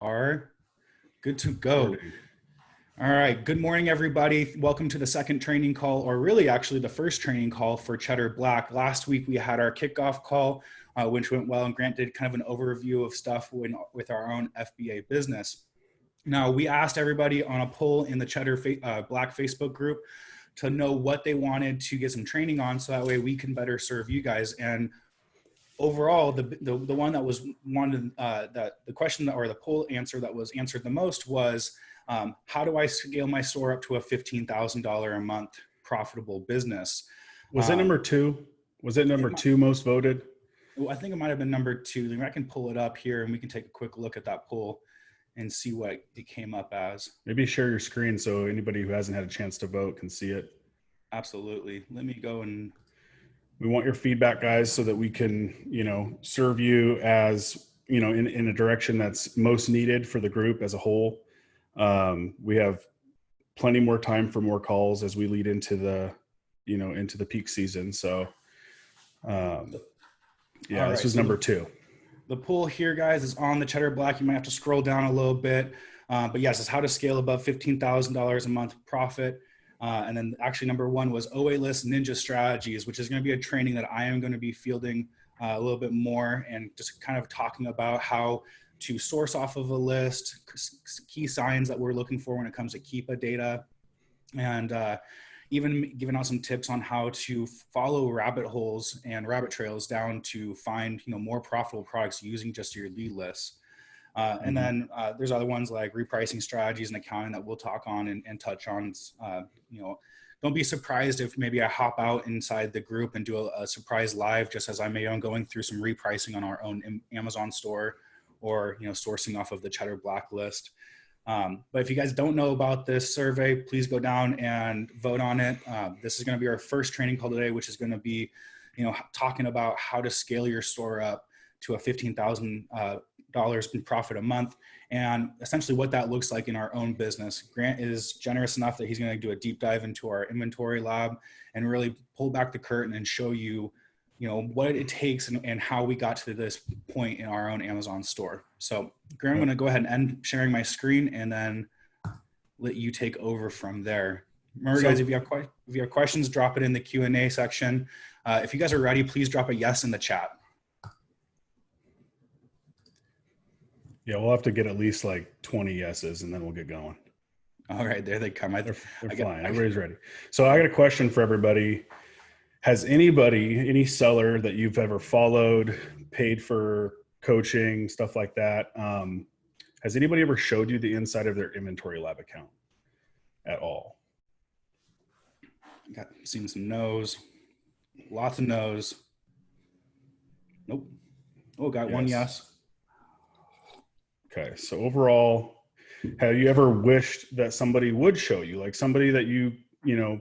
are good to go. All right. Good morning, everybody. Welcome to the second training call, or really actually the first training call for Cheddar Black. Last week we had our kickoff call, which went well, and Grant did kind of an overview of stuff with our own FBA business. Now, we asked everybody on a poll in the Cheddar Black Facebook group to know what they wanted to get some training on, so that way we can better serve you guys. And overall, the one that was wanted, that the question or the poll answer that was answered the most was, how do I scale my store up to a $15,000 a month profitable business? Was it number two? Was it number two most voted? I think it might have been number two. I can pull it up here and we can take a quick look at that poll and see what it came up as. Maybe share your screen so anybody who hasn't had a chance to vote can see it. Absolutely. Let me go and... We want your feedback, guys, so that we can, serve you as, in a direction that's most needed for the group as a whole. We have plenty more time for more calls as we lead into the, into the peak season. So, yeah, this was number two. The poll here, guys, is on the Cheddar Black. You might have to scroll down a little bit. But yes, it's how to scale above $15,000 a month profit. And then actually number one was OA List Ninja Strategies, which is going to be a training that I am going to be fielding a little bit more, and just kind of talking about how to source off of a list, key signs that we're looking for when it comes to Keepa data, and even giving out some tips on how to follow rabbit holes and rabbit trails down to find more profitable products using just your lead lists. And then there's other ones like repricing strategies and accounting that we'll talk on and touch on. Don't be surprised if maybe I hop out inside the group and do a surprise live, just as I may own going through some repricing on our own Amazon store, or sourcing off of the Cheddar Black list. But if you guys don't know about this survey, please go down and vote on it. This is going to be our first training call today, which is going to be, talking about how to scale your store up to a $15,000 in profit a month, and essentially what that looks like in our own business. Grant is generous enough that he's going to do a deep dive into our inventory lab and really pull back the curtain and show you, what it takes and how we got to this point in our own Amazon store. So Grant, I'm going to go ahead and end sharing my screen and then let you take over from there. Remember, guys, if you have questions, drop it in the Q&A section. If you guys are ready, please drop a yes in the chat. Yeah, we'll have to get at least like 20 yeses and then we'll get going. All right, there they come. They're fine. Everybody's ready. So I got a question for everybody. Has any seller that you've ever followed, paid for coaching, stuff like that, has anybody ever showed you the inside of their inventory lab account at all? Seen some no's, lots of no's. Nope. Oh, got one yes. Okay, so overall, have you ever wished that somebody would show you, like somebody that you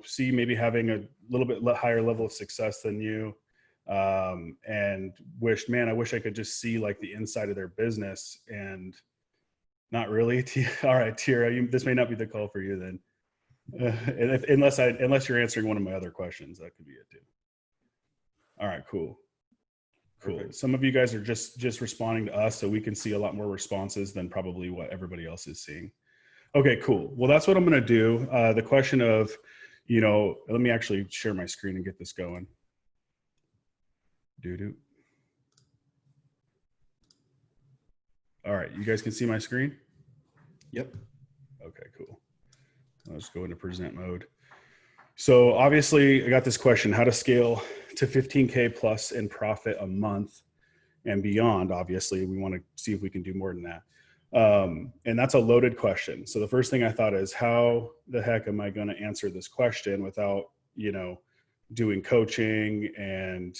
see maybe having a little bit higher level of success than you, and wished, man, I wish I could just see like the inside of their business? And not really. All right, Tira, this may not be the call for you then, unless you're answering one of my other questions. That could be it too. All right, cool. Perfect. Some of you guys are just responding to us, so we can see a lot more responses than probably what everybody else is seeing. Okay, cool. Well, that's what I'm going to do. The question of, let me actually share my screen and get this going. All right, you guys can see my screen? Yep. Okay, cool. I'll just go into present mode. So obviously I got this question, how to scale to 15K plus in profit a month and beyond. Obviously we want to see if we can do more than that. And that's a loaded question. So the first thing I thought is, how the heck am I going to answer this question without, doing coaching and,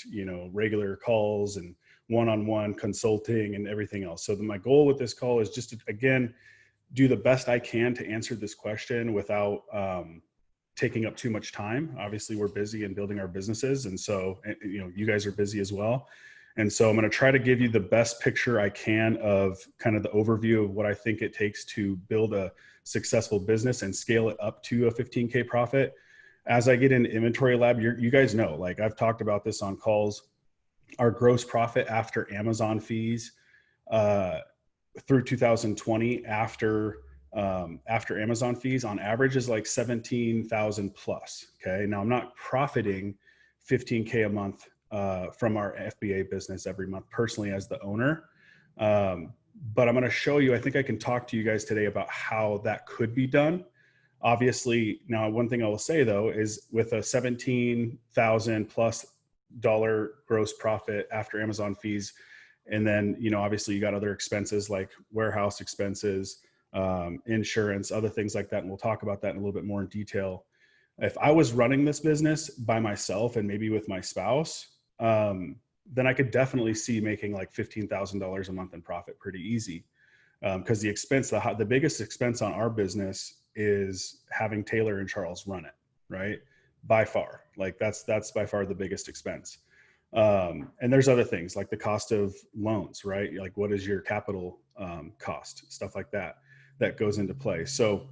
regular calls and one-on-one consulting and everything else. So my goal with this call is just to, again, do the best I can to answer this question without, taking up too much time. Obviously we're busy in building our businesses. And so, you guys are busy as well. And so I'm going to try to give you the best picture I can of kind of the overview of what I think it takes to build a successful business and scale it up to a 15K profit. As I get into inventory lab, you guys know, like I've talked about this on calls, our gross profit after Amazon fees through 2020 after Amazon fees on average is like 17,000 plus. Okay. Now I'm not profiting 15K a month from our FBA business every month personally as the owner. But I'm going to show you, I think I can talk to you guys today about how that could be done. Obviously, now one thing I will say though is with a 17,000 plus dollar gross profit after Amazon fees, and then obviously you got other expenses like warehouse expenses, insurance, other things like that, and we'll talk about that in a little bit more in detail. If I was running this business by myself and maybe with my spouse, then I could definitely see making like $15,000 a month in profit pretty easy. Because the biggest expense on our business is having Taylor and Charles run it, right? By far, like that's by far the biggest expense. And there's other things like the cost of loans, right? Like what is your capital cost, stuff like that goes into play. So,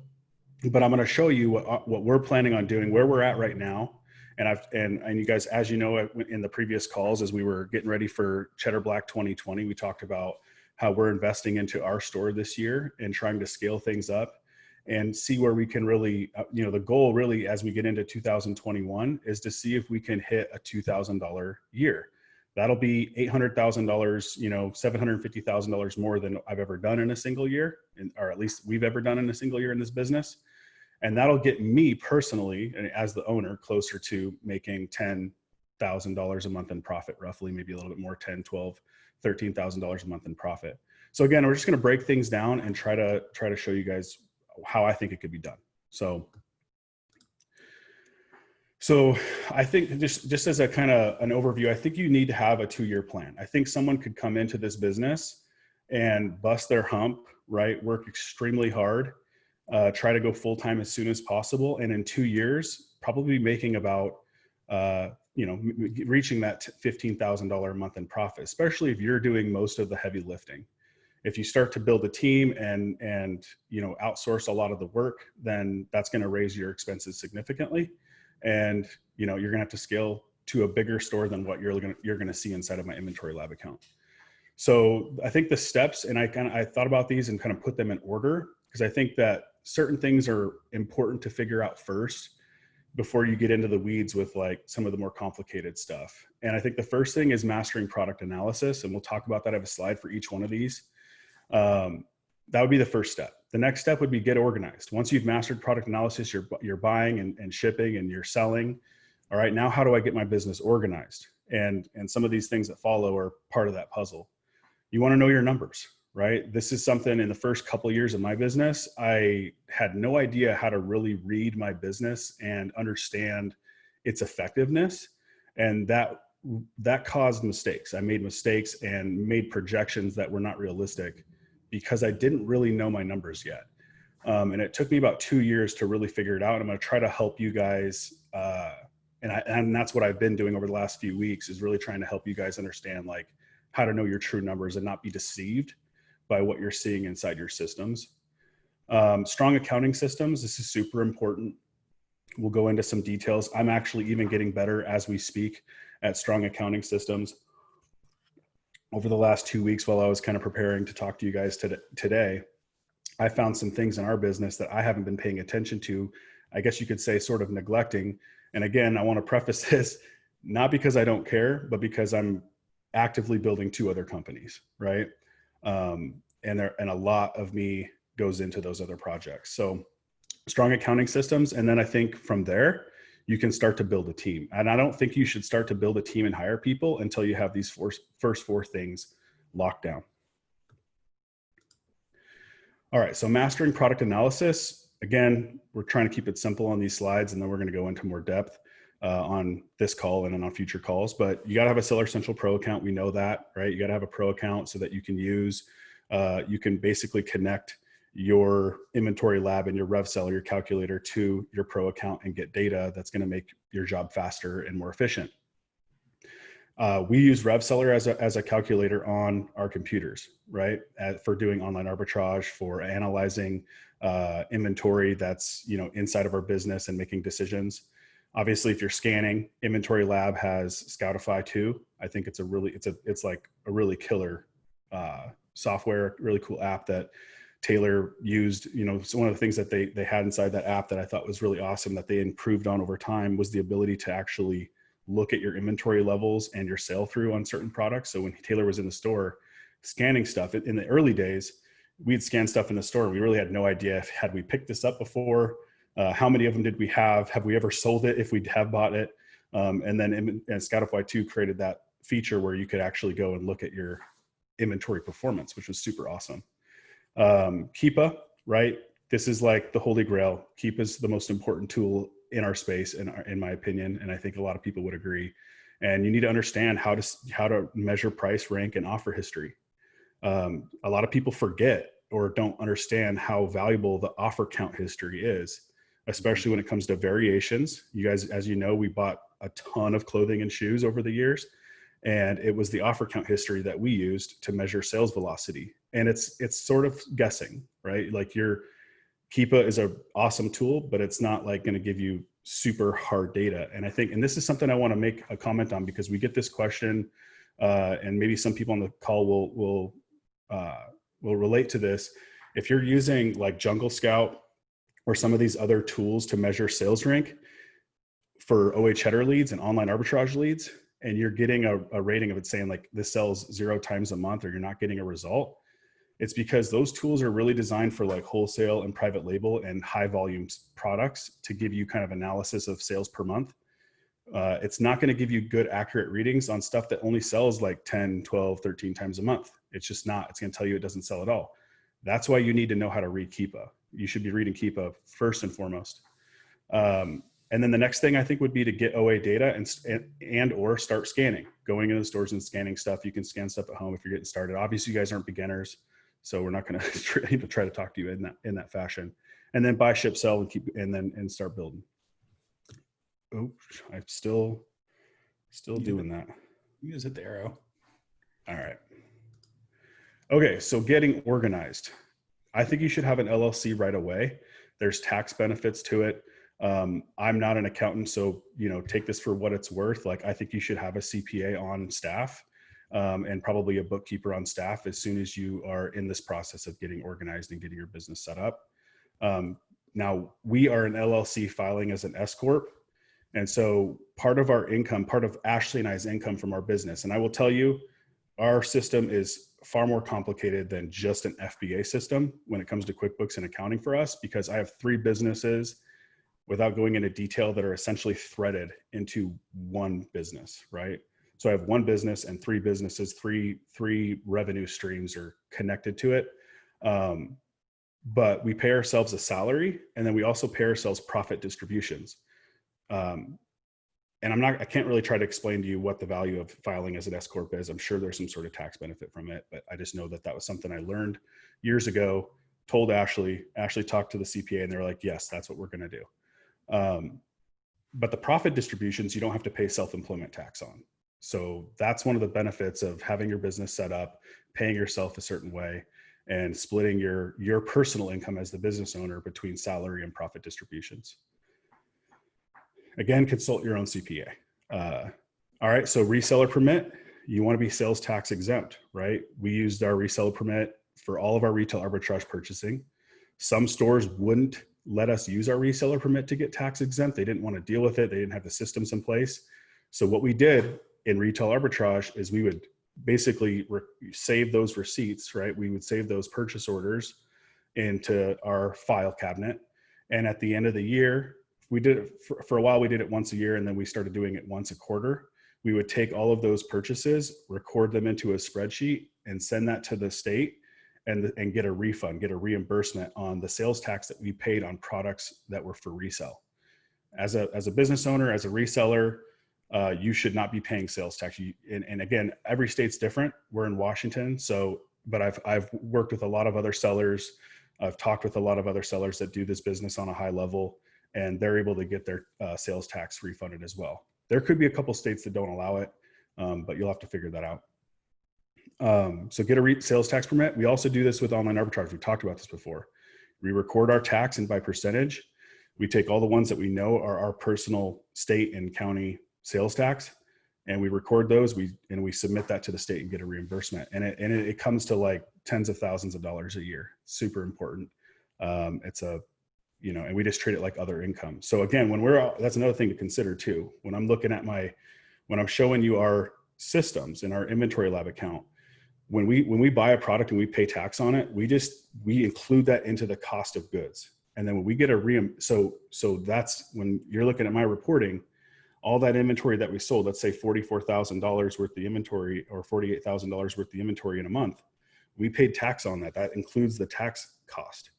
but I'm going to show you what we're planning on doing, where we're at right now. And you guys, as you know, in the previous calls, as we were getting ready for Cheddar Black 2020, we talked about how we're investing into our store this year and trying to scale things up and see where we can really, the goal really as we get into 2021 is to see if we can hit a $2,000 year. That'll be $800,000, $750,000 more than I've ever done in a single year, or at least we've ever done in a single year in this business. And that'll get me personally, as the owner, closer to making $10,000 a month in profit, roughly, maybe a little bit more, $10, $12, $13,000 a month in profit. So again, we're just going to break things down and try to show you guys how I think it could be done. So I think just as a kind of an overview, I think you need to have a 2-year plan. I think someone could come into this business and bust their hump, right? Work extremely hard, try to go full-time as soon as possible. And in 2 years, probably making about, reaching that $15,000 a month in profit, especially if you're doing most of the heavy lifting. If you start to build a team and outsource a lot of the work, then that's going to raise your expenses significantly. And, you're going to have to scale to a bigger store than what you're going to see inside of my inventory lab account. So I think the steps, and I thought about these and kind of put them in order, because I think that certain things are important to figure out first before you get into the weeds with like some of the more complicated stuff. And I think the first thing is mastering product analysis. And we'll talk about that. I have a slide for each one of these. That would be the first step. The next step would be get organized. Once you've mastered product analysis, you're buying and shipping and you're selling. All right, now how do I get my business organized? And some of these things that follow are part of that puzzle. You want to know your numbers, right? This is something in the first couple of years of my business, I had no idea how to really read my business and understand its effectiveness. And that caused mistakes. I made mistakes and made projections that were not realistic because I didn't really know my numbers yet. And it took me about 2 years to really figure it out. I'm going to try to help you guys. And that's what I've been doing over the last few weeks, is really trying to help you guys understand like how to know your true numbers and not be deceived by what you're seeing inside your systems. Strong accounting systems. This is super important. We'll go into some details. I'm actually even getting better as we speak at strong accounting systems. Over the last 2 weeks, while I was kind of preparing to talk to you guys today, I found some things in our business that I haven't been paying attention to. I guess you could say sort of neglecting. And again, I want to preface this, not because I don't care, but because I'm actively building 2 other companies, right? And a lot of me goes into those other projects. So strong accounting systems. And then I think from there, you can start to build a team. And I don't think you should start to build a team and hire people until you have these first 4 things locked down. All right, so mastering product analysis. Again, we're trying to keep it simple on these slides, and then we're going to go into more depth on this call and then on future calls. But you got to have a Seller Central Pro account. We know that, right? You got to have a pro account so that you can basically connect your inventory lab and your rev seller, your calculator, to your pro account and get data that's going to make your job faster and more efficient. We use rev seller as a calculator on our computers, right? For doing online arbitrage, for analyzing inventory that's inside of our business and making decisions. Obviously, if you're scanning, Inventory Lab has Scoutify too. I think it's like a really killer software, really cool app that Taylor used. You know, so one of the things that they had inside that app that I thought was really awesome that they improved on over time was the ability to actually look at your inventory levels and your sale through on certain products. So when Taylor was in the store scanning stuff in the early days, we'd scan stuff in the store. We really had no idea if had we picked this up before, how many of them did we have we ever sold it if we have bought it. And then and Scoutify 2 created that feature where you could actually go and look at your inventory performance, which was super awesome. Keepa, right? This is like the holy grail. Keepa is the most important tool in our space, in my opinion, and I think a lot of people would agree. And you need to understand how to measure price, rank, and offer history. A lot of people forget or don't understand how valuable the offer count history is, especially when it comes to variations. You guys, as you know, we bought a ton of clothing and shoes over the years, and it was the offer count history that we used to measure sales velocity. And it's sort of guessing, right? Like your Keepa is an awesome tool, but it's not like going to give you super hard data. And I think, and this is something I want to make a comment on because we get this question, and maybe some people on the call will relate to this. If you're using like Jungle Scout or some of these other tools to measure sales rank for OA Cheddar leads and online arbitrage leads, and you're getting a rating of it saying like this sells 0 times a month, or you're not getting a result, it's because those tools are really designed for like wholesale and private label and high volume products to give you kind of analysis of sales per month. It's not going to give you good, accurate readings on stuff that only sells like 10, 12, 13 times a month. It's just not. It's going to tell you it doesn't sell at all. That's why you need to know how to read Keepa. You should be reading Keepa first and foremost. And then the next thing I think would be to get OA data and or start scanning, going into the stores and scanning stuff. You can scan stuff at home if you're getting started. Obviously, you guys aren't beginners, so we're not going to try to talk to you in that fashion. And then buy, ship, sell, and start building. Oh, I'm still doing that. You just hit the arrow. All right. Okay, so getting organized. I think you should have an LLC right away. There's tax benefits to it. I'm not an accountant, so take this for what it's worth. Like, I think you should have a CPA on staff, and probably a bookkeeper on staff as soon as you are in this process of getting organized and getting your business set up. Now, we are an LLC filing as an S Corp. And so part of our income, part of Ashley and I's income from our business, and I will tell you, our system is far more complicated than just an FBA system when it comes to QuickBooks and accounting for us, because I have 3 businesses, without going into detail, that are essentially threaded into one business, right? So I have 1 business and 3 businesses, three revenue streams are connected to it. But we pay ourselves a salary, and then we also pay ourselves profit distributions. And I can't really try to explain to you what the value of filing as an S Corp is. I'm sure there's some sort of tax benefit from it, but I just know that was something I learned years ago, told Ashley talked to the CPA, and they're like, yes, that's what we're going to do. But the profit distributions, you don't have to pay self-employment tax on. So that's one of the benefits of having your business set up, paying yourself a certain way, and splitting your personal income as the business owner between salary and profit distributions. Again, consult your own CPA. All right, so reseller permit, you want to be sales tax exempt, right? We used our reseller permit for all of our retail arbitrage purchasing. Some stores wouldn't let us use our reseller permit to get tax exempt. They didn't want to deal with it. They didn't have the systems in place. So what we did in retail arbitrage is we would basically save those receipts, right? We would save those purchase orders into our file cabinet. And at the end of the year, we did it for a while. We did it once a year, and then we started doing it once a quarter. We would take all of those purchases, record them into a spreadsheet, and send that to the state, and get a refund, get a reimbursement on the sales tax that we paid on products that were for resale. As a business owner, as a reseller, you should not be paying sales tax. And again, every state's different. We're in Washington, but I've worked with a lot of other sellers. I've talked with a lot of other sellers that do this business on a high level, and they're able to get their sales tax refunded as well. There could be a couple states that don't allow it, but you'll have to figure that out. So get a sales tax permit. We also do this with online arbitrage. We talked about this before. We record our tax and by percentage. We take all the ones that we know are our personal state and county sales tax, and we record those, we submit that to the state and get a reimbursement. And it comes to like tens of thousands of dollars a year. Super important. It's a, and we just treat it like other income. So again, that's another thing to consider too. When I'm looking at when I'm showing you our systems in our inventory lab account, when we buy a product and we pay tax on it, we include that into the cost of goods. And then when we get so that's when you're looking at my reporting, all that inventory that we sold, let's say $44,000 worth of inventory or $48,000 worth of inventory in a month, we paid tax on that. That includes the tax cost.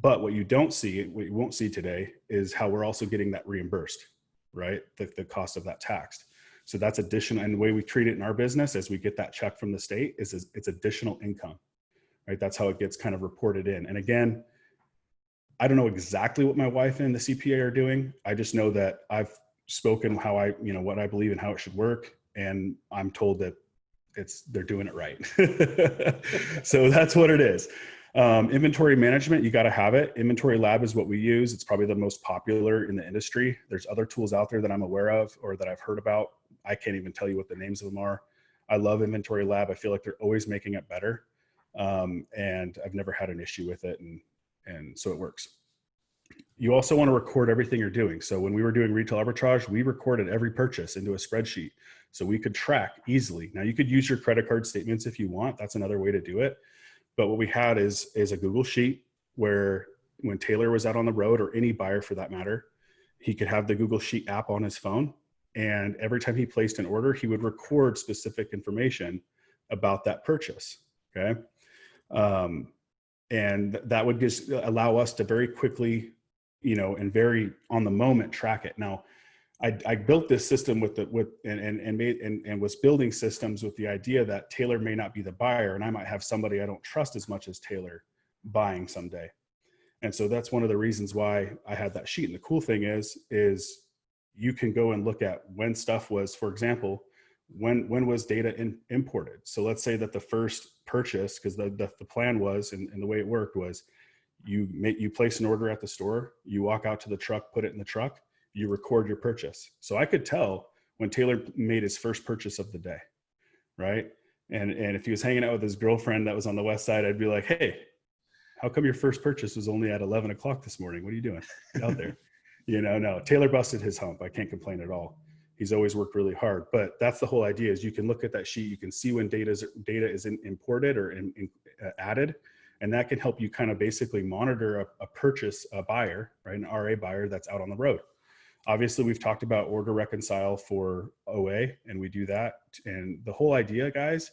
But what you won't see today is how we're also getting that reimbursed, right? The cost of that taxed. So that's additional. And the way we treat it in our business as we get that check from the state is it's additional income, right? That's how it gets kind of reported in. And again, I don't know exactly what my wife and the CPA are doing. I just know that I've spoken how what I believe and how it should work. And I'm told that they're doing it right. So that's what it is. Inventory management, you got to have it. Inventory lab is what we use. It's probably the most popular in the industry. There's other tools out there that I'm aware of or that I've heard about. I can't even tell you what the names of them are. I love inventory lab. I feel like they're always making it better. And I've never had an issue with it. And so it works. You also want to record everything you're doing. So when we were doing retail arbitrage, we recorded every purchase into a spreadsheet so we could track easily. Now you could use your credit card statements if you want. That's another way to do it. But what we had is a Google sheet where when Taylor was out on the road, or any buyer for that matter, he could have the Google Sheet app on his phone. And every time he placed an order, he would record specific information about that purchase. Okay. And that would just allow us to very quickly, and very on the moment track it. Now, I built this system and was building systems with the idea that Taylor may not be the buyer, and I might have somebody I don't trust as much as Taylor buying someday. And so that's one of the reasons why I had that sheet. And the cool thing is you can go and look at when stuff was, for example, when was data imported. So let's say that the first purchase, because the plan was, and the way it worked was, you place an order at the store, you walk out to the truck, put it in the truck, you record your purchase. So I could tell when Taylor made his first purchase of the day, right? And if he was hanging out with his girlfriend that was on the west side, I'd be like, hey, how come your first purchase was only at 11 o'clock this morning? What are you doing? Get out there. No, Taylor busted his hump. I can't complain at all. He's always worked really hard. But that's the whole idea, is you can look at that sheet, you can see when data is imported or added, and that can help you kind of basically monitor a buyer, right? An RA buyer that's out on the road. Obviously, we've talked about order reconcile for OA, and we do that. And the whole idea, guys,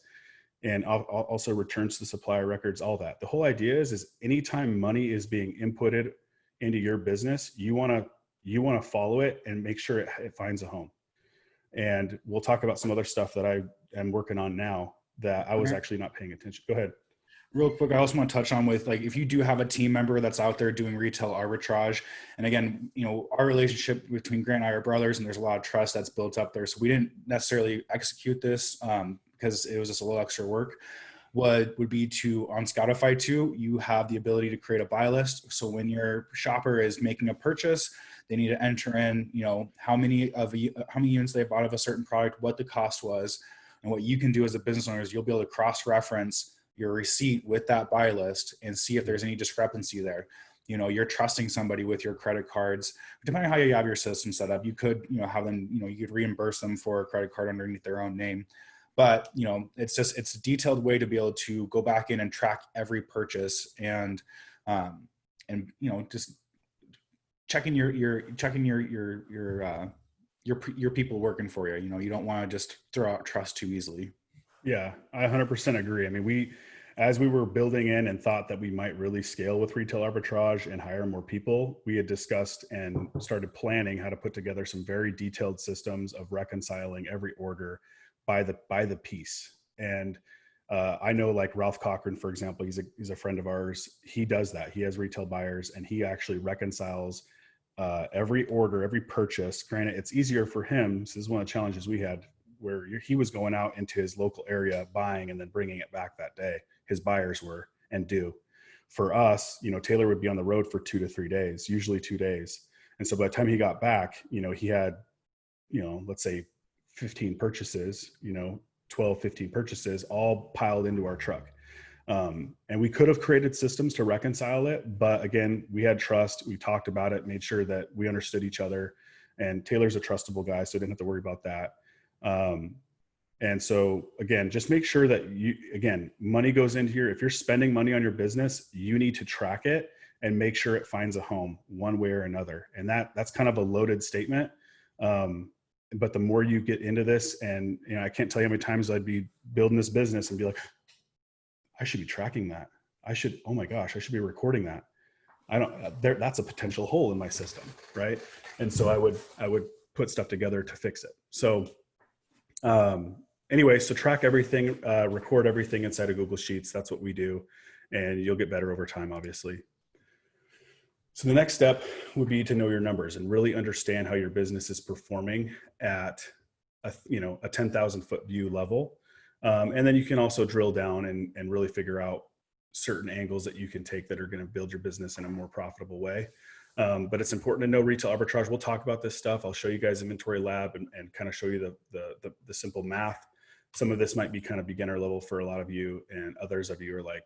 and also returns to supplier records, all that. The whole idea is anytime money is being inputted into your business, you want to follow it and make sure it finds a home. And we'll talk about some other stuff that I am working on now that I was actually not paying attention. Go ahead. Real quick, I also want to touch on with, like, if you do have a team member that's out there doing retail arbitrage, and again, our relationship between Grant and I are brothers, and there's a lot of trust that's built up there. So we didn't necessarily execute this because it was just a little extra work. What would be to, on Scoutify 2, you have the ability to create a buy list. So when your shopper is making a purchase, they need to enter in, how many units they bought of a certain product, what the cost was. And what you can do as a business owner is you'll be able to cross-reference your receipt with that buy list and see if there's any discrepancy there. You're trusting somebody with your credit cards. Depending on how you have your system set up, you could, have them, you could reimburse them for a credit card underneath their own name. But, it's a detailed way to be able to go back in and track every purchase and just checking your people working for you. You don't want to just throw out trust too easily. Yeah, I 100% agree. I mean, as we were building in and thought that we might really scale with retail arbitrage and hire more people, we had discussed and started planning how to put together some very detailed systems of reconciling every order by the piece. And I know, like Ralph Cochran, for example, he's a friend of ours. He does that. He has retail buyers, and he actually reconciles every order, every purchase. Granted, it's easier for him. This is one of the challenges we had, where he was going out into his local area buying and then bringing it back that day. His buyers were and do. For us, Taylor would be on the road for 2 to 3 days, usually 2 days. And so by the time he got back, he had, let's say 15 purchases, 12, 15 purchases all piled into our truck. And we could have created systems to reconcile it. But again, we had trust. We talked about it, made sure that we understood each other. And Taylor's a trustable guy, so I didn't have to worry about that. And so again, just make sure that money goes into here. If you're spending money on your business, you need to track it and make sure it finds a home one way or another. And that's kind of a loaded statement. But the more you get into this, and I can't tell you how many times I'd be building this business and be like, I should be tracking that. Oh my gosh, I should be recording that. That's a potential hole in my system. Right. And so I would put stuff together to fix it. So, anyway, so track everything, record everything inside of Google Sheets. That's what we do. And you'll get better over time, obviously. So the next step would be to know your numbers and really understand how your business is performing at a 10,000 foot view level. And then you can also drill down and really figure out certain angles that you can take that are going to build your business in a more profitable way. But it's important to know retail arbitrage. We'll talk about this stuff. I'll show you guys Inventory Lab and kind of show you the simple math. Some of this might be kind of beginner level for a lot of you, and others of you are like,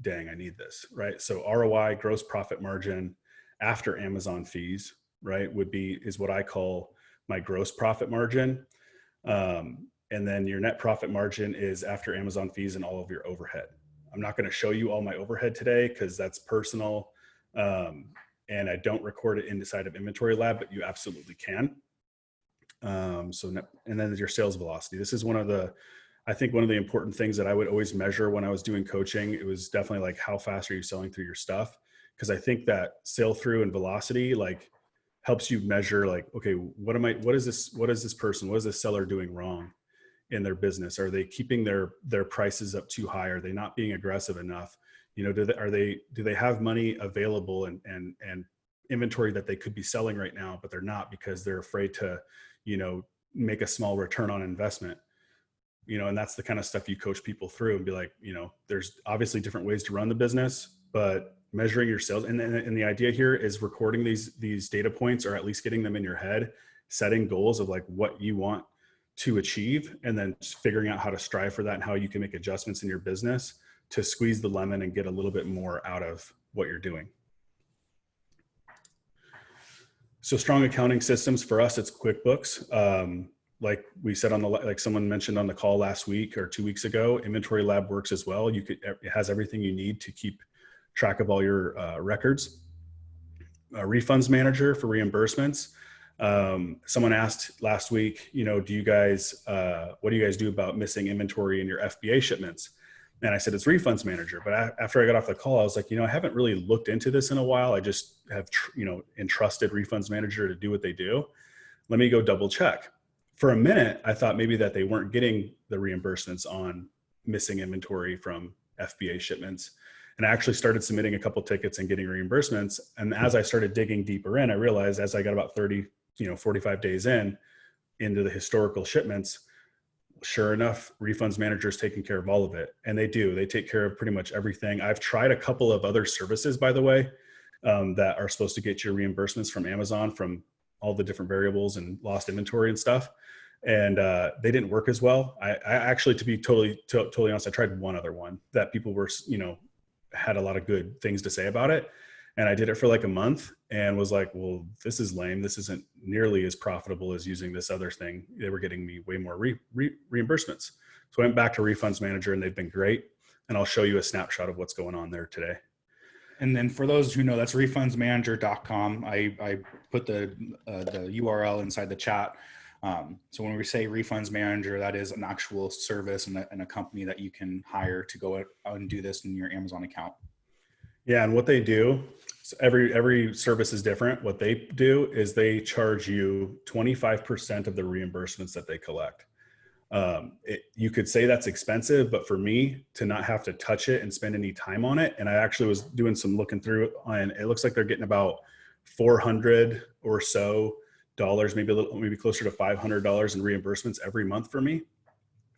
dang, I need this, right? So ROI, gross profit margin after Amazon fees, right, is what I call my gross profit margin. And then your net profit margin is after Amazon fees and all of your overhead. I'm not going to show you all my overhead today because that's personal. And I don't record it inside of Inventory Lab, but you absolutely can. And then your sales velocity. This is one of the important things that I would always measure when I was doing coaching. It was definitely like, how fast are you selling through your stuff? Because I think that sale through and velocity helps you measure okay, what is this seller doing wrong in their business? Are they keeping their prices up too high? Are they not being aggressive enough? Do they have money available and inventory that they could be selling right now, but they're not because they're afraid to, make a small return on investment. And that's the kind of stuff you coach people through and be like, there's obviously different ways to run the business, but measuring your sales. And the idea here is recording these data points, or at least getting them in your head, setting goals of what you want to achieve, and then figuring out how to strive for that and how you can make adjustments in your business to squeeze the lemon and get a little bit more out of what you're doing. So strong accounting systems for us, it's QuickBooks. Like we said like someone mentioned on the call last week or 2 weeks ago, Inventory Lab works as well. It has everything you need to keep track of all your records. Refunds manager for reimbursements. Someone asked last week, what do you guys do about missing inventory in your FBA shipments? And I said, it's refunds manager. But after I got off the call, I was like, I haven't really looked into this in a while. I just have, entrusted refunds manager to do what they do. Let me go double check. For a minute, I thought maybe that they weren't getting the reimbursements on missing inventory from FBA shipments. And I actually started submitting a couple tickets and getting reimbursements. And as I started digging deeper in, I realized as I got about 45 days into the historical shipments, sure enough, refunds manager is taking care of all of it. And they take care of pretty much everything. I've tried a couple of other services, by the way, that are supposed to get your reimbursements from Amazon from all the different variables and lost inventory and stuff. And they didn't work as well. I actually, to be totally honest, I tried one other one that people were, had a lot of good things to say about it. And I did it for like a month and was like, well, this is lame. This isn't nearly as profitable as using this other thing. They were getting me way more reimbursements. So I went back to Refunds Manager and they've been great. And I'll show you a snapshot of what's going on there today. And then for those who know, that's refundsmanager.com. I put the URL inside the chat. So when we say Refunds Manager, that is an actual service and a company that you can hire to go out and do this in your Amazon account. Yeah, and what they do, so every service is different. What they do is they charge you 25% of the reimbursements that they collect. You could say that's expensive, but for me to not have to touch it and spend any time on it, and I actually was doing some looking through, and it looks like they're getting about $400 or so, maybe closer to $500 in reimbursements every month for me.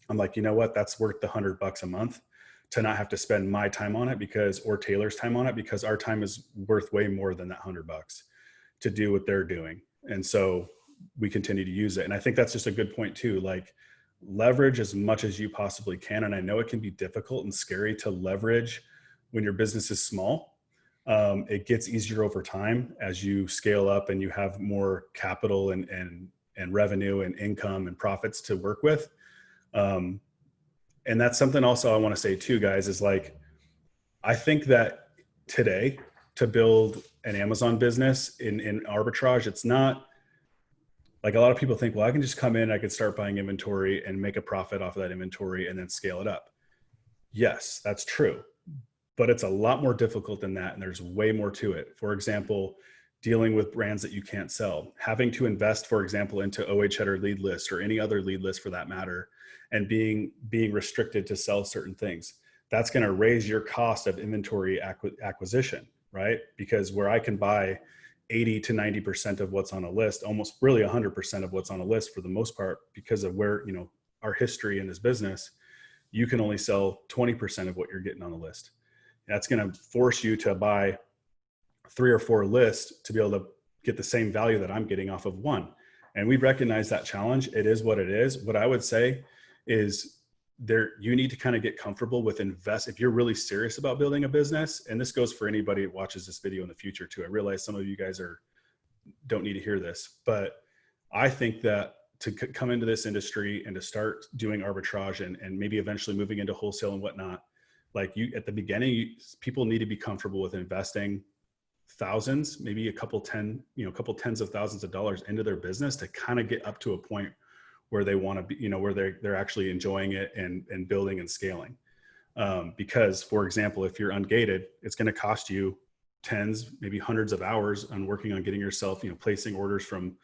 I'm like, you know what? That's worth the $100 a month to not have to spend my time on it or Taylor's time on it, because our time is worth way more than that $100 to do what they're doing. And so we continue to use it. And I think that's just a good point too. Like, leverage as much as you possibly can. And I know it can be difficult and scary to leverage when your business is small. It gets easier over time as you scale up and you have more capital and revenue and income and profits to work with. And that's something also I want to say too, guys, is like, I think that today to build an Amazon business in arbitrage, it's not like a lot of people think, well, I can just come in, I could start buying inventory and make a profit off of that inventory and then scale it up. Yes, that's true, but it's a lot more difficult than that. And there's way more to it. For example, dealing with brands that you can't sell, having to invest, for example, into OA Cheddar lead list or any other lead list for that matter, and being restricted to sell certain things. That's going to raise your cost of inventory acquisition, right? Because where I can buy 80 to 90% of what's on a list, almost really 100% of what's on a list for the most part, because of where, our history in this business, you can only sell 20% of what you're getting on the list. That's going to force you to buy 3 or 4 lists to be able to get the same value that I'm getting off of one. And we recognize that challenge. It is what it is. What I would say is you need to kind of get comfortable with if you're really serious about building a business. And this goes for anybody that watches this video in the future too. I realize some of you guys don't need to hear this, but I think that to come into this industry and to start doing arbitrage and maybe eventually moving into wholesale and whatnot, like at the beginning, people need to be comfortable with investing thousands, maybe a couple tens of thousands of dollars into their business to kind of get up to a point where they want to be, where they're actually enjoying it and building and scaling. Because, for example, if you're ungated, it's going to cost you tens, maybe hundreds of hours on working on getting yourself, placing orders from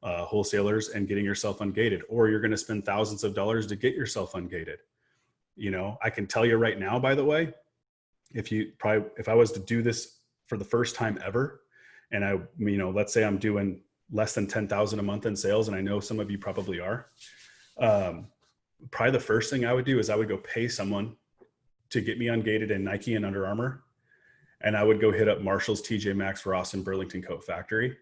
wholesalers and getting yourself ungated, or you're going to spend thousands of dollars to get yourself ungated. I can tell you right now, by the way, if I was to do this for the first time ever, and let's say I'm doing less than 10,000 a month in sales, and I know some of you probably are, probably the first thing I would do is I would go pay someone to get me ungated in Nike and Under Armour. And I would go hit up Marshall's, TJ Maxx, Ross, and Burlington Coat Factory.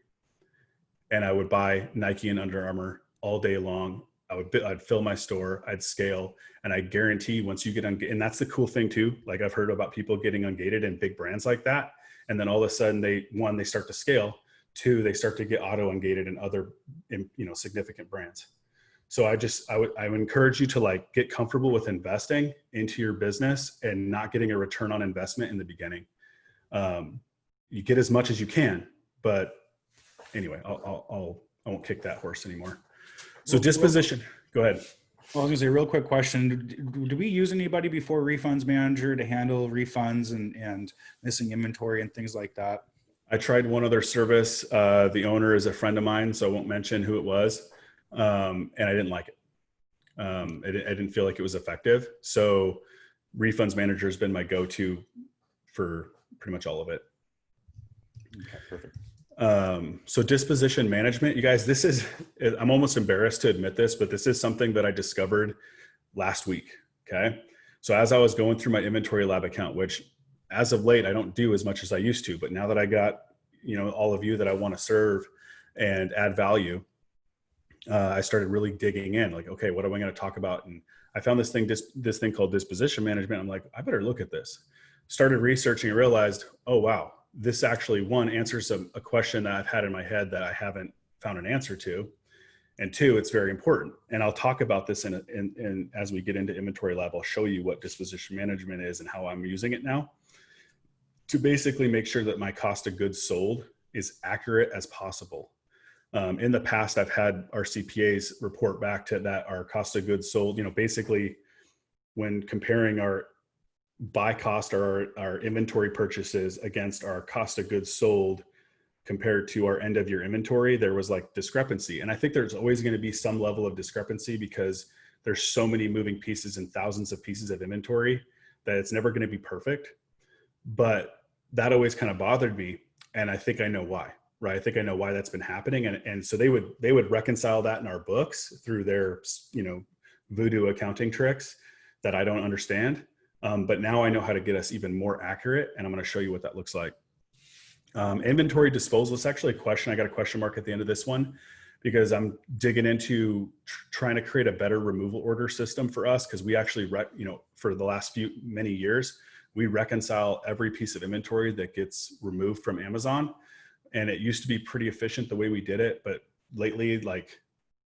And I would buy Nike and Under Armour all day long. I'd fill my store, I'd scale, and I guarantee once you get ungated, and that's the cool thing too. Like, I've heard about people getting ungated in big brands like that. And then all of a sudden they start to scale. 2, they start to get auto ungated in other, significant brands. So I would encourage you to get comfortable with investing into your business and not getting a return on investment in the beginning. You get as much as you can, but anyway, I won't kick that horse anymore. So disposition, go ahead. Well, I was gonna say, real quick question. Do we use anybody before Refunds Manager to handle refunds and missing inventory and things like that? I tried one other service. The owner is a friend of mine, so I won't mention who it was. And I didn't like it. I didn't feel like it was effective. So Refunds Manager has been my go-to for pretty much all of it. Okay, perfect. So disposition management, you guys, I'm almost embarrassed to admit this, but this is something that I discovered last week. Okay. So as I was going through my inventory lab account, which as of late, I don't do as much as I used to, but now that I got, all of you that I want to serve and add value, I started really digging in, like, okay, what am I going to talk about? And I found this thing called disposition management. I'm like, I better look at this. Started researching and realized, oh, wow, this actually, 1, answers a question that I've had in my head that I haven't found an answer to. And 2, it's very important. And I'll talk about this in as we get into inventory lab. I'll show you what disposition management is and how I'm using it now to basically make sure that my cost of goods sold is accurate as possible. In the past, I've had our CPAs report back to that our cost of goods sold, basically when comparing our buy cost or our inventory purchases against our cost of goods sold compared to our end of year inventory, there was discrepancy. And I think there's always going to be some level of discrepancy because there's so many moving pieces and thousands of pieces of inventory that it's never going to be perfect. But that always kind of bothered me. And I think I know why, right? I think I know why that's been happening. And so they would reconcile that in our books through their, voodoo accounting tricks that I don't understand. But now I know how to get us even more accurate. And I'm going to show you what that looks like. Inventory disposal is actually a question. I got a question mark at the end of this one because I'm digging into trying to create a better removal order system for us. Cause we actually, for the last many years, we reconcile every piece of inventory that gets removed from Amazon. And it used to be pretty efficient the way we did it. But lately, like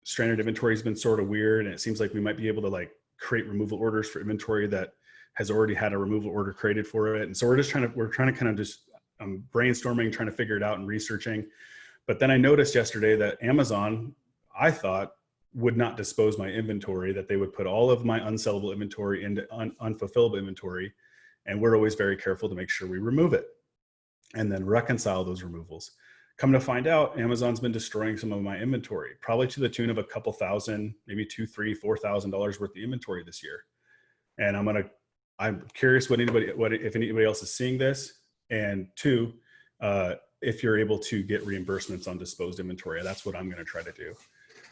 stranded inventory has been sort of weird. And it seems like we might be able to like create removal orders for inventory that has already had a removal order created for it. And so we're trying to kind of just brainstorming, trying to figure it out and researching. But then I noticed yesterday that Amazon, I thought, would not dispose my inventory, that they would put all of my unsellable inventory into unfulfillable inventory. And we're always very careful to make sure we remove it and then reconcile those removals. Come to find out, Amazon's been destroying some of my inventory, probably to the tune of a couple thousand, maybe $2,000, $3,000, $4,000 worth of inventory this year. And I'm curious if anybody else is seeing this. And two, if you're able to get reimbursements on disposed inventory. That's what I'm going to try to do,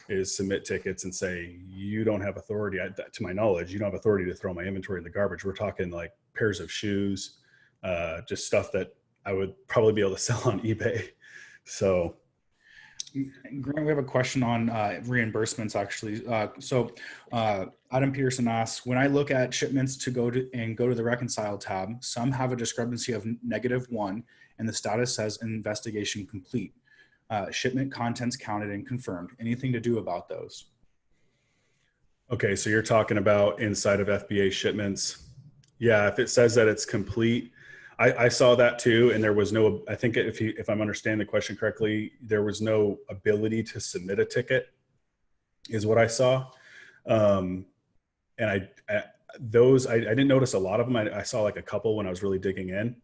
is submit tickets and say, you don't have authority, to my knowledge, you don't have authority to throw my inventory in the garbage. We're talking like pairs of shoes, just stuff that I would probably be able to sell on eBay. So Grant, we have a question on reimbursements actually. Adam Pearson asks, when I look at shipments to go to the reconcile tab, some have a discrepancy of -1 and the status says investigation complete. Shipment contents counted and confirmed. Anything to do about those? Okay, so you're talking about inside of FBA shipments. Yeah, if it says that it's complete, I saw that too, and there was no, I think if I'm understanding the question correctly, there was no ability to submit a ticket, is what I saw. And I didn't notice a lot of them. I saw like a couple when I was really digging in.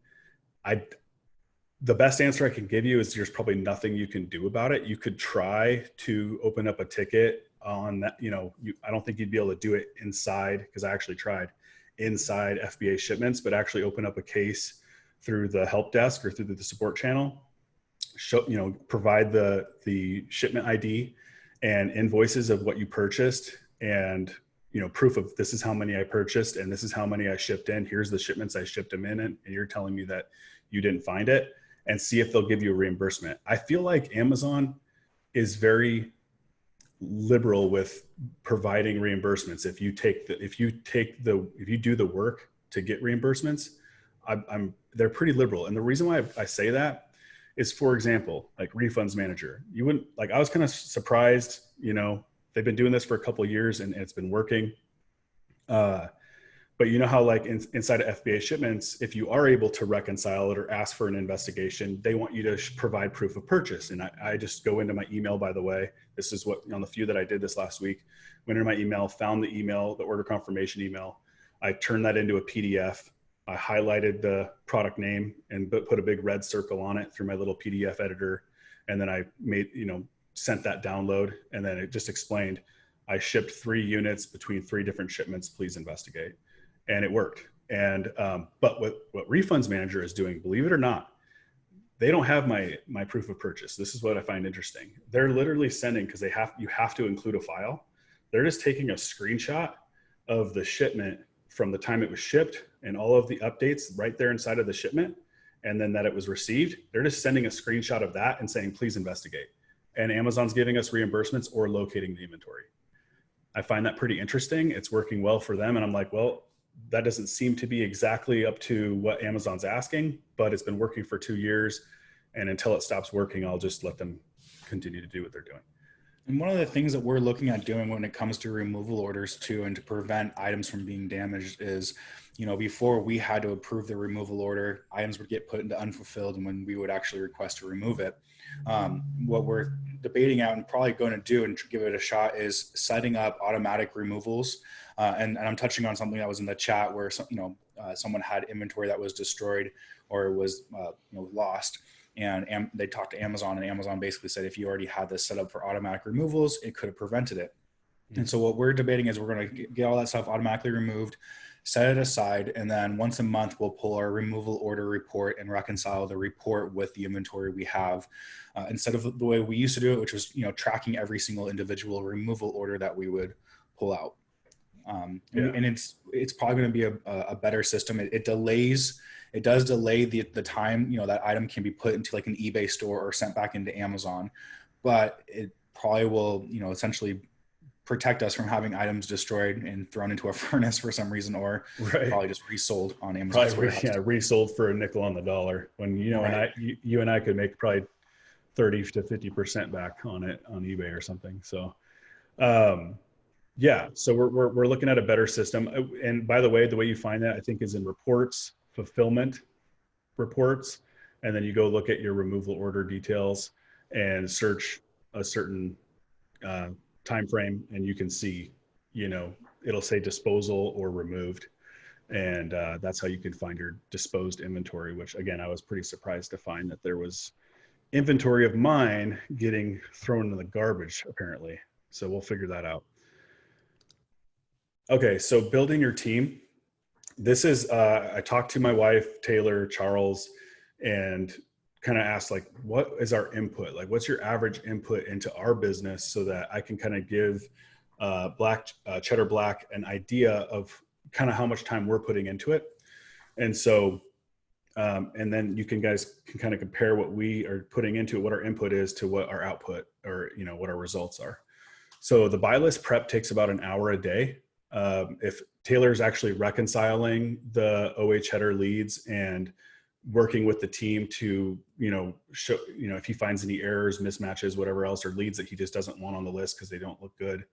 The best answer I can give you is there's probably nothing you can do about it. You could try to open up a ticket on that. I don't think you'd be able to do it inside, because I actually tried inside FBA shipments, but actually open up a case through the help desk or through the support channel, provide the shipment ID and invoices of what you purchased, and proof of this is how many I purchased and this is how many I shipped in. Here's the shipments I shipped them in, and you're telling me that you didn't find it, and see if they'll give you a reimbursement. I feel like Amazon is very liberal with providing reimbursements. If you do the work to get reimbursements, they're pretty liberal. And the reason why I say that is, for example, like Refunds Manager, I was kind of surprised, they've been doing this for a couple of years and it's been working. But you know how like inside of FBA shipments, if you are able to reconcile it or ask for an investigation, they want you to provide proof of purchase. And I just go into my email, by the way, this is what, on the few that I did this last week, went into my email, found the email, the order confirmation email. I turned that into a PDF. I highlighted the product name and put a big red circle on it through my little PDF editor. And then I sent that download. And then it just explained, I shipped 3 units between 3 different shipments, please investigate. And it worked. And, but what Refunds Manager is doing, believe it or not, they don't have my proof of purchase. This is what I find interesting. They're literally sending, because you have to include a file. They're just taking a screenshot of the shipment from the time it was shipped and all of the updates right there inside of the shipment, and then that it was received. They're just sending a screenshot of that and saying, please investigate. And Amazon's giving us reimbursements or locating the inventory. I find that pretty interesting. It's working well for them. And I'm like, well, that doesn't seem to be exactly up to what Amazon's asking, but it's been working for 2 years. And until it stops working, I'll just let them continue to do what they're doing. And one of the things that we're looking at doing when it comes to removal orders too, and to prevent items from being damaged is, before we had to approve the removal order, items would get put into unfulfilled, and when we would actually request to remove it. What we're debating out and probably going to do and give it a shot is setting up automatic removals. And I'm touching on something that was in the chat where someone had inventory that was destroyed or was lost. And they talked to Amazon, and Amazon basically said, if you already had this set up for automatic removals, it could have prevented it. Mm-hmm. And so what we're debating is we're going to get all that stuff automatically removed, set it aside, and then once a month, we'll pull our removal order report and reconcile the report with the inventory we have, instead of the way we used to do it, which was, tracking every single individual removal order that we would pull out. And it's probably going to be a better system. It does delay the time, that item can be put into like an eBay store or sent back into Amazon, but probably will, essentially protect us from having items destroyed and thrown into a furnace for some reason, or Right. probably just resold on Amazon's Probably warehouse. yeah, resold for a nickel on the dollar when Right. you and I could make probably 30 to 50% back on it on eBay or something. So um, yeah, so we're looking at a better system. And by the way you find that I think is in reports, fulfillment reports, and then you go look at your removal order details and search a certain uh, time frame, and you can see, it'll say disposal or removed, and that's how you can find your disposed inventory. Which again, I was pretty surprised to find that there was inventory of mine getting thrown in the garbage apparently. So we'll figure that out. Okay, so building your team. This is I talked to my wife, Taylor, Charles, and kind of asked like, what is our input? Like, what's your average input into our business so that I can kind of give Cheddar Black an idea of kind of how much time we're putting into it. And so, and then you guys can kind of compare what we are putting into it, what our input is to what our output or, what our results are. So the buy list prep takes about an hour a day. If Taylor's actually reconciling the OA Cheddar leads and working with the team to, show, if he finds any errors, mismatches, whatever else, or leads that he just doesn't want on the list because they don't look good,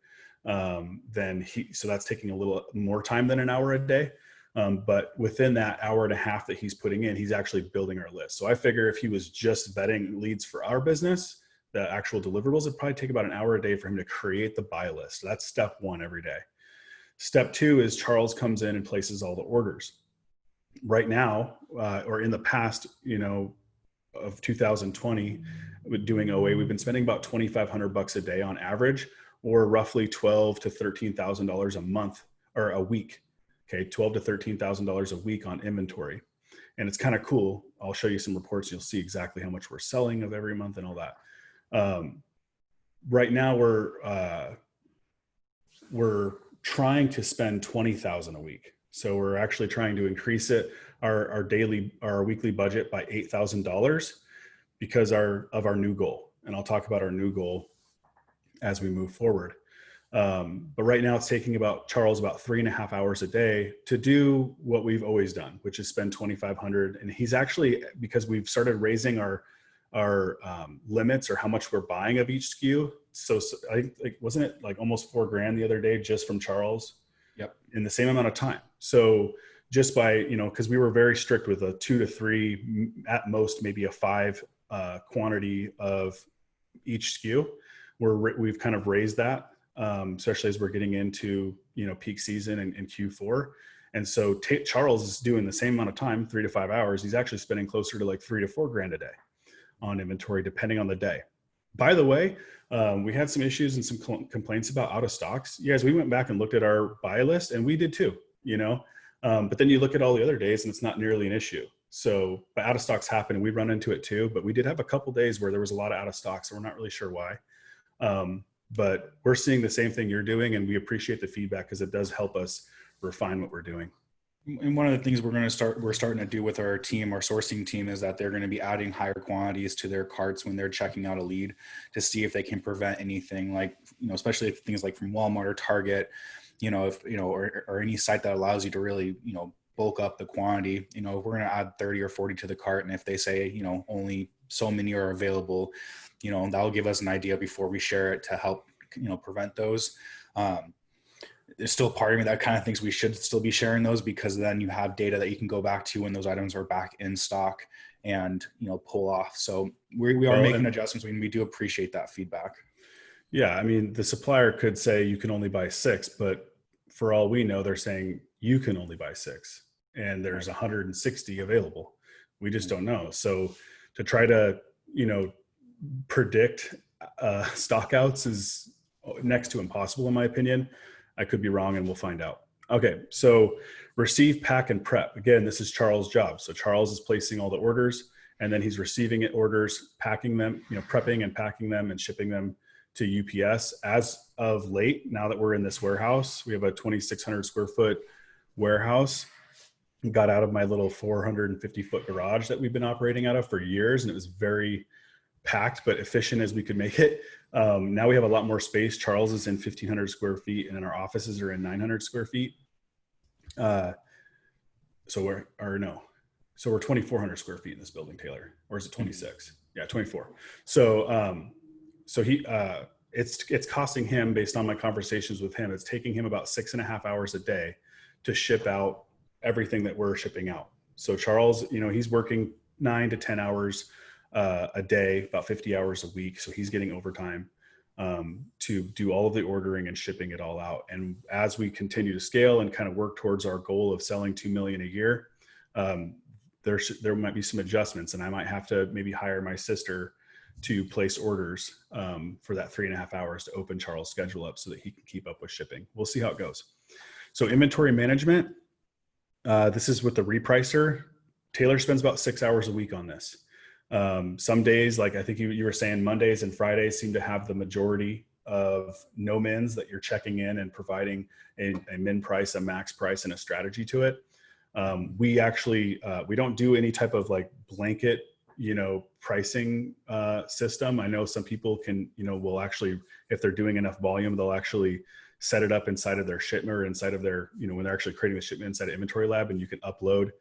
so that's taking a little more time than an hour a day. But within that hour and a half that he's putting in, he's actually building our list. So I figure if he was just vetting leads for our business, the actual deliverables, it'd probably take about an hour a day for him to create the buy list. So that's step one every day. Step two is Charles comes in and places all the orders. Right now, or in the past, of 2020, with doing OA, we've been spending about $2,500 a day on average, or roughly $12,000 to $13,000 a month or a week. Okay, $12,000 to $13,000 a week on inventory, and it's kind of cool. I'll show you some reports. You'll see exactly how much we're selling of every month and all that. Right now, we're trying to spend $20,000 a week. So we're actually trying to increase it, our weekly budget by $8,000 because of our new goal. And I'll talk about our new goal as we move forward. But right now it's taking Charles about 3.5 hours a day to do what we've always done, which is spend $2,500. And he's actually, because we've started raising our limits or how much we're buying of each SKU. So I think wasn't it like almost $4,000 the other day just from Charles? Yep. In the same amount of time. So just by, because we were very strict with a 2 to 3, at most maybe a 5 quantity of each SKU, we've kind of raised that, especially as we're getting into, peak season and Q4. And so Charles is doing the same amount of time, 3 to 5 hours. He's actually spending closer to like $3,000 to $4,000 a day on inventory, depending on the day. By the way, we had some issues and some complaints about out of stocks. You guys, we went back and looked at our buy list, and we did too, but then you look at all the other days and it's not nearly an issue. So, but out of stocks happen and we run into it too, but we did have a couple days where there was a lot of out of stocks, so we're not really sure why. But we're seeing the same thing you're doing, and we appreciate the feedback because it does help us refine what we're doing. And one of the things we're starting to do with our team, our sourcing team, is that they're going to be adding higher quantities to their carts when they're checking out a lead to see if they can prevent anything like, especially if things like from Walmart or Target, or any site that allows you to really, bulk up the quantity. We're going to add 30 or 40 to the cart. And if they say, only so many are available, that'll give us an idea before we share it to help, prevent those. There's still part of me that kind of thinks we should still be sharing those, because then you have data that you can go back to when those items are back in stock and, pull off. So we are making adjustments, and we do appreciate that feedback. Yeah. I mean, the supplier could say you can only buy 6, but for all we know, they're saying you can only buy 6 and there's 160 available. We just don't know. So to try to, predict stockouts is next to impossible, in my opinion. I could be wrong, and we'll find out. Okay, so receive, pack, and prep. Again, this is Charles' job. So Charles is placing all the orders, and then he's receiving orders, packing them, prepping and packing them and shipping them to UPS. As of late, now that we're in this warehouse, we have a 2,600 square foot warehouse. Got out of my little 450 foot garage that we've been operating out of for years, and it was very packed but efficient as we could make it. Now we have a lot more space. Charles is in 1,500 square feet, and then our offices are in 900 square feet. So we're 2,400 square feet in this building, Taylor, or is it 26? Yeah, 24. So it's costing him, based on my conversations with him, it's taking him about 6.5 hours a day to ship out everything that we're shipping out. So Charles, he's working 9 to 10 hours a day, about 50 hours a week. So he's getting overtime to do all of the ordering and shipping it all out. And as we continue to scale and kind of work towards our goal of selling 2 million a year, there might be some adjustments, and I might have to maybe hire my sister to place orders for that 3.5 hours to open Charles' schedule up so that he can keep up with shipping. We'll see how it goes. So inventory management, this is with the repricer. Taylor spends about 6 hours a week on this. Some days, like I think you were saying, Mondays and Fridays seem to have the majority of no mins that you're checking in and providing a min price, a max price, and a strategy to it. We actually, we don't do any type of like blanket, pricing system. I know some people can, will actually, if they're doing enough volume, they'll actually set it up inside of their shipment or inside of their, when they're actually creating the shipment inside of Inventory Lab, and you can upload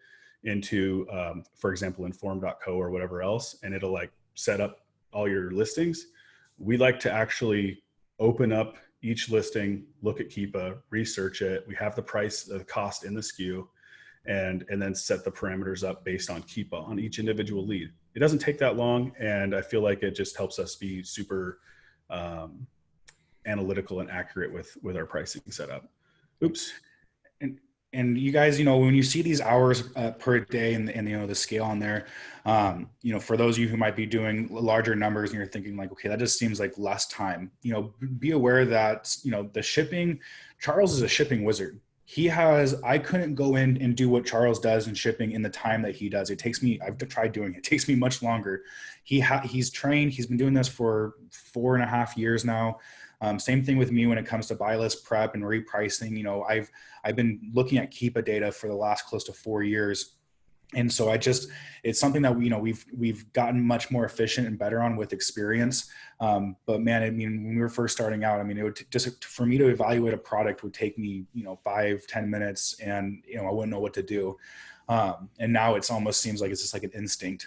into, for example, inform.co or whatever else, and it'll like set up all your listings. We like to actually open up each listing, look at Keepa, research it. We have the price, the cost in the SKU, and then set the parameters up based on Keepa on each individual lead. It doesn't take that long, and I feel like it just helps us be super analytical and accurate with our pricing setup. Oops. And you guys, when you see these hours per day and the scale on there, for those of you who might be doing larger numbers and you're thinking like, okay, that just seems like less time, be aware that, the shipping, Charles is a shipping wizard. I couldn't go in and do what Charles does in shipping in the time that he does. I've tried doing it. It takes me much longer. He's trained, he's been doing this for 4.5 years now. Same thing with me when it comes to buy list prep and repricing. I've been looking at Keepa data for the last close to 4 years. And so it's something that we've gotten much more efficient and better on with experience. But man, when we were first starting out, it would just, for me to evaluate a product would take me, 5-10 minutes, and, I wouldn't know what to do. And now it's almost seems like it's just like an instinct.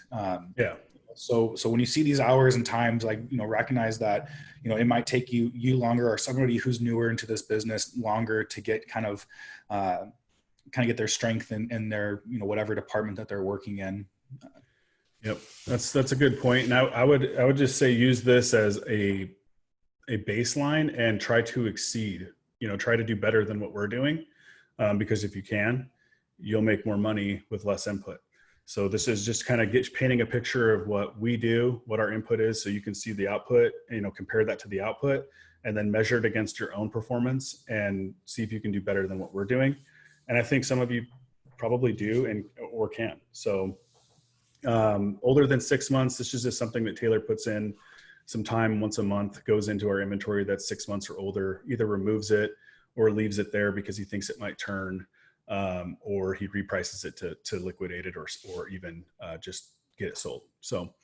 Yeah. So when you see these hours and times, recognize that, it might take you longer, or somebody who's newer into this business longer, to get kind of get their strength in their, whatever department that they're working in. Yep. That's a good point. And I would just say, use this as a baseline and try to exceed, try to do better than what we're doing. Because if you can, you'll make more money with less input. So this is just kind of painting a picture of what we do, what our input is, so you can see the output, compare that to the output, and then measure it against your own performance and see if you can do better than what we're doing. And I think some of you probably do or can. So older than 6 months, this is just something that Taylor puts in some time once a month, goes into our inventory that's 6 months or older, either removes it or leaves it there because he thinks it might turn, or he reprices it to liquidate it, or even just get it sold. So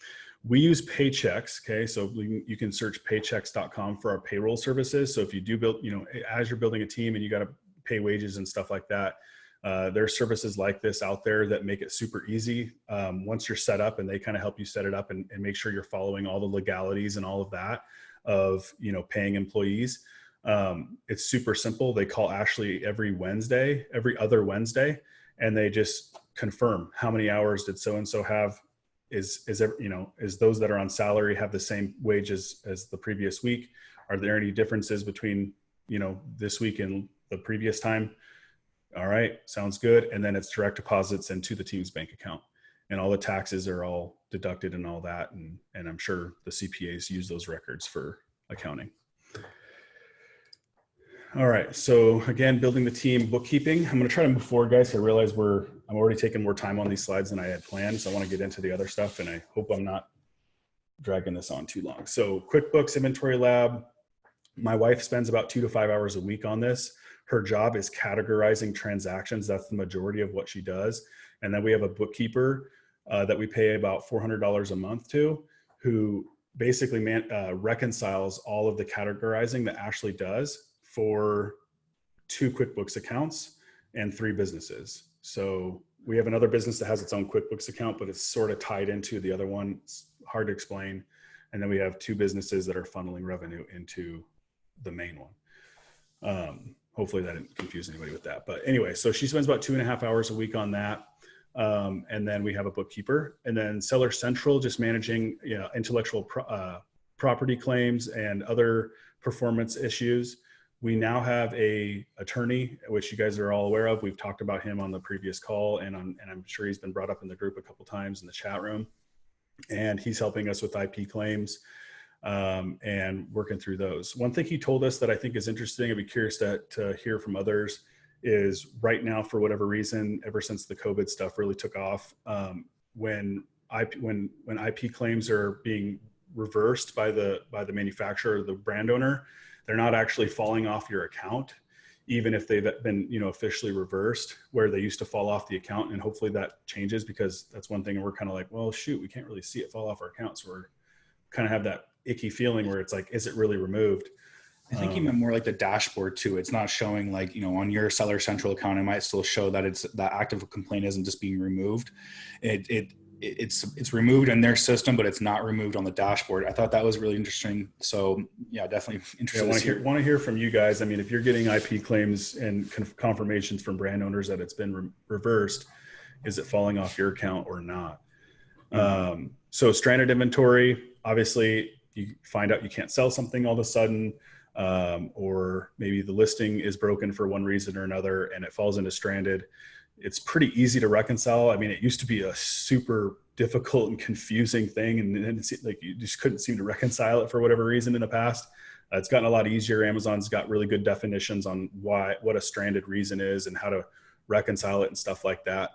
we use Paychex. Okay. So you can search paychex.com for our payroll services. So if you do build, as you're building a team and you got to pay wages and stuff like that, there are services like this out there that make it super easy once you're set up, and they kind of help you set it up and make sure you're following all the legalities and all of that of, paying employees. It's super simple. They call Ashley every other Wednesday, and they just confirm how many hours did so-and-so have. Is those that are on salary have the same wages as the previous week? Are there any differences between, this week and the previous time? All right, sounds good. And then it's direct deposits into the team's bank account, and all the taxes are all deducted and all that. And I'm sure the CPAs use those records for accounting. All right. So again, building the team, bookkeeping. I'm going to try to move forward, guys. I realize I'm already taking more time on these slides than I had planned. So I want to get into the other stuff, and I hope I'm not dragging this on too long. So QuickBooks, Inventory Lab. My wife spends about 2 to 5 hours a week on this. Her job is categorizing transactions. That's the majority of what she does. And then we have a bookkeeper that we pay about $400 a month to, who basically reconciles all of the categorizing that Ashley does for 2 QuickBooks accounts and 3 businesses. So we have another business that has its own QuickBooks account, but it's sort of tied into the other one. It's hard to explain. And then we have 2 businesses that are funneling revenue into the main one. Hopefully that didn't confuse anybody with that. But anyway, so she spends about 2.5 hours a week on that. And then we have a bookkeeper, and then Seller Central, just managing, intellectual property claims and other performance issues. We now have a attorney, which you guys are all aware of. We've talked about him on the previous call, and I'm sure he's been brought up in the group a couple times in the chat room. And he's helping us with IP claims and working through those. One thing he told us that I think is interesting, I'd be curious to hear from others, is right now, for whatever reason, ever since the COVID stuff really took off, when IP claims are being reversed by the manufacturer or the brand owner, they're not actually falling off your account, even if they've been, officially reversed, where they used to fall off the account. And hopefully that changes, because that's one thing. And we're kind of like, well, shoot, we can't really see it fall off our account. So we're kind of have that icky feeling where it's like, is it really removed? I think you meant more like the dashboard too. It's not showing like, on your Seller Central account, it might still show that that active complaint isn't just being removed. It's removed in their system, but it's not removed on the dashboard. I thought that was really interesting. So yeah, definitely interested. I want to hear from you guys. I mean, if you're getting IP claims and confirmations from brand owners that it's been reversed, is it falling off your account or not? Mm-hmm. So stranded inventory, obviously you find out you can't sell something all of a sudden, or maybe the listing is broken for one reason or another and it falls into stranded. It's pretty easy to reconcile. I mean, it used to be a super difficult and confusing thing, and it's like you just couldn't seem to reconcile it for whatever reason in the past. It's gotten a lot easier. Amazon's got really good definitions on what a stranded reason is and how to reconcile it and stuff like that.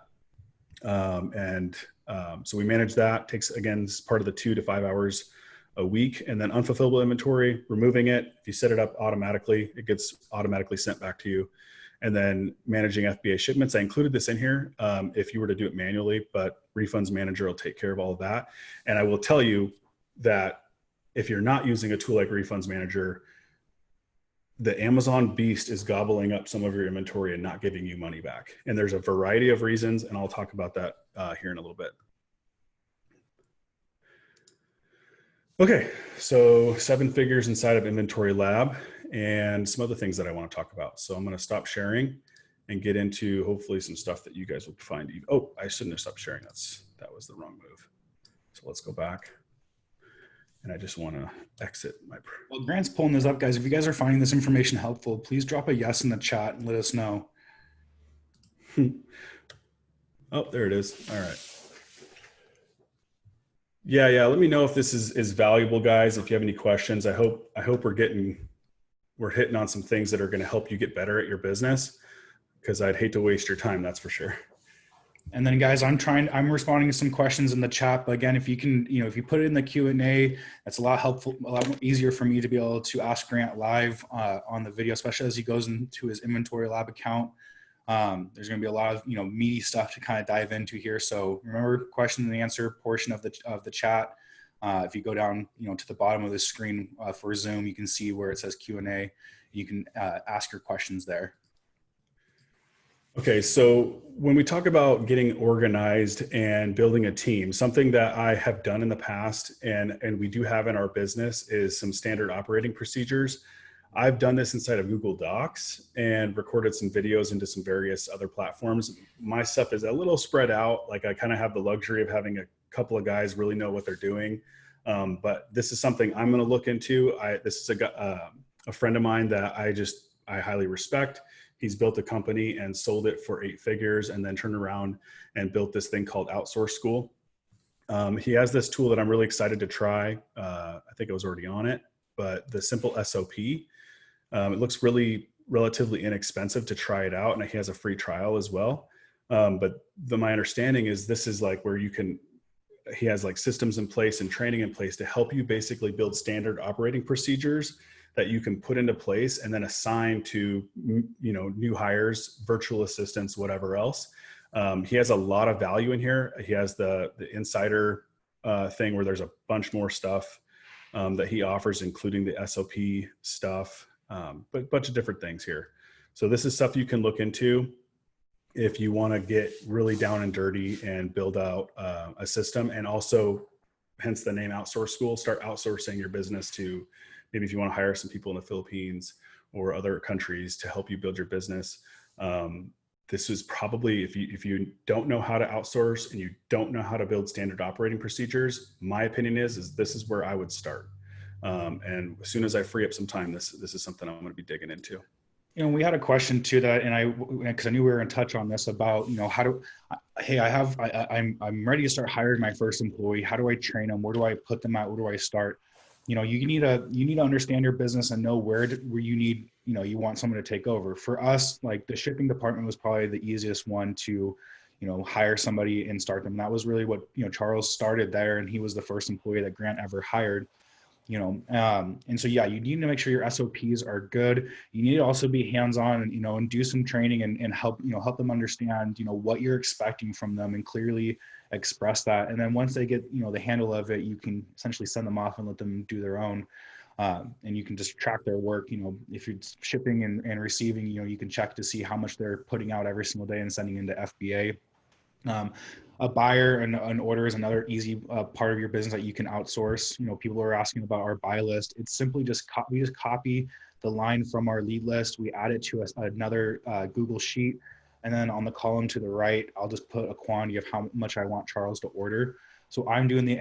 So we manage that. Takes, again, this is part of the 2 to 5 hours a week. And then unfulfillable inventory, removing it. If you set it up automatically, it gets automatically sent back to you. And then managing FBA shipments. I included this in here if you were to do it manually, but Refunds Manager will take care of all of that. And I will tell you that if you're not using a tool like Refunds Manager, the Amazon beast is gobbling up some of your inventory and not giving you money back. And there's a variety of reasons, and I'll talk about that here in a little bit. Okay, so 7 figures inside of Inventory Lab and some other things that I want to talk about. So I'm going to stop sharing and get into hopefully some stuff that you guys will find. Oh, I shouldn't have stopped sharing. That was the wrong move. So let's go back. And I just want to exit my. Well, Grant's pulling this up, guys. If you guys are finding this information helpful, please drop a yes in the chat and let us know. Oh, there it is. All right. Yeah. Let me know if this is valuable, guys. If you have any questions, I hope we're hitting on some things that are going to help you get better at your business, because I'd hate to waste your time. That's for sure. And then guys, I'm responding to some questions in the chat, but again, if you can, if you put it in the Q&A, that's a lot easier for me to be able to ask Grant live on the video, especially as he goes into his Inventory Lab account. There's going to be a lot of, meaty stuff to kind of dive into here. So remember, question and answer portion of the chat. If you go down, to the bottom of the screen for Zoom, you can see where it says Q&A. You can ask your questions there. Okay, so when we talk about getting organized and building a team, something that I have done in the past and we do have in our business is some standard operating procedures. I've done this inside of Google Docs and recorded some videos into some various other platforms. My stuff is a little spread out. Like I kind of have the luxury of having a couple of guys really know what they're doing. But this is something I'm going to look into. This is a friend of mine that I highly respect. He's built a company and sold it for 8 figures and then turned around and built this thing called Outsource School. He has this tool that I'm really excited to try. I think it was already on it, but the simple SOP, it looks really relatively inexpensive to try it out. And he has a free trial as well. But my understanding is this is like where he has like systems in place and training in place to help you basically build standard operating procedures that you can put into place and then assign to, new hires, virtual assistants, whatever else. He has a lot of value in here. He has the insider thing where there's a bunch more stuff that he offers, including the SOP stuff, but a bunch of different things here. So this is stuff you can look into if you want to get really down and dirty and build out a system, and also hence the name Outsource School. Start outsourcing your business to maybe if you want to hire some people in the Philippines or other countries to help you build your business. This is probably, if you don't know how to outsource and you don't know how to build standard operating procedures, my opinion is this is where I would start. And as soon as I free up some time, this is something I'm going to be digging into. You know, we had a question too that, because I knew we were in touch on this about, hey, I'm ready to start hiring my first employee. How do I train them? Where do I put them at? Where do I start? You need to understand your business and know where you need, you want someone to take over. For us, like the shipping department was probably the easiest one to, hire somebody and start them. That was really what, Charles started there, and he was the first employee that Grant ever hired. And so, yeah, you need to make sure your SOPs are good. You need to also be hands-on and, and do some training and help them understand, what you're expecting from them and clearly express that. And then once they get, the handle of it, you can essentially send them off and let them do their own. And you can just track their work. If you're shipping and receiving, you can check to see how much they're putting out every single day and sending into FBA. A buyer and an order is another easy part of your business that you can outsource. People are asking about our buy list. It's simply we just copy the line from our lead list. We add it to another Google sheet. And then on the column to the right, I'll just put a quantity of how much I want Charles to order. So I'm doing the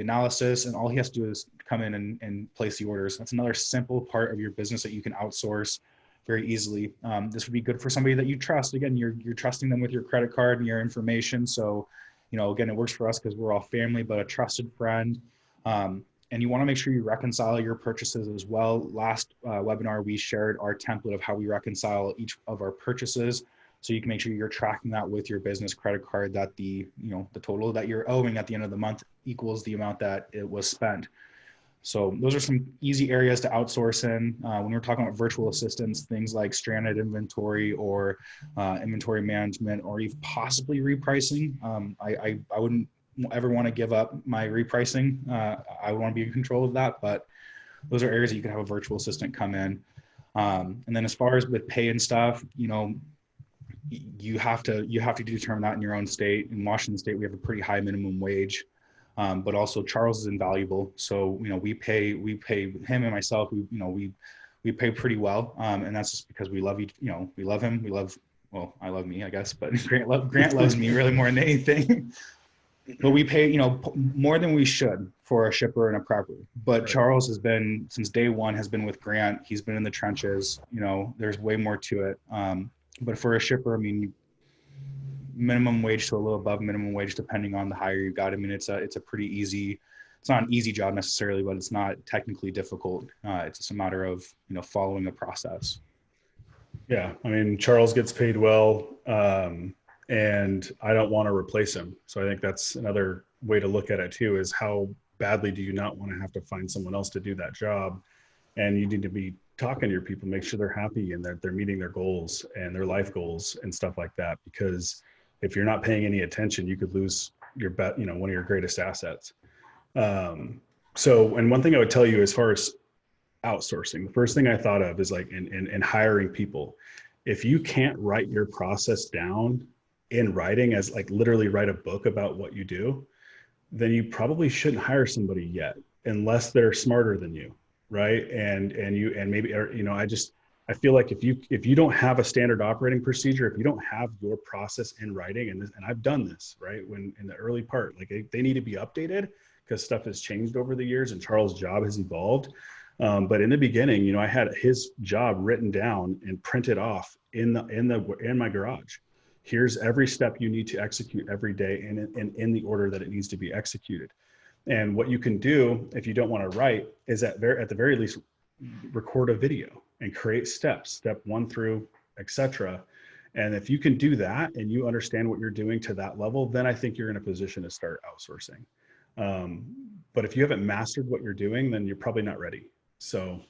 analysis, and all he has to do is come in and place the orders. That's another simple part of your business that you can outsource very easily. This would be good for somebody that you trust. Again, you're trusting them with your credit card and your information. So, again, it works for us because we're all family, but a trusted friend. And you want to make sure you reconcile your purchases as well. Last webinar, we shared our template of how we reconcile each of our purchases. So you can make sure you're tracking that with your business credit card, that the total that you're owing at the end of the month equals the amount that it was spent. So those are some easy areas to outsource in. When we're talking about virtual assistants, things like stranded inventory or inventory management, or even possibly repricing. I wouldn't ever want to give up my repricing. I want to be in control of that, but those are areas that you can have a virtual assistant come in. And then as far as with pay and stuff, you have to determine that in your own state. In Washington State, we have a pretty high minimum wage. But also Charles is invaluable. So, we pay him and myself, we pay pretty well. And that's just because we love we love him. Well, I love me, I guess, but Grant loves me really more than anything. But we pay, more than we should for a shipper and a prepper. But right. Charles has been, since day one, has been with Grant. He's been in the trenches, there's way more to it. But for a shipper, minimum wage to a little above minimum wage, depending on the hire you got. It's a pretty easy, it's not an easy job necessarily, but it's not technically difficult. It's just a matter of, following a process. Yeah. Charles gets paid well, and I don't want to replace him. So I think that's another way to look at it too, is how badly do you not want to have to find someone else to do that job? And you need to be talking to your people, make sure they're happy and that they're meeting their goals and their life goals and stuff like that. Because if you're not paying any attention, you could lose your one of your greatest assets. And one thing I would tell you as far as outsourcing, the first thing I thought of is like in hiring people. If you can't write your process down in writing, as like literally write a book about what you do, then you probably shouldn't hire somebody yet, unless they're smarter than you, right? And maybe, I feel like if you don't have a standard operating procedure, if you don't have your process in writing, and I've done this, right? When in the early part, like they need to be updated because stuff has changed over the years and Charles' job has evolved. But in the beginning, I had his job written down and printed off in my garage. Here's every step you need to execute every day and in the order that it needs to be executed. And what you can do if you don't want to write is at the very least record a video and create steps, step 1 through etc. And if you can do that and you understand what you're doing to that level, then I think you're in a position to start outsourcing. But if you haven't mastered what you're doing, then you're probably not ready. So,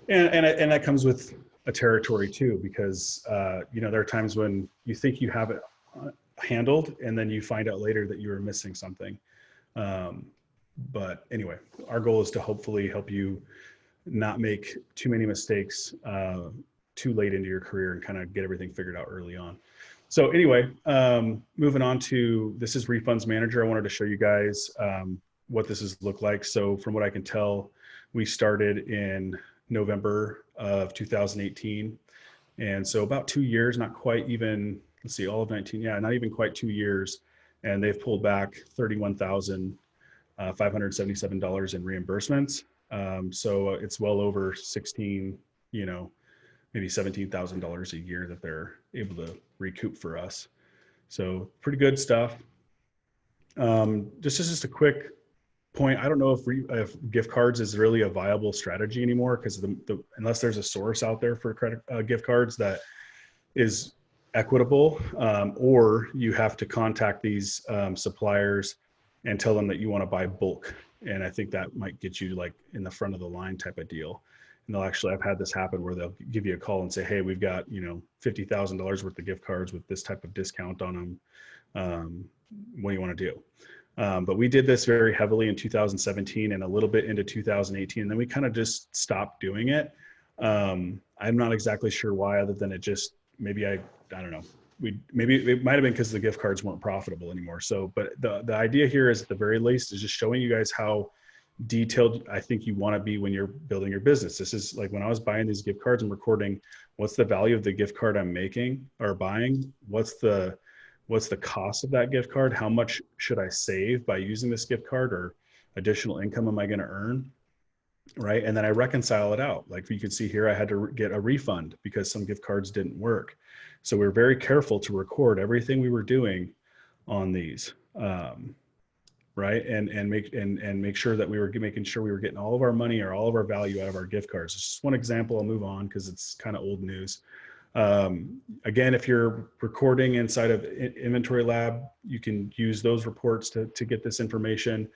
and that comes with a territory too, because there are times when you think you have it handled, and then you find out later that you were missing something. But anyway, our goal is to hopefully help you not make too many mistakes too late into your career and kind of get everything figured out early on. So anyway, moving on to, this is Refunds Manager. I wanted to show you guys what this has looked like. So from what I can tell, we started in November of 2018. And so about 2 years, not quite even, let's see, all of 19, yeah, not even quite 2 years. And they've pulled back $31,577 in reimbursements. So it's well over 16, maybe $17,000 a year that they're able to recoup for us. So pretty good stuff. Just a quick point. I don't know if gift cards is really a viable strategy anymore, because unless there's a source out there for credit gift cards that is equitable, or you have to contact these suppliers and tell them that you want to buy bulk. And I think that might get you like in the front of the line type of deal. And I've had this happen where they'll give you a call and say, hey, we've got, $50,000 worth of gift cards with this type of discount on them. What do you want to do? But we did this very heavily in 2017 and a little bit into 2018. And then we kind of just stopped doing it. I'm not exactly sure why, other than it just, I don't know. Maybe it might've been because the gift cards weren't profitable anymore. So, but the idea here is, at the very least, is just showing you guys how detailed I think you want to be when you're building your business. This is like when I was buying these gift cards and recording, what's the value of the gift card I'm making or buying? What's the cost of that gift card? How much should I save by using this gift card, or additional income am I going to earn? Right. And then I reconcile it out. Like you can see here, I had to get a refund because some gift cards didn't work. So we were very careful to record everything we were doing on these. Right. And make sure that we were making sure we were getting all of our money or all of our value out of our gift cards. It's just one example. I'll move on because it's kind of old news. Again, if you're recording inside of Inventory Lab, you can use those reports to get this information,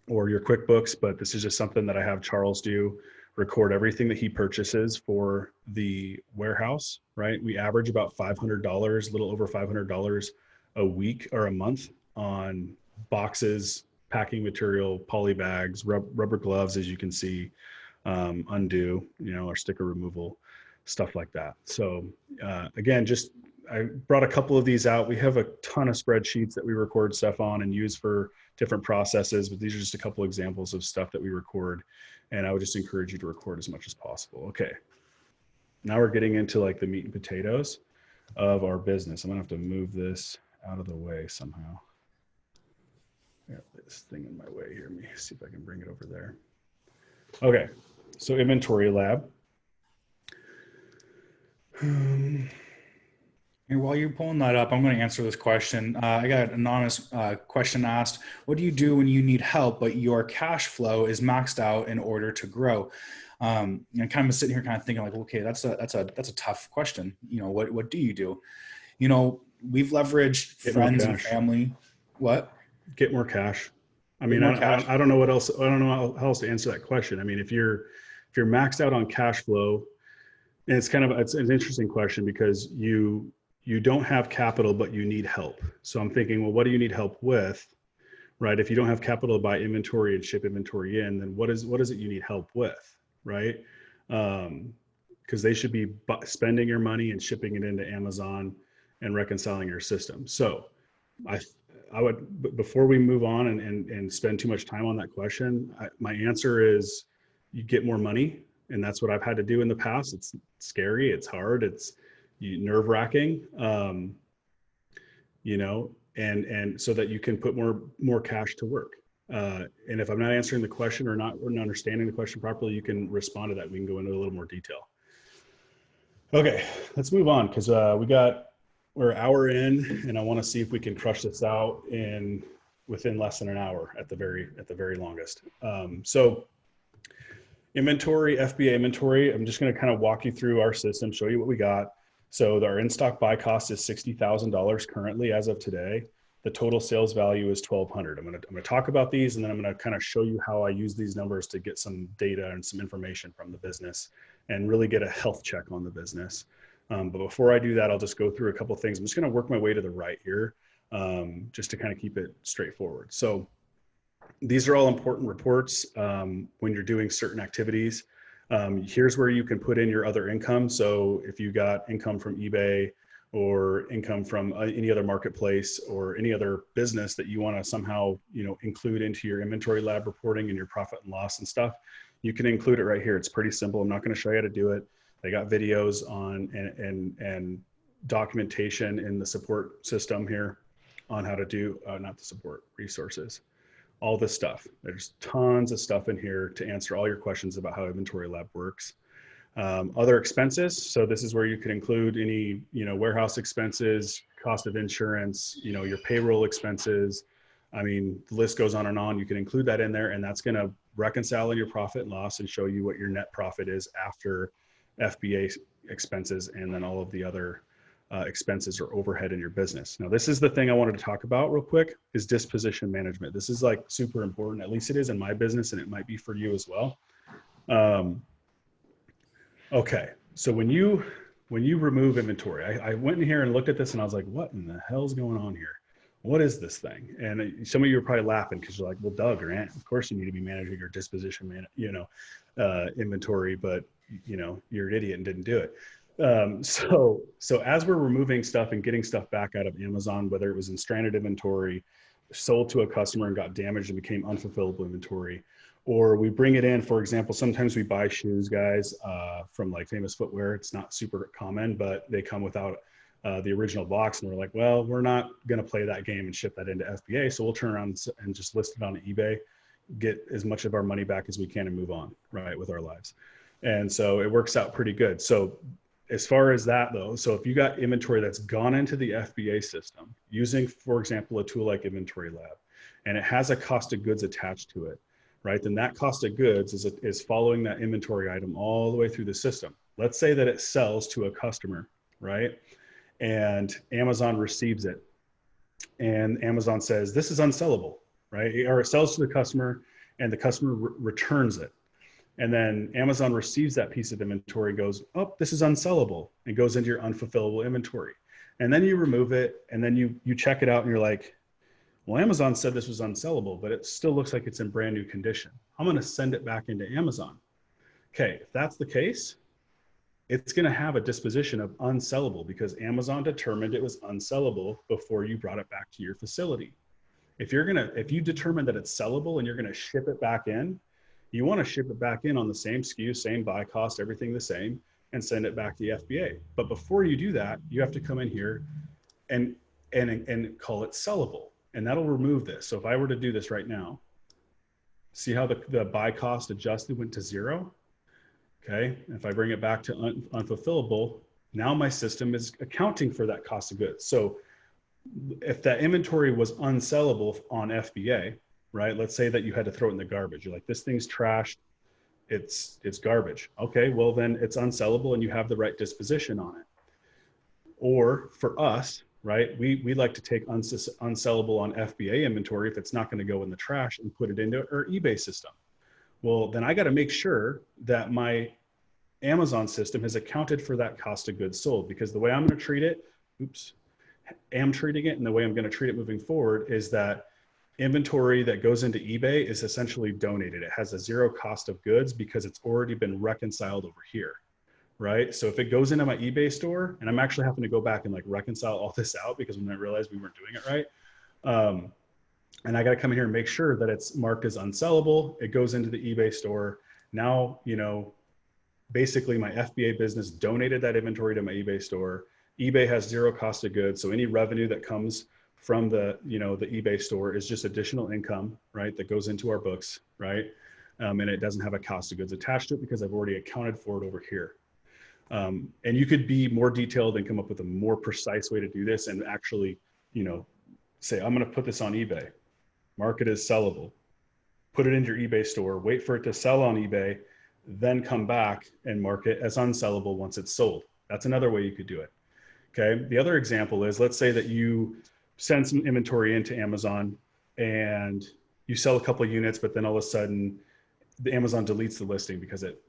or your QuickBooks, but this is just something that I have Charles do, record everything that he purchases for the warehouse, right? We average about $500, a little over $500 a week or a month on boxes, packing material, poly bags, rubber gloves, as you can see, undo, our sticker removal, stuff like that. So again, I brought a couple of these out. We have a ton of spreadsheets that we record stuff on and use for different processes, but these are just a couple examples of stuff that we record. And I would just encourage you to record as much as possible. Okay. Now we're getting into like the meat and potatoes of our business. I'm gonna have to move this out of the way somehow. I got this thing in my way here. Let me see if I can bring it over there. Okay, so Inventory Lab. And while you're pulling that up, I'm going to answer this question. I got an anonymous question asked: what do you do when you need help, but your cash flow is maxed out in order to grow? And kind of sitting here, kind of thinking like, okay, that's a tough question. What do you do? We've leveraged friends and family. What? Get more cash. I mean, I don't know what else. I don't know how else to answer that question. I mean, if you're maxed out on cash flow, and it's an interesting question, because you don't have capital, but you need help. So I'm thinking, well, what do you need help with, right? If you don't have capital to buy inventory and ship inventory in, then what is it you need help with, right? Because they should be spending your money and shipping it into Amazon and reconciling your system. So I would, before we move on and spend too much time on that question, my answer is you get more money. And that's what I've had to do in the past. It's scary. It's hard. It's nerve wracking, and so that you can put more cash to work. And if I'm not answering the question or not understanding the question properly, you can respond to that. We can go into a little more detail. Okay, let's move on, because we're an hour in, and I want to see if we can crush this out within less than an hour at the very longest. So inventory, FBA inventory, I'm just going to kind of walk you through our system, show you what we got. So our in-stock buy cost is $60,000 currently as of today. The total sales value is $1,200. I'm going to talk about these, and then I'm going to kind of show you how I use these numbers to get some data and some information from the business and really get a health check on the business. But before I do that, I'll just go through a couple of things. I'm just going to work my way to the right here, just to kind of keep it straightforward. So these are all important reports when you're doing certain activities. Here's where you can put in your other income. So if you got income from eBay or income from any other marketplace or any other business that you want to somehow, include into your inventory lab reporting and your profit and loss and stuff, you can include it right here. It's pretty simple. I'm not going to show you how to do it. They got videos on and documentation in the support system here on how to do, not the support, resources, all this stuff. There's tons of stuff in here to answer all your questions about how inventory lab works. Other expenses. So this is where you could include any, warehouse expenses, cost of insurance, your payroll expenses. I mean, the list goes on and on. You can include that in there, and that's going to reconcile in your profit and loss and show you what your net profit is after FBA expenses and then all of the other expenses or overhead in your business. Now, this is the thing I wanted to talk about real quick, is disposition management. This is like super important. At least it is in my business, and it might be for you as well. Okay, so when you remove inventory, I went in here and looked at this and I was like, what in the hell's going on here? What is this thing? And some of you are probably laughing because you're like, well, Doug or Ant, of course you need to be managing your disposition, inventory, but you're an idiot and didn't do it. So as we're removing stuff and getting stuff back out of Amazon, whether it was in stranded inventory, sold to a customer and got damaged and became unfulfillable inventory, or we bring it in, for example, sometimes we buy shoes, guys, from like Famous Footwear. It's not super common, but they come without the original box, and we're like, well, we're not going to play that game and ship that into FBA. So we'll turn around and just list it on eBay, get as much of our money back as we can and move on, right, with our lives. And so it works out pretty good. So as far as that though, so if you got inventory that's gone into the FBA system using, for example, a tool like Inventory Lab, and it has a cost of goods attached to it, right, then that cost of goods is following that inventory item all the way through the system. Let's say that it sells to a customer, right? And Amazon receives it. And Amazon says, this is unsellable, right? Or it sells to the customer and the customer returns it. And then Amazon receives that piece of inventory, goes, oh, this is unsellable, and goes into your unfulfillable inventory. And then you remove it, and then you check it out and you're like, well, Amazon said this was unsellable, but it still looks like it's in brand new condition. I'm going to send it back into Amazon. Okay, if that's the case, it's going to have a disposition of unsellable because Amazon determined it was unsellable before you brought it back to your facility. If you determine that it's sellable and you're going to ship it back in, you want to ship it back in on the same SKU, same buy cost, everything the same, and send it back to the FBA. But before you do that, you have to come in here and call it sellable. And that'll remove this. So if I were to do this right now, see how the buy cost adjusted went to 0? Okay, if I bring it back to unfulfillable, now my system is accounting for that cost of goods. So if that inventory was unsellable on FBA, right? Let's say that you had to throw it in the garbage. You're like, this thing's trashed, it's garbage. Okay, well then it's unsellable and you have the right disposition on it. Or for us, right, we like to take unsellable on FBA inventory if it's not going to go in the trash and put it into our eBay system. Well, then I got to make sure that my Amazon system has accounted for that cost of goods sold, because the way I'm going to treat it, am treating it, and the way I'm going to treat it moving forward is that inventory that goes into eBay is essentially donated. It has a 0 cost of goods because it's already been reconciled over here, right? So if it goes into my eBay store, and I'm actually having to go back and like reconcile all this out because when I realized we weren't doing it right, and I got to come in here and make sure that it's marked as unsellable. It goes into the eBay store. Now, basically my FBA business donated that inventory to my eBay store. eBay has 0 cost of goods. So any revenue that comes from the eBay store is just additional income, right? That goes into our books, right? And it doesn't have a cost of goods attached to it because I've already accounted for it over here. And you could be more detailed and come up with a more precise way to do this and actually, say, I'm going to put this on eBay, mark it as sellable, put it into your eBay store, wait for it to sell on eBay, then come back and mark it as unsellable once it's sold. That's another way you could do it. Okay. The other example is, let's say that you send some inventory into Amazon and you sell a couple of units, but then all of a sudden the Amazon deletes the listing because it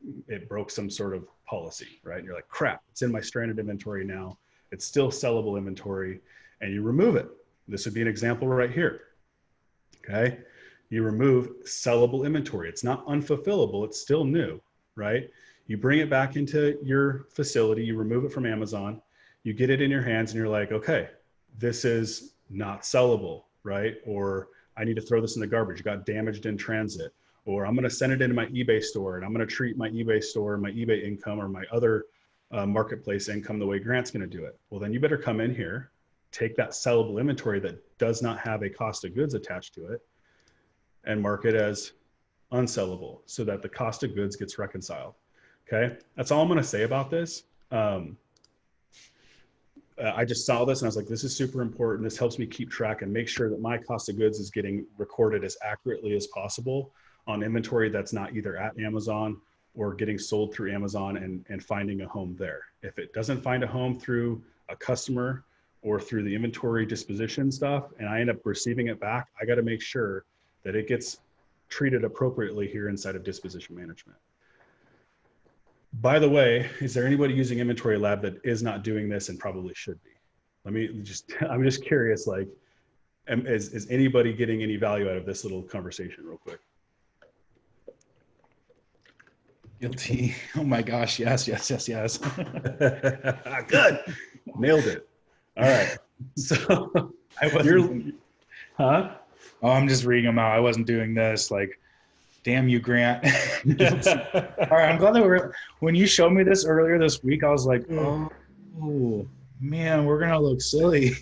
broke some sort of policy, right? And you're like, crap, it's in my stranded inventory now. It's still sellable inventory, and you remove it. This would be an example right here. Okay. You remove sellable inventory. It's not unfulfillable. It's still new, right? You bring it back into your facility, you remove it from Amazon, you get it in your hands and you're like, okay, this is not sellable, right? Or I need to throw this in the garbage. It got damaged in transit. Or I'm going to send it into my eBay store and I'm going to treat my eBay store, my eBay income, or my other marketplace income the way Grant's going to do it. Well, then you better come in here, take that sellable inventory that does not have a cost of goods attached to it and mark it as unsellable so that the cost of goods gets reconciled. Okay, that's all I'm going to say about this. I just saw this and I was like, this is super important. This helps me keep track and make sure that my cost of goods is getting recorded as accurately as possible on inventory that's not either at Amazon or getting sold through Amazon and finding a home there. If it doesn't find a home through a customer or through the inventory disposition stuff, and I end up receiving it back, I got to make sure that it gets treated appropriately here inside of disposition management. By the way, is there anybody using Inventory Lab that is not doing this and probably should be? I'm just curious, like, is anybody getting any value out of this little conversation real quick? Guilty. Oh my gosh. Yes. Good. Nailed it. All right. So huh? Oh, I'm just reading them out. I wasn't doing this. Like, damn you, Grant. All right. I'm glad that when you showed me this earlier this week, I was like, oh man, we're going to look silly.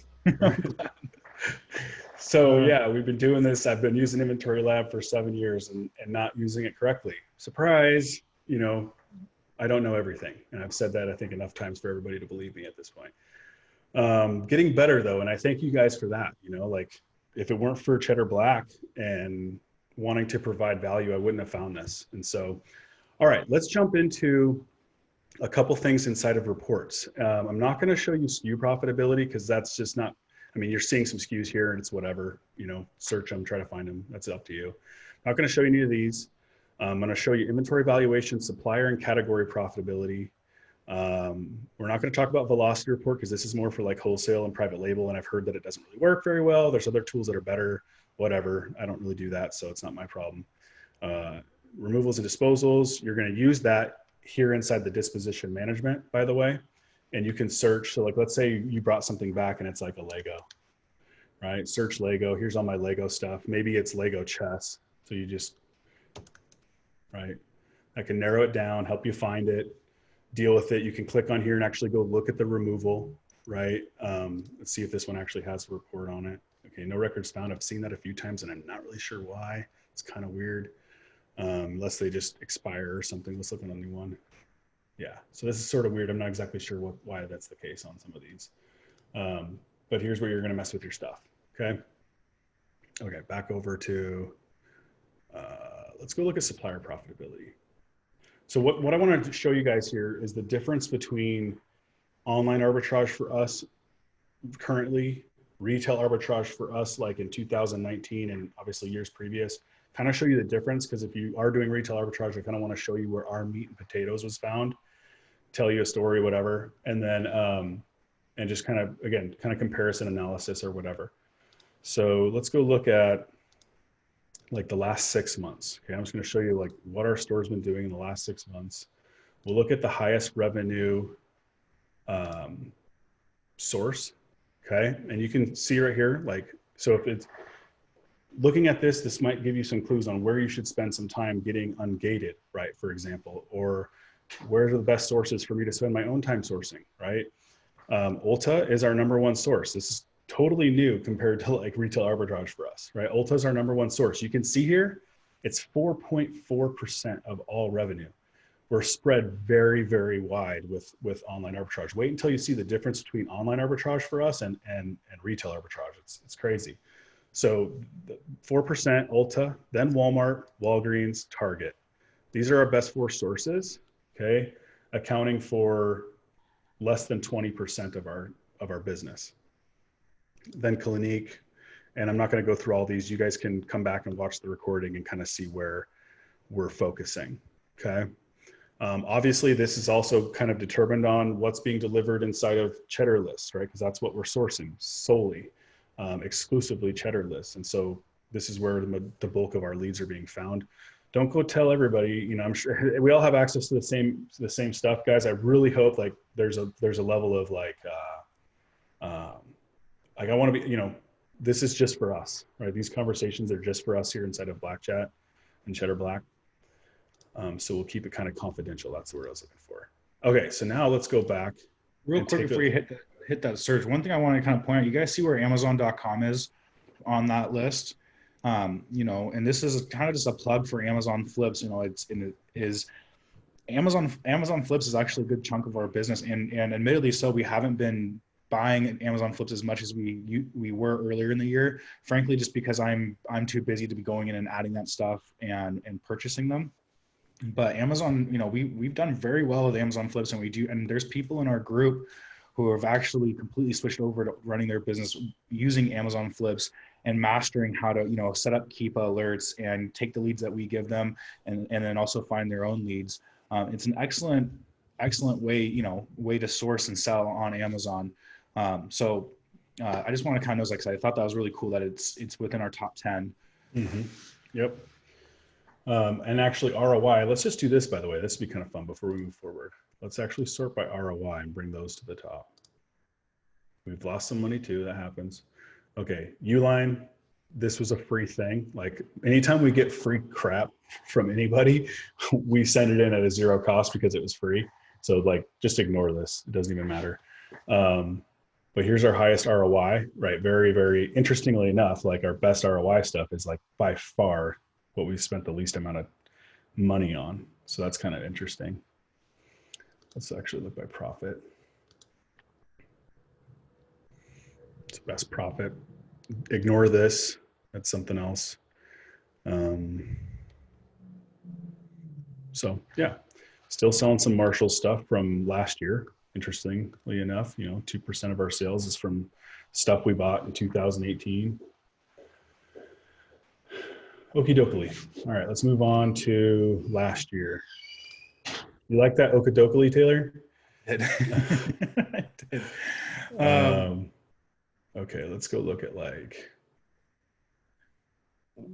So yeah, we've been doing this. I've been using Inventory Lab for 7 years and not using it correctly. Surprise, you know, I don't know everything. And I've said that, I think, enough times for everybody to believe me at this point. Getting better though. And I thank you guys for that. You know, like if it weren't for Cheddar Black and wanting to provide value, I wouldn't have found this. And so, all right, let's jump into a couple things inside of reports. I'm not going to show you SKU profitability because that's just not, I mean, you're seeing some SKUs here and it's whatever, you know, search them, try to find them. That's up to you. I'm not going to show you any of these. I'm going to show you inventory valuation, supplier and category profitability. We're not going to talk about velocity report because this is more for like wholesale and private label. And I've heard that it doesn't really work very well. There's other tools that are better, whatever. I don't really do that, so it's not my problem. Removals and disposals, you're going to use that here inside the disposition management, by the way. And you can search. So like, let's say you brought something back and it's like a Lego, right? Search Lego. Here's all my Lego stuff. Maybe it's Lego chess. So you just, right? I can narrow it down, help you find it, deal with it. You can click on here and actually go look at the removal, right? Let's see if this one actually has a report on it. Okay, no records found. I've seen that a few times and I'm not really sure why. It's kind of weird, unless they just expire or something. Let's look at a new one. Yeah, so this is sort of weird. I'm not exactly sure why that's the case on some of these. But here's where you're gonna mess with your stuff, okay? Okay, back over to, let's go look at supplier profitability. So what I wanted to show you guys here is the difference between online arbitrage for us currently, retail arbitrage for us like in 2019 and obviously years previous. Kind of show you the difference, because if you are doing retail arbitrage, I kind of want to show you where our meat and potatoes was found, tell you a story, whatever, and then and just kind of, again, kind of comparison analysis or whatever. So let's go look at like the last 6 months. Okay, I'm just going to show you like what our store's been doing in the last 6 months. We'll look at the highest revenue source. Okay, and you can see right here, like, so if it's looking at this, this might give you some clues on where you should spend some time getting ungated, right? For example, or where are the best sources for me to spend my own time sourcing, right? Ulta is our #1 source. This is totally new compared to like retail arbitrage for us, right? Ulta is our #1 source. You can see here, it's 4.4% of all revenue. We're spread very, very wide with online arbitrage. Wait until you see the difference between online arbitrage for us and retail arbitrage. It's crazy. So 4% Ulta, then Walmart, Walgreens, Target. These are our best 4 sources, okay? Accounting for less than 20% of our business. Then Clinique, and I'm not gonna go through all these. You guys can come back and watch the recording and kind of see where we're focusing, okay? Obviously, this is also kind of determined on what's being delivered inside of Cheddar lists, right? Because that's what we're sourcing solely, exclusively Cheddar lists. And so this is where the bulk of our leads are being found. Don't go tell everybody, you know, I'm sure we all have access to the same stuff, guys. I really hope like there's a level of like I want to be, you know, this is just for us, right? These conversations are just for us here inside of Black Chat and Cheddar Black. So we'll keep it kind of confidential. That's the word I was looking for. Okay, so now let's go back. Real quick before you hit that search, one thing I want to kind of point out, you guys see where Amazon.com is on that list? You know, and this is kind of just a plug for Amazon Flips. You know, Amazon Flips is actually a good chunk of our business, and admittedly so, we haven't been buying Amazon Flips as much as we were earlier in the year, frankly, just because I'm too busy to be going in and adding that stuff and purchasing them. But Amazon, you know, we've done very well with Amazon Flips, and there's people in our group who have actually completely switched over to running their business using Amazon Flips and mastering how to, you know, set up Keepa alerts and take the leads that we give them and then also find their own leads. It's an excellent way, you know, way to source and sell on Amazon. So I just want to kind of, like I said, I thought that was really cool that it's within our top 10. Mm-hmm. Yep. And actually ROI, let's just do this, by the way. This would be kind of fun before we move forward. Let's actually sort by ROI and bring those to the top. We've lost some money too, that happens. Okay, Uline, this was a free thing. Like anytime we get free crap from anybody, we send it in at a zero cost because it was free. So like, just ignore this. It doesn't even matter. But here's our highest ROI, right? Very, very interestingly enough, like our best ROI stuff is like by far what we've spent the least amount of money on. So that's kind of interesting. Let's actually look by profit. It's best profit. Ignore this. That's something else. So yeah, still selling some Marshall stuff from last year. Interestingly enough, you know, 2% of our sales is from stuff we bought in 2018. Okie dokie. All right, let's move on to last year. You like that okie dokie, Taylor? I did. Okay, let's go look at like.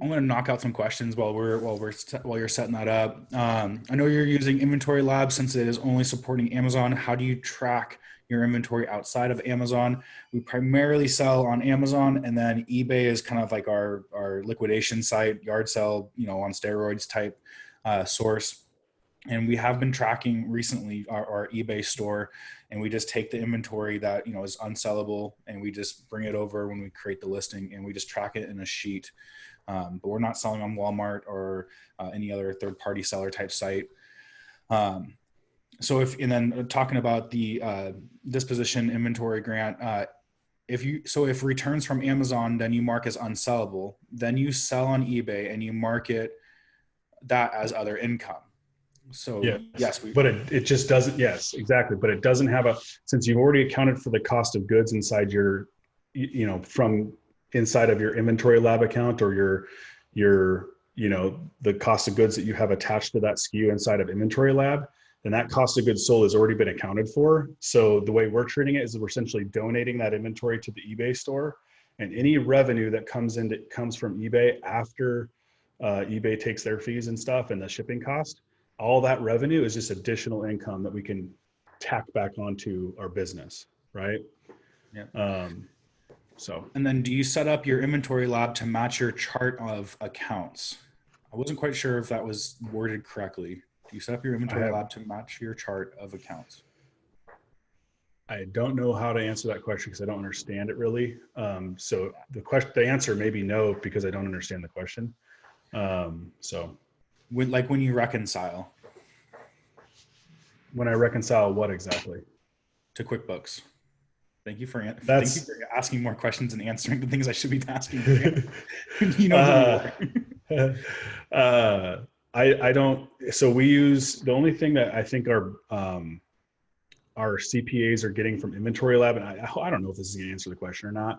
I'm going to knock out some questions while you're setting that up. I know you're using Inventory Lab since it is only supporting Amazon. How do you track your inventory outside of Amazon? We primarily sell on Amazon, and then eBay is kind of like our liquidation site, yard sale, you know, on steroids type source. And we have been tracking recently our eBay store, and we just take the inventory that, you know, is unsellable, and we just bring it over when we create the listing, and we just track it in a sheet. But we're not selling on Walmart or any other third-party seller type site. And then talking about the disposition inventory grant, if returns from Amazon, then you mark as unsellable, then you sell on eBay and you market that as other income. So yes, but it just doesn't. Yes, exactly. But it doesn't have since you've already accounted for the cost of goods inside your, you know, from inside of your Inventory Lab account or your, you know, the cost of goods that you have attached to that SKU inside of Inventory Lab, then that cost of goods sold has already been accounted for. So the way we're treating it is that we're essentially donating that inventory to the eBay store, and any revenue that comes from eBay after eBay takes their fees and stuff and the shipping cost, all that revenue is just additional income that we can tack back onto our business, right? Yeah. So. And then do you set up your Inventory Lab to match your chart of accounts? I wasn't quite sure if that was worded correctly. Do you set up your Inventory Lab to match your chart of accounts? I don't know how to answer that question because I don't understand it really. So the answer may be no, because I don't understand the question. When you reconcile. When I reconcile what exactly? To QuickBooks. Thank you for asking more questions and answering the things I should be asking. You know who you are. I don't. So we use, the only thing that I think our CPAs are getting from Inventory Lab, and I don't know if this is going to answer the question or not,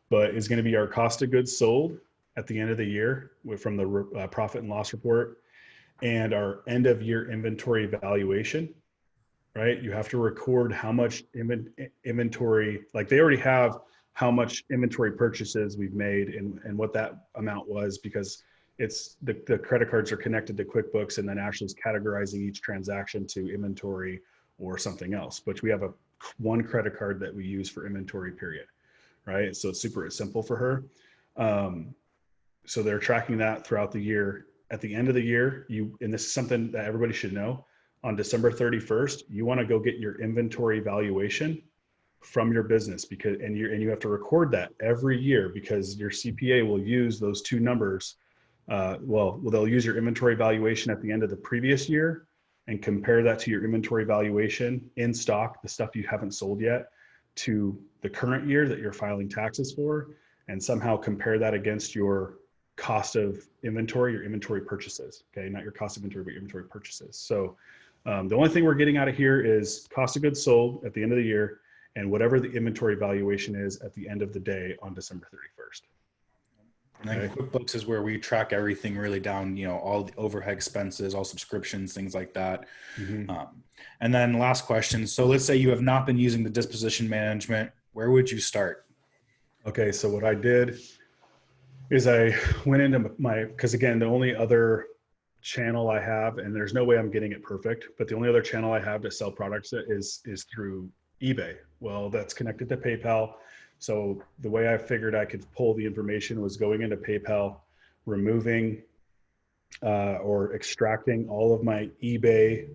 but is going to be our cost of goods sold at the end of the year from the profit and loss report, and our end of year inventory valuation. Right? You have to record how much inventory, like they already have how much inventory purchases we've made and what that amount was, because it's the credit cards are connected to QuickBooks, and then Ashley's categorizing each transaction to inventory or something else. But we have one credit card that we use for inventory, period. Right. So it's super simple for her. So they're tracking that throughout the year. At the end of the year, and this is something that everybody should know, on December 31st, you want to go get your inventory valuation from your business, and you have to record that every year, because your CPA will use those two numbers. They'll use your inventory valuation at the end of the previous year and compare that to your inventory valuation in stock, the stuff you haven't sold yet, to the current year that you're filing taxes for, and somehow compare that against your cost of inventory, your inventory purchases. Okay, not your cost of inventory, but your inventory purchases. So the only thing we're getting out of here is cost of goods sold at the end of the year, and whatever the inventory valuation is at the end of the day on December 31st. And then QuickBooks is where we track everything really down, all the overhead expenses, all subscriptions, things like that. Mm-hmm. And then last question. So let's say you have not been using the disposition management. Where would you start? Okay, so what I did is I went into because again, the only other channel I have, and there's no way I'm getting it perfect, but the only other channel I have to sell products is through eBay. Well, that's connected to PayPal. So the way I figured I could pull the information was going into PayPal, removing or extracting all of my eBay.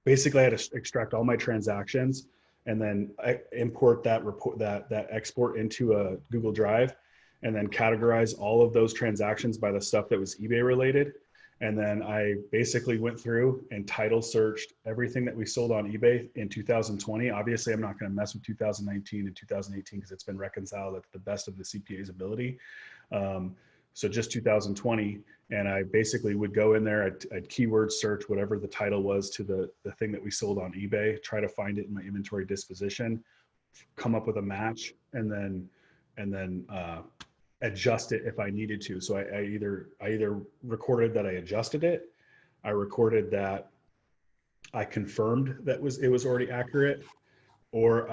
Basically, I had to extract all my transactions and then I import that report, that export into a Google Drive, and then categorize all of those transactions by the stuff that was eBay related. And then I basically went through and title searched everything that we sold on eBay in 2020. Obviously, I'm not going to mess with 2019 and 2018 because it's been reconciled at the best of the CPA's ability. So just 2020. And I basically would go in there, I'd keyword search whatever the title was to the thing that we sold on eBay, try to find it in my inventory disposition, come up with a match, and then adjust it if I needed to. So I either recorded that I adjusted it, I recorded that I confirmed that it was already accurate, or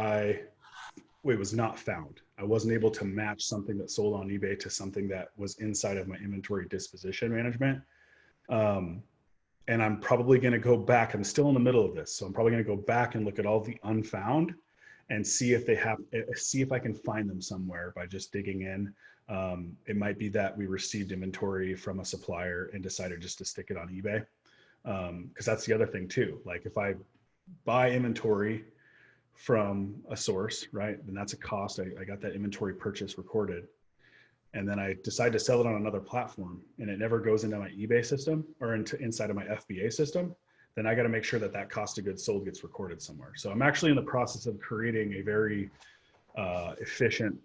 it was not found. I wasn't able to match something that sold on eBay to something that was inside of my inventory disposition management. And I'm probably going to go back. I'm still in the middle of this, so I'm probably going to go back and look at all the unfound and see if I can find them somewhere by just digging in. It might be that we received inventory from a supplier and decided just to stick it on eBay. Because that's the other thing too. Like if I buy inventory from a source, right, then that's a cost. I got that inventory purchase recorded, and then I decide to sell it on another platform and it never goes into my eBay system or inside of my FBA system, then I got to make sure that cost of goods sold gets recorded somewhere. So I'm actually in the process of creating a very efficient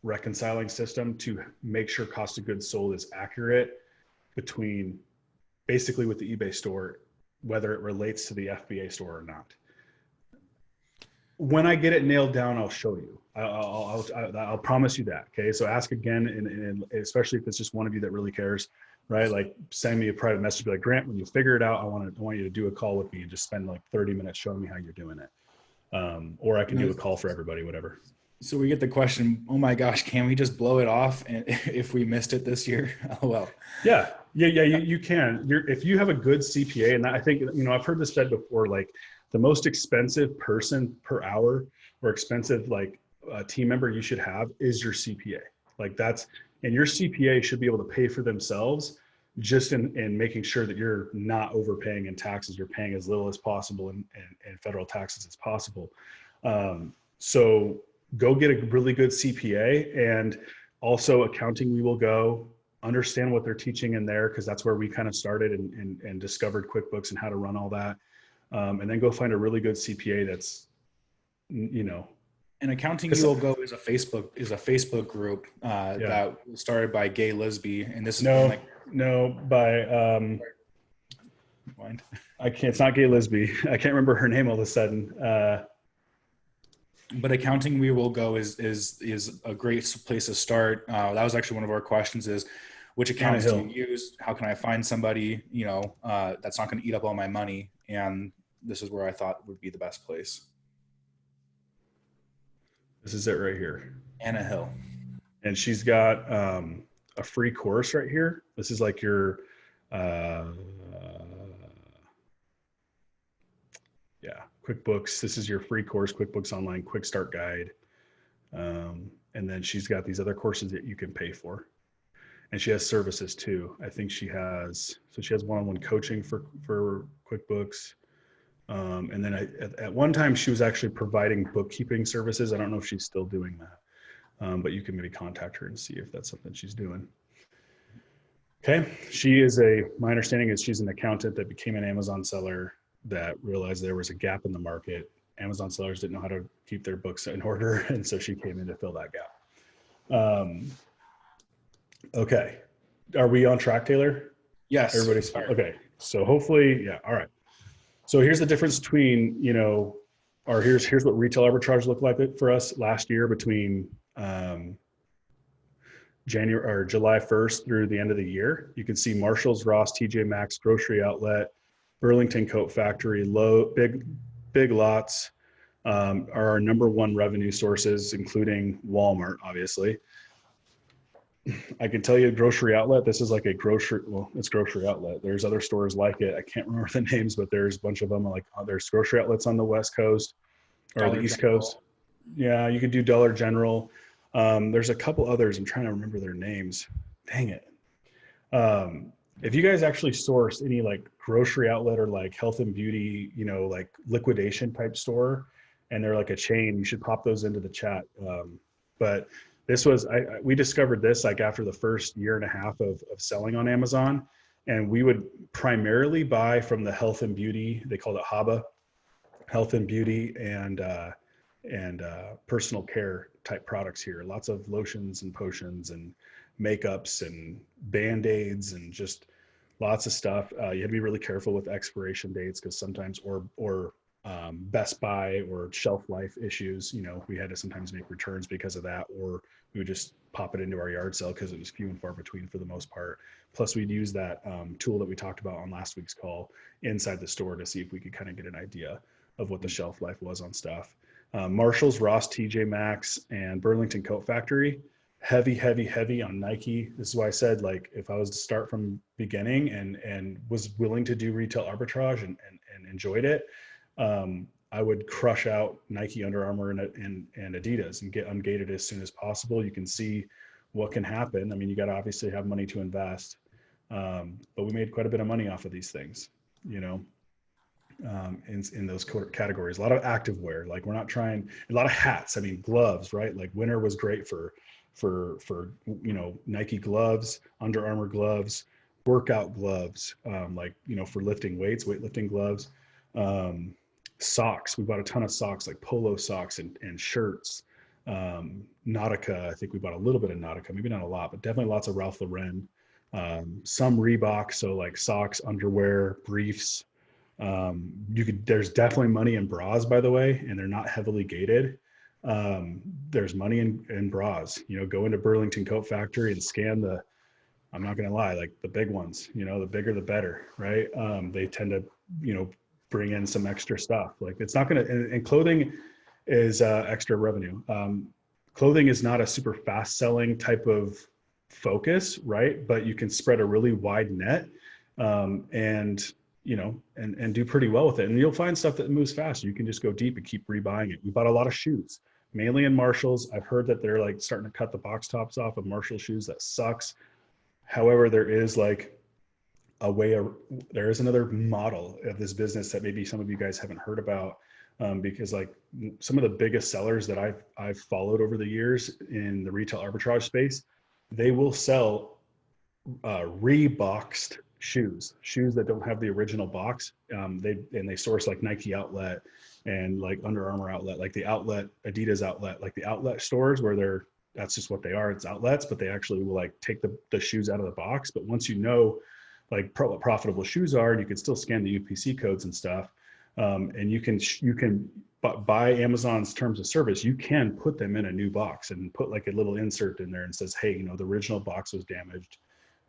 reconciling system to make sure cost of goods sold is accurate between basically with the eBay store, whether it relates to the FBA store or not. When I get it nailed down, I'll show you. I'll promise you that. Okay. So ask again, and especially if it's just one of you that really cares, right? Like send me a private message, be like, Grant, when you figure it out, I want you to do a call with me and just spend like 30 minutes showing me how you're doing it. Or I can do a call for everybody, whatever. So we get the question, oh my gosh, can we just blow it off and if we missed it this year? Oh, well. Yeah. You can. If you have a good CPA, and I think, I've heard this said before, like the most expensive person per hour or expensive team member you should have is your CPA. And your CPA should be able to pay for themselves just in making sure that you're not overpaying in taxes. You're paying as little as possible in federal taxes as possible. So go get a really good CPA, and also accounting. We will go understand what they're teaching in there, because that's where we kind of started and discovered QuickBooks and how to run all that. And then go find a really good CPA that's, And Accounting You Will Go is a Facebook group that was started by Gay Lisby, and this is it's not Gay Lisby. I can't remember her name all of a sudden. But Accounting We Will Go is a great place to start. That was actually one of our questions: is which accounts do you use? How can I find somebody that's not going to eat up all my money? And this is where I thought would be the best place. This is it right here. Anna Hill. And she's got a free course right here. This is like your, uh, yeah, QuickBooks. This is your free course, QuickBooks Online Quick Start Guide. And then she's got these other courses that you can pay for. And she has services too. I think she has one-on-one coaching for QuickBooks. And then at one time she was actually providing bookkeeping services. I don't know if she's still doing that, but you can maybe contact her and see if that's something she's doing. Okay. My understanding is she's an accountant that became an Amazon seller that realized there was a gap in the market. Amazon sellers didn't know how to keep their books in order. And so she came in to fill that gap. Okay. Are we on track, Taylor? Yes. Everybody's okay. So hopefully, yeah. All right. So here's the difference between, or here's what retail arbitrage looked like for us last year between January or July 1st through the end of the year. You can see Marshalls, Ross, TJ Maxx, Grocery Outlet, Burlington Coat Factory, big lots are our number one revenue sources, including Walmart, obviously. I can tell you Grocery Outlet, this is like it's Grocery Outlet. There's other stores like it. I can't remember the names, but there's a bunch of them. There's Grocery Outlets on the West Coast or Dollar the East General. Coast. Yeah, you could do Dollar General. There's a couple others. I'm trying to remember their names. Dang it. If you guys actually source any like Grocery Outlet or like health and beauty, like liquidation type store, and they're like a chain, you should pop those into the chat. But this was, we discovered this like after the first year and a half of selling on Amazon, and we would primarily buy from the health and beauty, they called it HABA, health and beauty and personal care type products here. Lots of lotions and potions and makeups and Band-Aids and just lots of stuff. You have to be really careful with expiration dates because sometimes, or Best Buy or shelf life issues, we had to sometimes make returns because of that, or we would just pop it into our yard sale because it was few and far between for the most part. Plus we'd use that tool that we talked about on last week's call inside the store to see if we could kind of get an idea of what the shelf life was on stuff. Marshalls, Ross, TJ Maxx, and Burlington Coat Factory, heavy on Nike. This is why I said, like, if I was to start from beginning and was willing to do retail arbitrage and enjoyed it, I would crush out Nike, Under Armour, and Adidas and get ungated as soon as possible. You can see what can happen. I mean, you got to obviously have money to invest, but we made quite a bit of money off of these things, in those categories. A lot of activewear, like we're not trying, a lot of hats. I mean, gloves, right? Like winter was great for Nike gloves, Under Armour gloves, workout gloves, for lifting weights, weightlifting gloves. Socks, we bought a ton of socks, like polo socks and shirts. Nautica, I think we bought a little bit of Nautica, maybe not a lot, but definitely lots of Ralph Lauren. Some Reebok, so like socks, underwear, briefs. There's definitely money in bras, by the way, and they're not heavily gated. There's money in bras. Go into Burlington Coat Factory and scan I'm not gonna lie, like the big ones, the bigger the better, right? They tend to, bring in some extra stuff. Like it's not gonna, and clothing is extra revenue. Clothing is not a super fast selling type of focus, right? But you can spread a really wide net, and do pretty well with it. And you'll find stuff that moves fast. You can just go deep and keep rebuying it. We bought a lot of shoes, mainly in Marshalls. I've heard that they're like starting to cut the box tops off of Marshall shoes. That sucks. However, there is like there is another model of this business that maybe some of you guys haven't heard about, because like some of the biggest sellers that I've followed over the years in the retail arbitrage space, they will sell reboxed shoes that don't have the original box. They source like Nike outlet and like Under Armour outlet, like the outlet, Adidas outlet, like the outlet stores where that's just what they are. It's outlets, but they actually will like take the shoes out of the box. But once like what profitable shoes are, and you can still scan the UPC codes and stuff, and you can by Amazon's terms of service, you can put them in a new box and put like a little insert in there and says, hey, the original box was damaged.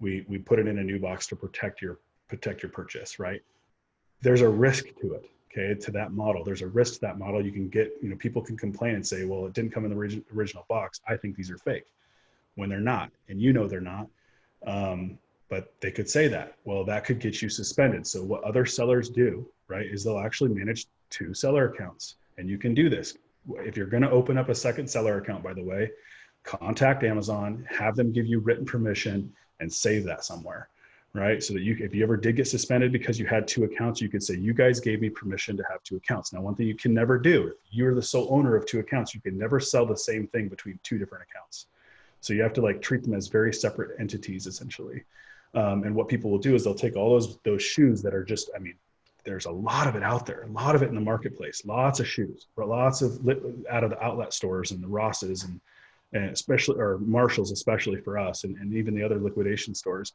We put it in a new box to protect your purchase, right? There's a risk to it. okay, to that model. There's a risk to that model. You can get, people can complain and say, well, it didn't come in the original box. I think these are fake, when they're not, and they're not. But they could say that. Well, that could get you suspended. So what other sellers do, right, is they'll actually manage 2 seller accounts. And you can do this. If you're going to open up a second seller account, by the way, contact Amazon, have them give you written permission, and save that somewhere, right? So that if you ever did get suspended because you had 2 accounts, you could say, you guys gave me permission to have 2 accounts. Now, one thing you can never do, if you're the sole owner of 2 accounts, you can never sell the same thing between 2 different accounts. So you have to treat them as very separate entities, essentially. And what people will do is they'll take all those shoes that are just, there's a lot of it out there, a lot of it in the marketplace, lots of shoes, lots of out of the outlet stores and the Rosses and especially, or Marshalls, especially for us, and even the other liquidation stores.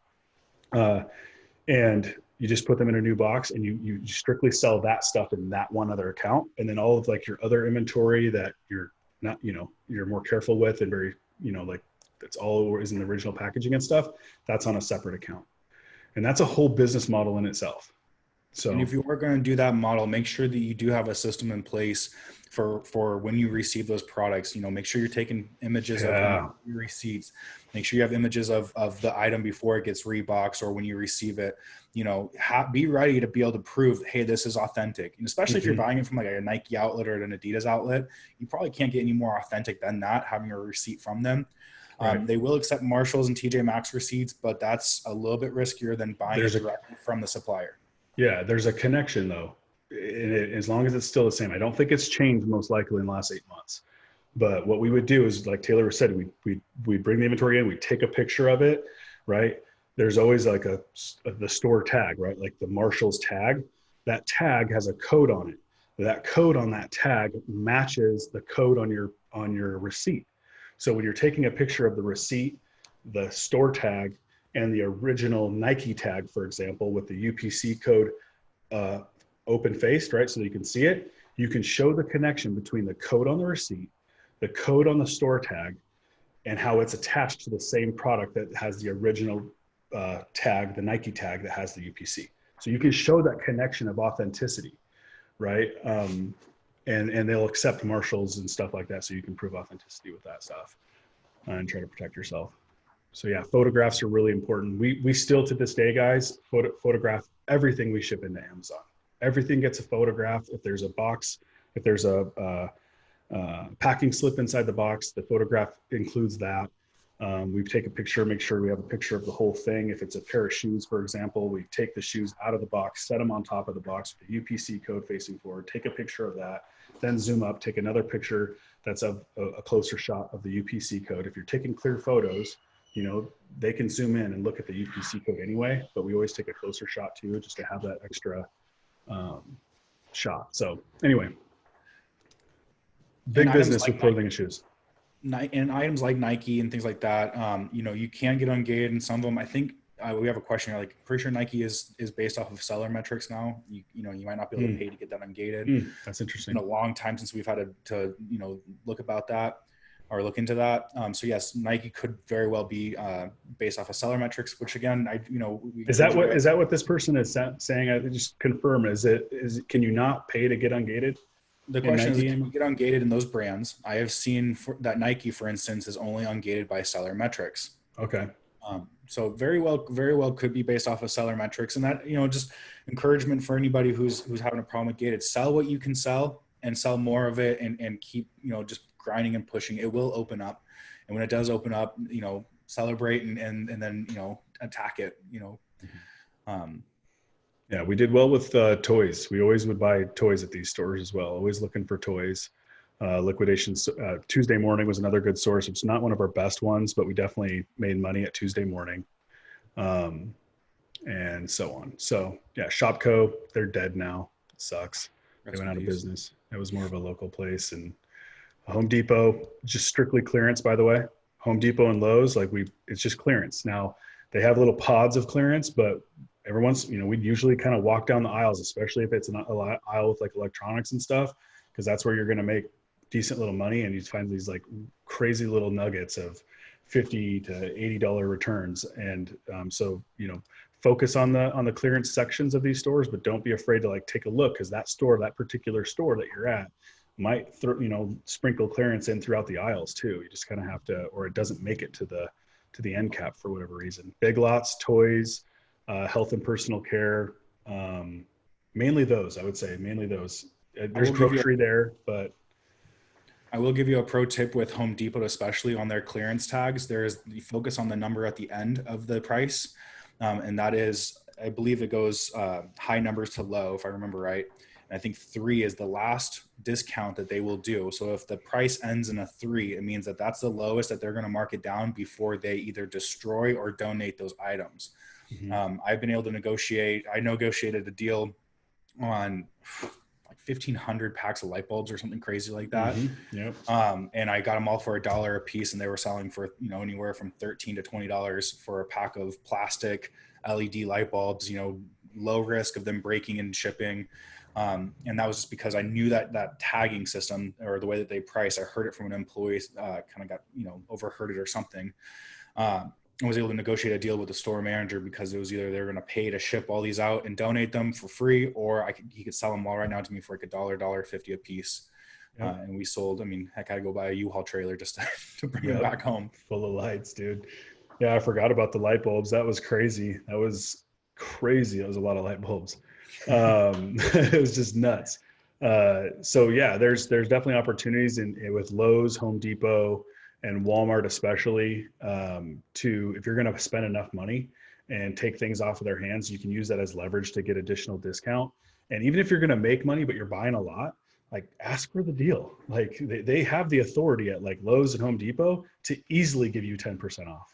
And you just put them in a new box, and you strictly sell that stuff in that one other account. And then all of your other inventory that you're not, you're more careful with, and very, that's all is in the original packaging and stuff, that's on a separate account. And that's a whole business model in itself. So, and if you are going to do that model, make sure that you do have a system in place for when you receive those products. Make sure you're taking images of your receipts. Make sure you have images of the item before it gets reboxed or when you receive it. Be ready to be able to prove, hey, this is authentic. And especially if you're buying it from a Nike outlet or an Adidas outlet, you probably can't get any more authentic than that, having a receipt from them. Right. They will accept Marshalls and TJ Maxx receipts, but that's a little bit riskier than buying it directly from the supplier. Yeah, there's a connection though. As long as it's still the same. I don't think it's changed most likely in the last 8 months. But what we would do is, like Taylor said, we bring the inventory in, we take a picture of it, right? There's always the store tag, right? Like the Marshalls tag. That tag has a code on it. That code on that tag matches the code on your receipt. So when you're taking a picture of the receipt, the store tag, and the original Nike tag, for example, with the UPC code open-faced, right, so that you can see it, you can show the connection between the code on the receipt, the code on the store tag, and how it's attached to the same product that has the original tag, the Nike tag that has the UPC. So you can show that connection of authenticity, right? And they'll accept Marshalls and stuff like that, so you can prove authenticity with that stuff and try to protect yourself. So yeah, photographs are really important. We still, to this day, guys, photograph everything we ship into Amazon. Everything gets a photograph. If there's a box, if there's a packing slip inside the box, the photograph includes that. We take a picture, make sure we have a picture of the whole thing. If it's a pair of shoes, for example, we take the shoes out of the box, set them on top of the box with the UPC code facing forward, take a picture of that, then zoom up, take another picture that's of a closer shot of the UPC code. If you're taking clear photos, they can zoom in and look at the UPC code anyway, but we always take a closer shot too, just to have that extra shot. So anyway, big business with clothing and shoes. And items like Nike and things like that, you can get ungated in some of them. I think we have a question here, pretty sure Nike is based off of seller metrics now. You might not be able to pay to get that ungated. That's interesting. It's been a long time since we've had to look about that or look into that. So yes, Nike could very well be based off of seller metrics, which again, is that what this person is saying? I just confirm. Can you not pay to get ungated? The question is, can you get ungated in those brands? I have seen that Nike, for instance, is only ungated by seller metrics. Okay. So very well could be based off of seller metrics, and that, just encouragement for anybody who's having a problem with gated. Sell what you can sell and sell more of it, and keep, just grinding and pushing. It will open up. And when it does open up, celebrate and then, attack it, Yeah, we did well with toys. We always would buy toys at these stores as well. Always looking for toys. Liquidations. Tuesday morning was another good source. It's not one of our best ones, but we definitely made money at Tuesday morning, and so on. So yeah, Shopco, they're dead now. It sucks. They went out of business. It was more of a local place. And Home Depot, just strictly clearance, by the way. Home Depot and Lowe's, it's just clearance. Now they have little pods of clearance, but every once, we'd usually kind of walk down the aisles, especially if it's an aisle with electronics and stuff, because that's where you're going to make decent little money. And you find these crazy little nuggets of $50 to $80 returns. And so, focus on the clearance sections of these stores, but don't be afraid to like take a look, because that store, that particular store that you're at, might sprinkle clearance in throughout the aisles too. You just kind of have to, or it doesn't make it to the end cap for whatever reason. Big Lots, toys, health and personal care, mainly those. I would say mainly those. There's grocery there, but I will give you a pro tip with Home Depot, especially on their clearance tags. There's the focus on the number at the end of the price. And that is, I believe it goes high numbers to low, if I remember right. And I think 3 is the last discount that they will do. So if the price ends in a 3, it means that that's the lowest that they're going to mark it down before they either destroy or donate those items. I've been able to negotiate. I negotiated a deal on like 1,500 packs of light bulbs or something crazy like that. Yep. And I got them all for $1 a piece, and they were selling for, anywhere from $13 to $20 for a pack of plastic LED light bulbs, low risk of them breaking and shipping. And that was just because I knew that tagging system, or the way that they price. I heard it from an employee, kind of got, overheard it or something. I was able to negotiate a deal with the store manager, because it was either they're going to pay to ship all these out and donate them for free, or he could sell them all right now to me for like $1, $1.50 a piece. Yep. And we sold, heck, I go buy a U-Haul trailer just to bring them back home. Full of lights, dude. Yeah, I forgot about the light bulbs. That was crazy. That was a lot of light bulbs. It was just nuts. So yeah, there's definitely opportunities with Lowe's, Home Depot, and Walmart especially, if you're going to spend enough money and take things off of their hands, you can use that as leverage to get additional discount. And even if you're going to make money, but you're buying a lot, like ask for the deal. Like they have the authority at like Lowe's and Home Depot to easily give you 10% off.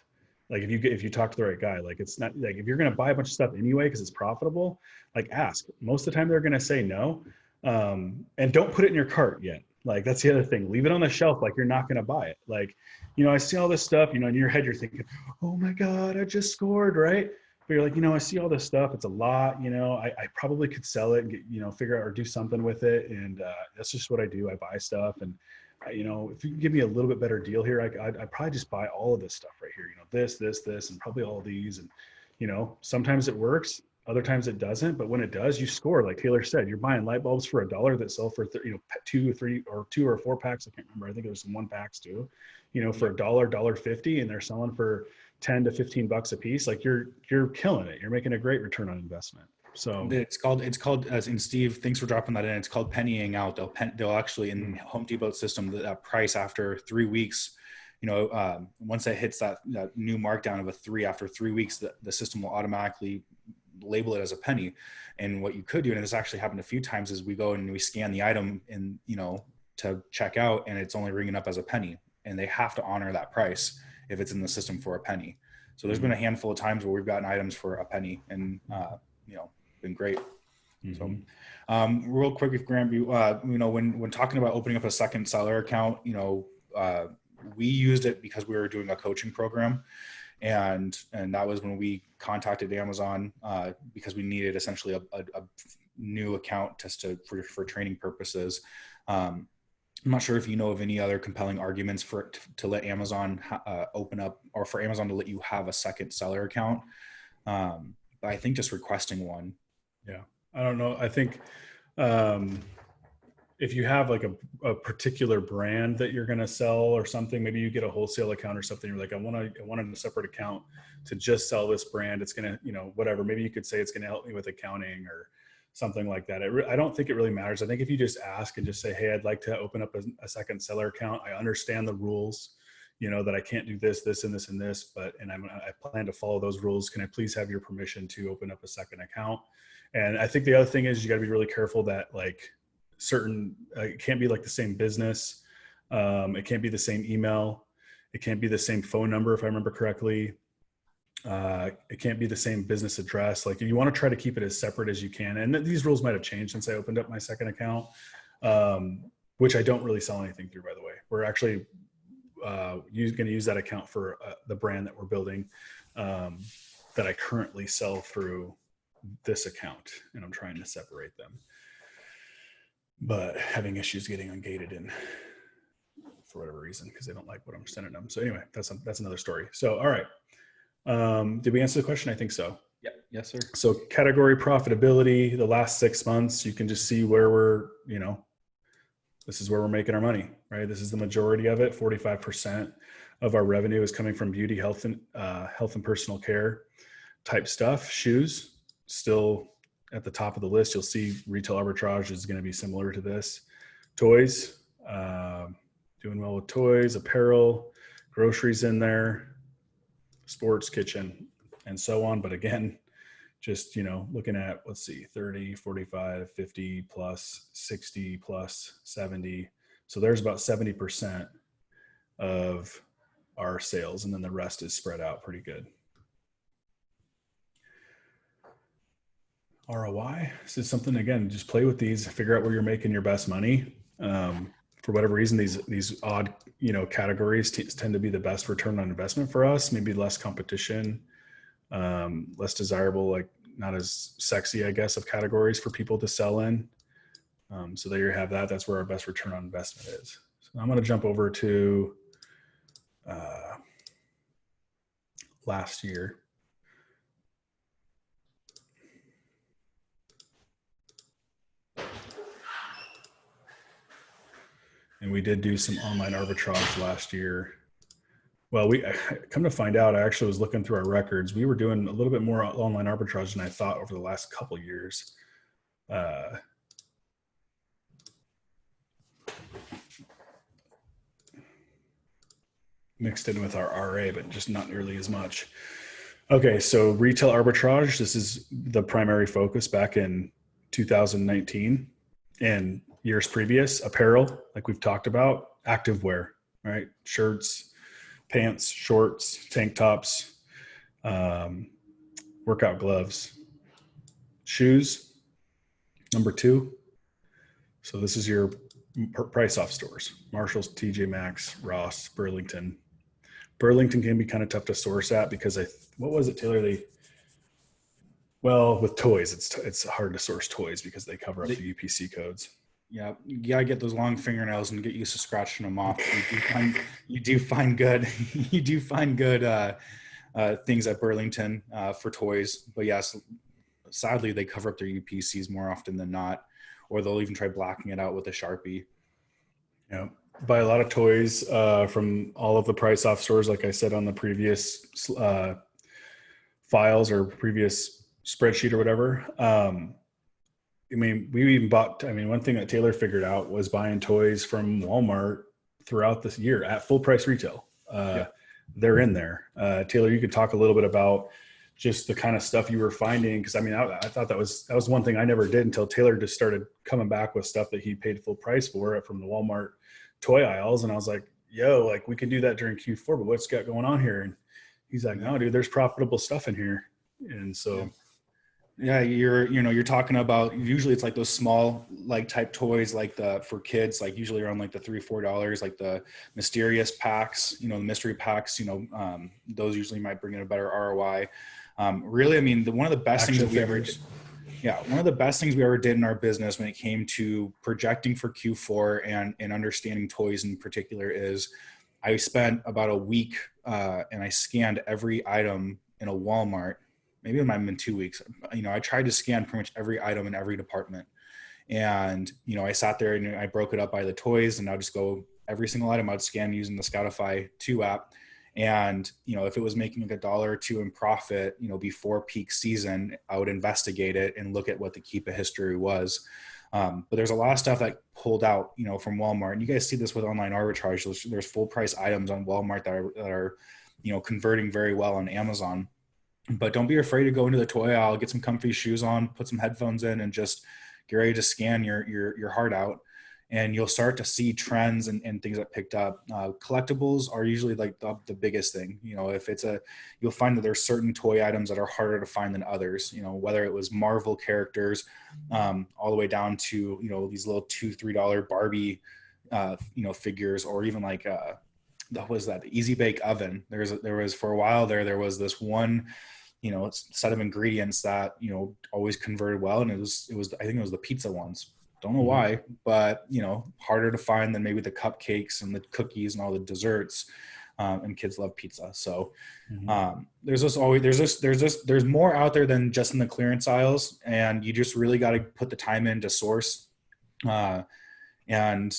Like if you talk to the right guy, like it's not like if you're going to buy a bunch of stuff anyway, because it's profitable, like ask. Most of the time they're going to say no. And don't put it in your cart yet. Like that's the other thing. Leave it on the shelf like you're not going to buy it. Like, I see all this stuff, in your head you're thinking, oh my God, I just scored, right? But you're like, I see all this stuff. It's a lot, I probably could sell it and get, figure out or do something with it. And that's just what I do. I buy stuff. And, if you can give me a little bit better deal here, I'd probably just buy all of this stuff right here, this, and probably all these. And, sometimes it works. Other times it doesn't, but when it does, you score. Like Taylor said, you're buying light bulbs for $1 that sell for 2 or 4 packs. I can't remember. I think there's some 1 packs too. For $1, $1.50, and they're selling for $10 to $15 a piece. Like you're killing it. You're making a great return on investment. So it's called and Steve, thanks for dropping that in. It's called pennying out. They'll actually in Home Depot system that price after 3 weeks. Once it hits that new markdown of a 3 after 3 weeks, the system will automatically label it as a penny. And what you could do, and this actually happened a few times, is we go and we scan the item and to check out, and it's only ringing up as a penny, and they have to honor that price if it's in the system for a penny. So there's been a handful of times where we've gotten items for a penny, and been great. So real quick, if Grant, when talking about opening up a second seller account, we used it because we were doing a coaching program. And that was when we contacted Amazon because we needed essentially a new account just for training purposes. I'm not sure if you know of any other compelling arguments to let Amazon open up, or for Amazon to let you have a second seller account. But I think just requesting one. Yeah, I don't know. I think if you have like a particular brand that you're going to sell or something, maybe you get a wholesale account or something. You're like, I wanted a separate account to just sell this brand. It's going to, whatever. Maybe you could say it's going to help me with accounting or something like that. I don't think it really matters. I think if you just ask and just say, hey, I'd like to open up a second seller account. I understand the rules, that I can't do this, this, and this, and this, but I plan to follow those rules. Can I please have your permission to open up a second account? And I think the other thing is you got to be really careful that like certain, it can't be like the same business. It can't be the same email. It can't be the same phone number, if I remember correctly. It can't be the same business address. Like you want to try to keep it as separate as you can. And these rules might've changed since I opened up my second account, which I don't really sell anything through, by the way. We're actually going to use that account for the brand that we're building that I currently sell through this account, and I'm trying to separate them, but having issues getting ungated in for whatever reason, because they don't like what I'm sending them. So anyway, that's another story. So, all right. Did we answer the question? I think so. Yeah. Yes, sir. So category profitability, the last 6 months, you can just see where we're, this is where we're making our money, right? This is the majority of it. 45% of our revenue is coming from beauty, health and personal care type stuff. Shoes, still at the top of the list. You'll see retail arbitrage is going to be similar to this. Toys, doing well with toys, apparel, groceries in there, sports, kitchen, and so on. But again, just, looking at, let's see, 30, 45, 50 plus, 60 plus, 70. So there's about 70% of our sales, and then the rest is spread out pretty good. ROI, this is something, again, just play with these, figure out where you're making your best money. For whatever reason, these odd, categories tend to be the best return on investment for us. Maybe less competition, less desirable, like not as sexy, I guess, of categories for people to sell in. So there you have that. That's where our best return on investment is. So I'm going to jump over to last year. And we did do some online arbitrage last year. Well, we come to find out, I actually was looking through our records. We were doing a little bit more online arbitrage than I thought over the last couple of years. Mixed in with our RA, but just not nearly as much. Okay, so retail arbitrage, this is the primary focus back in 2019 and years previous. Apparel, like we've talked about, activewear, right? Shirts, pants, shorts, tank tops, workout gloves, shoes, number 2. So this is your price off stores: Marshalls, TJ Maxx, Ross, Burlington. Burlington can be kind of tough to source at because what was it, Taylor? With toys, it's hard to source toys because they cover up the UPC codes. Yeah, you gotta get those long fingernails and get used to scratching them off. You do find good things at Burlington for toys, but yes, sadly they cover up their UPCs more often than not, or they'll even try blacking it out with a Sharpie. Yeah, buy a lot of toys from all of the price off stores, like I said on the previous files or previous spreadsheet or whatever. We even bought, one thing that Taylor figured out was buying toys from Walmart throughout this year at full price retail. They're in there. Taylor, you could talk a little bit about just the kind of stuff you were finding. Cause I thought that was one thing I never did until Taylor just started coming back with stuff that he paid full price for from the Walmart toy aisles. And I was like, we can do that during Q4, but what's got going on here? And he's like, no, dude, there's profitable stuff in here. And so, you're talking about, usually it's like those small like type toys, like for kids, like usually around like the $3-4, like the mysterious packs, the mystery packs, those usually might bring in a better ROI. Really, one of the best things that we ever did. Yeah, one of the best things we ever did in our business when it came to projecting for Q4 and understanding toys in particular is I spent about a week and I scanned every item in a Walmart. Maybe it might have been 2 weeks. I tried to scan pretty much every item in every department. And, I sat there and I broke it up by the toys, and I'll just go every single item I'd scan using the Scoutify 2 app. And, if it was making like $1 or $2 in profit, before peak season, I would investigate it and look at what the Keepa history was. But there's a lot of stuff that pulled out, from Walmart. And you guys see this with online arbitrage. There's full price items on Walmart that are converting very well on Amazon. But don't be afraid to go into the toy aisle, get some comfy shoes on, put some headphones in, and just get ready to scan your heart out. And you'll start to see trends and things that picked up. Collectibles are usually like the biggest thing. You'll find that there's certain toy items that are harder to find than others. Whether it was Marvel characters, all the way down to these little $2-3 Barbie, figures, or even like that was that Easy Bake Oven. There was for a while there was this one set of ingredients that always converted well, and it was I think it was the pizza ones. Don't know why, but harder to find than maybe the cupcakes and the cookies and all the desserts. and kids love pizza. So Mhm. there's more out there than just in the clearance aisles, and you just really got to put the time in to source. Uh, and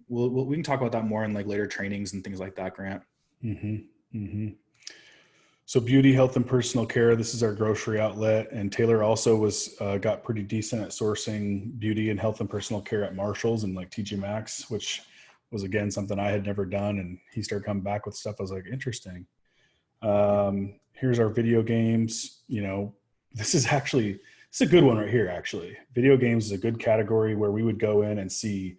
we can talk about that more in like later trainings and things like that, Grant. Mhm. Mhm. So beauty, health, and personal care. This is our grocery outlet, and Taylor also was got pretty decent at sourcing beauty and health and personal care at Marshalls and like TJ Maxx, which was again something I had never done. And he started coming back with stuff. I was like, interesting. Here's our video games. This is actually it's a good one right here. Actually, video games is a good category where we would go in and see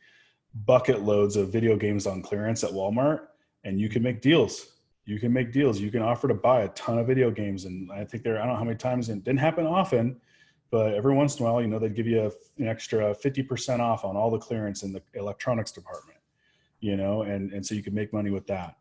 bucket loads of video games on clearance at Walmart, and you can make deals. You can make deals. You can offer to buy a ton of video games. And I think I don't know how many times, and it didn't happen often, but every once in a while, they'd give you an extra 50% off on all the clearance in the electronics department, and so you can make money with that.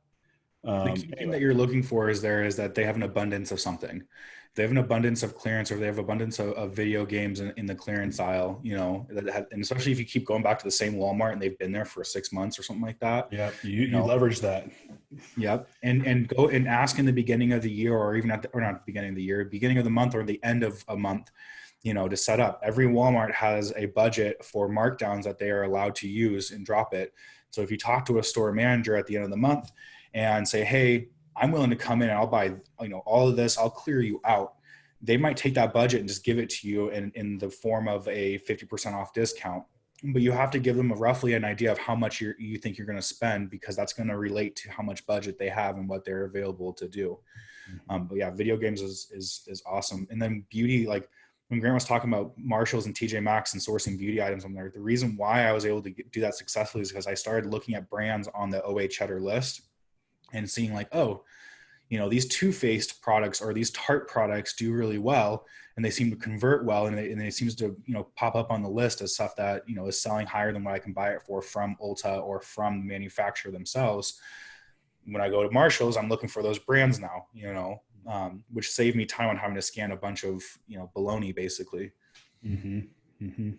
The key thing Anyway. that you're looking for is that they have an abundance of something. If they have an abundance of clearance, or they have abundance of video games in the clearance aisle, and especially if you keep going back to the same Walmart and they've been there for 6 months or something like that, Yeah, you leverage that. Yep. And go and ask in the beginning of the year, or even or not the beginning of the year, beginning of the month or the end of a month, to set up. Every Walmart has a budget for markdowns that they are allowed to use and drop it. So if you talk to a store manager at the end of the month and say, hey, I'm willing to come in and I'll buy, all of this, I'll clear you out. They might take that budget and just give it to you in the form of a 50% off discount. But you have to give them roughly an idea of how much you think you're going to spend, because that's going to relate to how much budget they have and what they're available to do. But yeah, video games is awesome. And then beauty, like when Grant was talking about Marshalls and TJ Maxx and sourcing beauty items on there, the reason why I was able to do that successfully is because I started looking at brands on the OA Cheddar list and seeing like, oh, these Too Faced products or these Tarte products do really well, and they seem to convert well, and it seems to pop up on the list as stuff that is selling higher than what I can buy it for from Ulta or from the manufacturer themselves. When I go to Marshalls, I'm looking for those brands now, which saved me time on having to scan a bunch of baloney basically. Mm-hmm. Mm-hmm.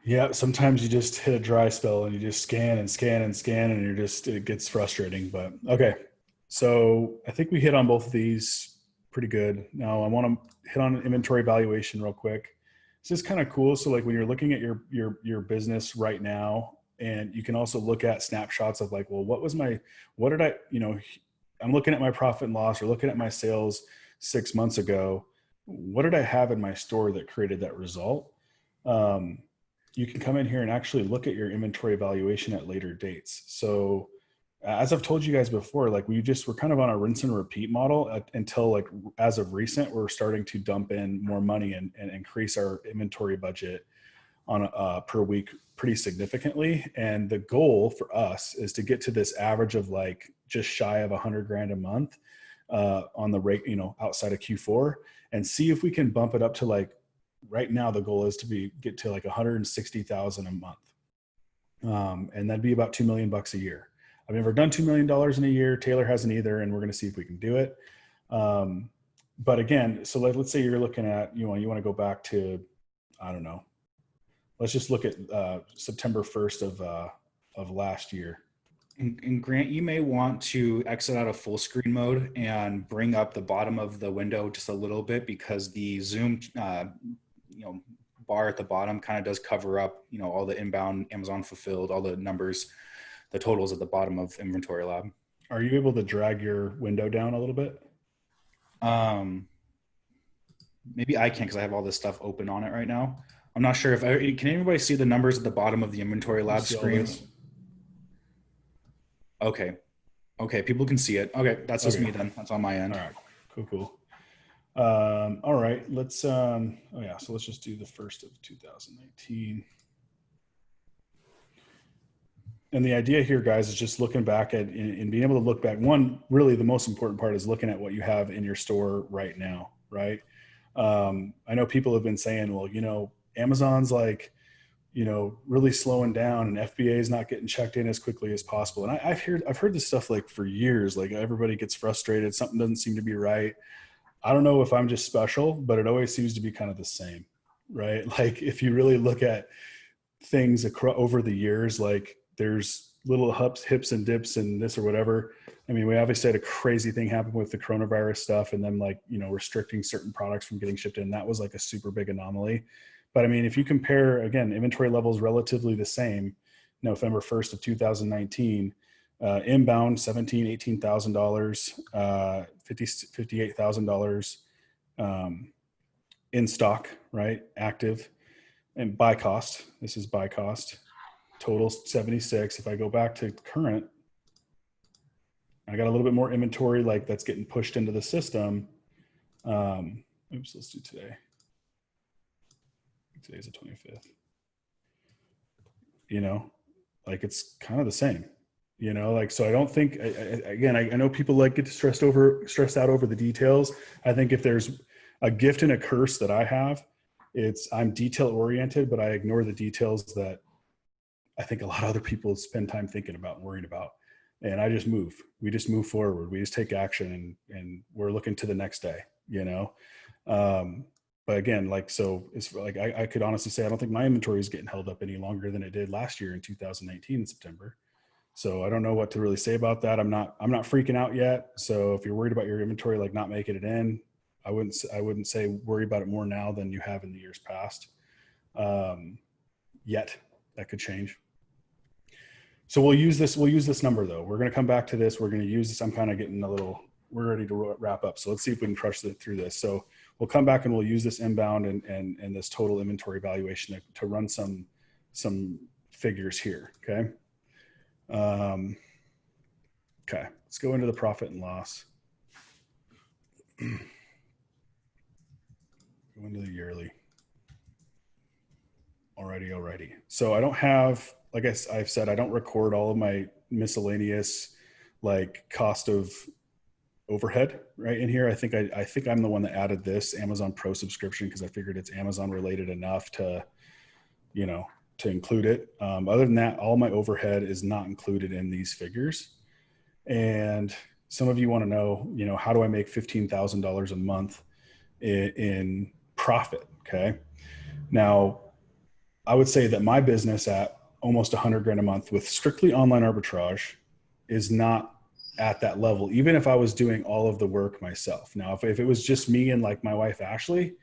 Yeah, sometimes you just hit a dry spell and you just scan and scan and scan, and it gets frustrating. But okay, so I think we hit on both of these pretty good. Now I want to hit on inventory valuation real quick. This is kind of cool. So like when you're looking at your business right now, and you can also look at snapshots of like, well, what did I, I'm looking at my profit and loss or looking at my sales 6 months ago. What did I have in my store that created that result? You can come in here and actually look at your inventory evaluation at later dates. So as I've told you guys before, like we're kind of on a rinse and repeat model until like as of recent, we're starting to dump in more money and increase our inventory budget on per week pretty significantly. And the goal for us is to get to this average of like just shy of $100,000 a month on the rate, outside of Q4, and see if we can bump it up to like, right now the goal is to get to like 160,000 a month. And that'd be about $2 million a year. I've never done $2 million in a year. Taylor hasn't either. And we're going to see if we can do it. But again, so let's say you're looking at, you want to go back to, I don't know, let's just look at September 1st of last year. And Grant, you may want to exit out of full screen mode and bring up the bottom of the window just a little bit, because the Zoom bar at the bottom kind of does cover up all the inbound Amazon fulfilled, all the numbers, the totals at the bottom of Inventory Lab. Are you able to drag your window down a little bit? Maybe I can, because I have all this stuff open on it right now. I'm not sure can anybody see the numbers at the bottom of the Inventory Lab screen? Okay, people can see it. Okay, that's just me then. That's on my end. All right, cool. All right, so let's just do the first of 2019. And the idea here, guys, is just looking back at and being able to look back. One, really the most important part is looking at what you have in your store right now, right? I know people have been saying, well, Amazon's like, really slowing down, and FBA is not getting checked in as quickly as possible. And I've heard this stuff like for years, like everybody gets frustrated. Something doesn't seem to be right. I don't know if I'm just special, but it always seems to be kind of the same, right? Like if you really look at things over the years, like there's little hips and dips and this or whatever. I mean, we obviously had a crazy thing happen with the coronavirus stuff and then like, you know, restricting certain products from getting shipped in. That was like a super big anomaly. But I mean, if you compare, again, inventory levels relatively the same, November 1st of 2019, inbound, $17,000, $18,000, $58,000 in stock, right? Active and buy cost. This is buy cost. Total 76. If I go back to current, I got a little bit more inventory like that's getting pushed into the system. Let's do today. Today's the 25th. You know, like it's kind of the same, you know, like, so I don't think, again, I know people like get stressed out over the details. I think if there's a gift and a curse that I have, I'm detail oriented, but I ignore the details that I think a lot of other people spend time thinking about and worrying about. And I just move. We just move forward. We just take action and we're looking to the next day, you know? But again, like, so it's like, I could honestly say, I don't think my inventory is getting held up any longer than it did last year in 2019 in September. So I don't know what to really say about that. I'm not freaking out yet. So if you're worried about your inventory, like not making it in, I wouldn't say worry about it more now than you have in the years past. Yet that could change. So we'll use this number though. We're going to come back to this. We're going to use this. I'm kind of getting we're ready to wrap up. So let's see if we can crush through this. So we'll come back and we'll use this inbound and this total inventory valuation to run some figures here. Okay. Okay. Let's go into the profit and loss. Go into the yearly. Alrighty. So I don't have, like I've said, I don't record all of my miscellaneous like cost of overhead right in here. I think I'm the one that added this Amazon Pro subscription because I figured it's Amazon related enough to, you know, to include it. Other than that, all my overhead is not included in these figures. And some of you want to know, you know, how do I make $15,000 a month in profit? Okay. Now, I would say that my business at almost 100 grand a month with strictly online arbitrage is not at that level, even if I was doing all of the work myself. Now, if it was just me and like my wife, Ashley,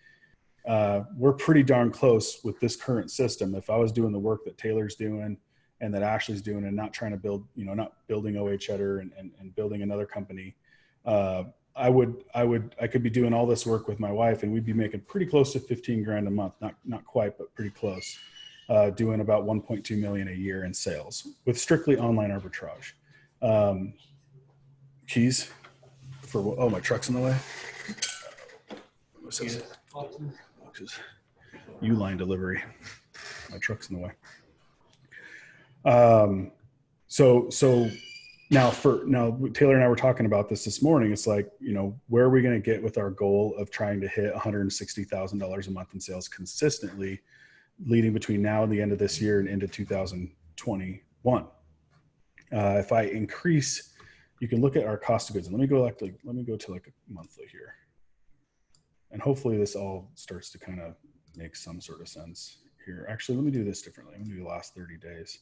we're pretty darn close with this current system. If I was doing the work that Taylor's doing and that Ashley's doing and not trying to build, you know, not building OA Cheddar and building another company, I could be doing all this work with my wife and we'd be making pretty close to 15 grand a month. Not quite, but pretty close. Doing about 1.2 million a year in sales with strictly online arbitrage. Keys for, oh, my truck's in the way. What's this? U-line delivery. My truck's in the way. So now Taylor and I were talking about this morning. It's like, you know, where are we going to get with our goal of trying to hit $160,000 a month in sales consistently leading between now and the end of this year and into 2021? If I increase, you can look at our cost of goods, and let me go to like a monthly here. And hopefully this all starts to kind of make some sort of sense here. Actually, let me do this differently. I'm gonna do the last 30 days,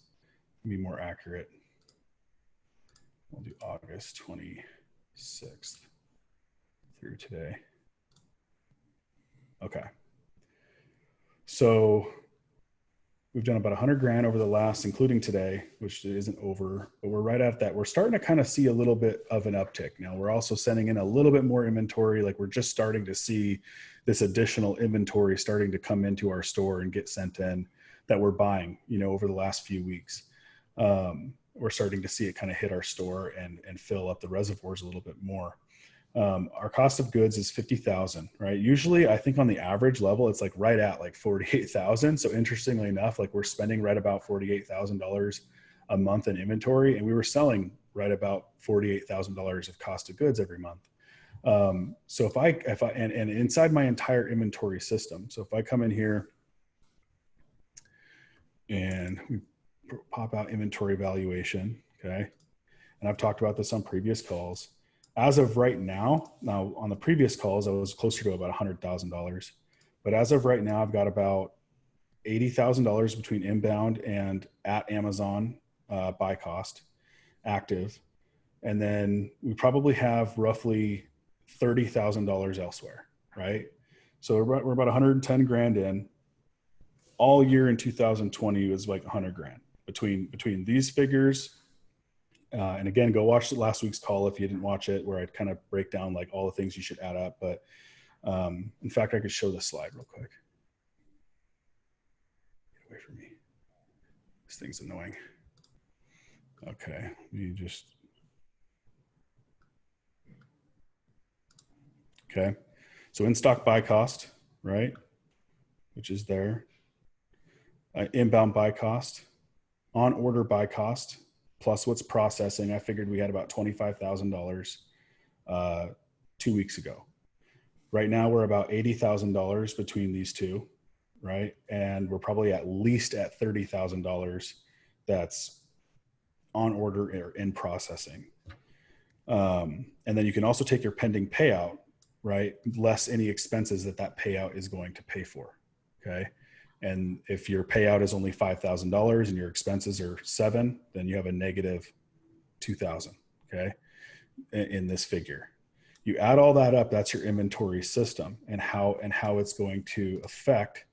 be more accurate. We'll do August 26th through today. Okay. So we've done about 100 grand over the last, including today, which isn't over, but we're right at that. We're starting to kind of see a little bit of an uptick. Now we're also sending in a little bit more inventory. Like we're just starting to see this additional inventory starting to come into our store and get sent in that we're buying, you know, over the last few weeks. We're starting to see it kind of hit our store and fill up the reservoirs a little bit more. Our cost of goods is 50,000, right? Usually I think on the average level, it's like right at like 48,000. So interestingly enough, like we're spending right about $48,000 a month in inventory, and we were selling right about $48,000 of cost of goods every month. So if I inside my entire inventory system, so if I come in here and we pop out inventory valuation, okay? And I've talked about this on previous calls. As of right now on the previous calls, I was closer to about $100,000. But as of right now, I've got about $80,000 between inbound and at Amazon buy cost active. And then we probably have roughly $30,000 elsewhere, right? So we're about 110 grand in. All year in 2020 was like 100 grand between these figures. And again, go watch last week's call if you didn't watch it, where I'd kind of break down like all the things you should add up. But in fact, I could show this slide real quick. Get away from me. This thing's annoying. Okay, you just. Okay, so in stock buy cost, right, which is there. Inbound buy cost, on order buy cost, plus what's processing. I figured we had about $25,000 2 weeks ago. Right now we're about $80,000 between these two, right? And we're probably at least at $30,000 that's on order or in processing. And then you can also take your pending payout, right? Less any expenses that payout is going to pay for, okay? And if your payout is only $5,000 and your expenses are $7,000, then you have a negative $2,000, okay, in this figure. You add all that up, that's your inventory system, and how it's going to affect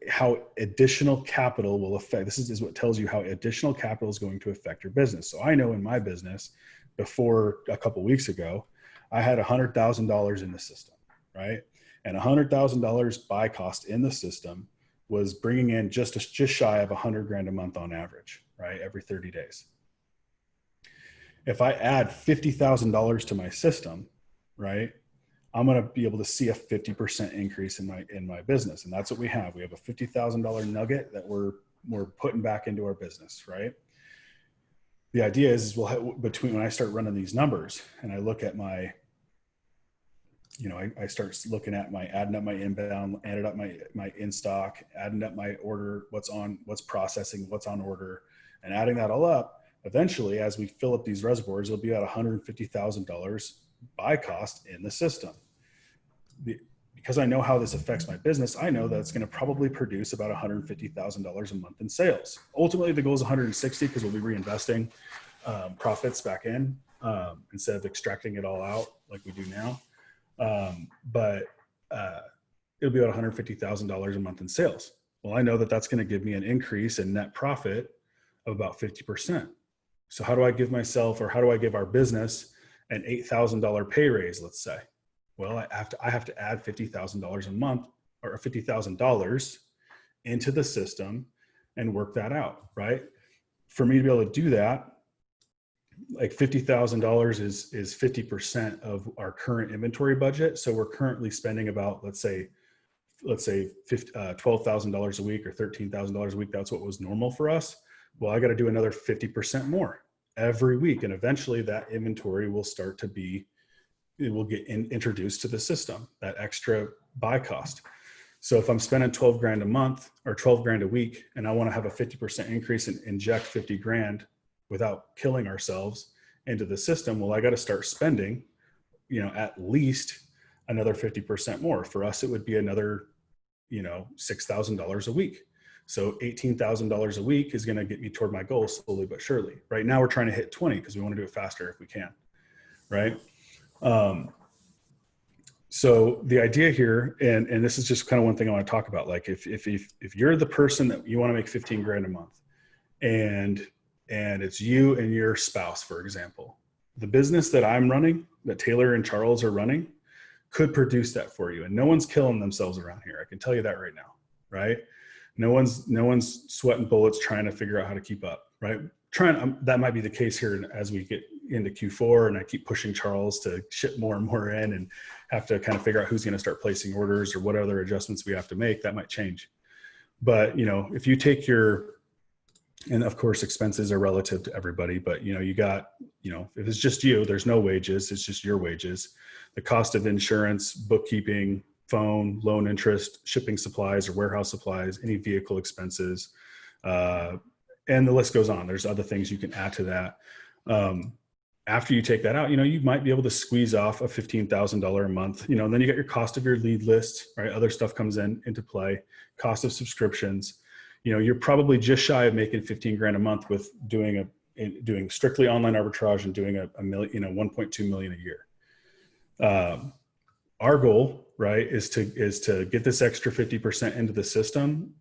how additional capital will affect. This is what tells you how additional capital is going to affect your business. So I know in my business, before a couple of weeks ago, I had $100,000 in the system, right? And $100,000 buy cost in the system was bringing in just shy of 100 grand a month on average, right? Every 30 days. If I add $50,000 to my system, right, I'm going to be able to see a 50% increase in my business. And that's what we have. We have a $50,000 nugget that we're putting back into our business, right? The idea is we'll have, between when I start running these numbers and I look at my, I start looking at adding up my inbound, added up my in stock, adding up my order, what's processing, what's on order, and adding that all up. Eventually, as we fill up these reservoirs, it'll be at $150,000 buy cost in the system. Because I know how this affects my business, I know that it's going to probably produce about $150,000 a month in sales. Ultimately, the goal is 160 because we'll be reinvesting profits back in instead of extracting it all out like we do now. But it'll be about $150,000 a month in sales. Well, I know that that's going to give me an increase in net profit of about 50%. So how do I give myself, or how do I give our business an $8,000 pay raise, let's say? Well, I have to add $50,000 a month, or $50,000 into the system and work that out, right? For me to be able to do that, like $50,000 is 50% of our current inventory budget. So we're currently spending about, let's say $12,000 a week or $13,000 a week. That's what was normal for us. Well, I got to do another 50% more every week. And eventually that inventory will start to it will get introduced to the system, that extra buy cost. So if I'm spending 12 grand a month or 12 grand a week, and I want to have a 50% increase and inject 50 grand without killing ourselves into the system, well, I got to start spending, at least another 50% more. For us, it would be another, $6,000 a week. So $18,000 a week is going to get me toward my goal slowly but surely. Right now we're trying to hit 20 because we want to do it faster if we can, right? So the idea here, and this is just kind of one thing I want to talk about. Like if you're the person that you want to make 15 grand a month, and it's you and your spouse, for example, the business that I'm running, that Taylor and Charles are running, could produce that for you. And no one's killing themselves around here. I can tell you that right now, right? No one's sweating bullets trying to figure out how to keep up, right? That might be the case here as we get into Q4, and I keep pushing Charles to ship more and more in, and have to kind of figure out who's going to start placing orders or what other adjustments we have to make. That might change. But, if you take and of course expenses are relative to everybody, but you got, if it's just you, there's no wages, it's just your wages, the cost of insurance, bookkeeping, phone, loan interest, shipping supplies or warehouse supplies, any vehicle expenses, and the list goes on. There's other things you can add to that. After you take that out, you might be able to squeeze off a $15,000 a month, and then you got your cost of your lead list, right? Other stuff comes into play, cost of subscriptions. you're probably just shy of making 15 grand a month with doing strictly online arbitrage and doing a million, 1.2 million a year. Our goal, right, is to get this extra 50% into the system,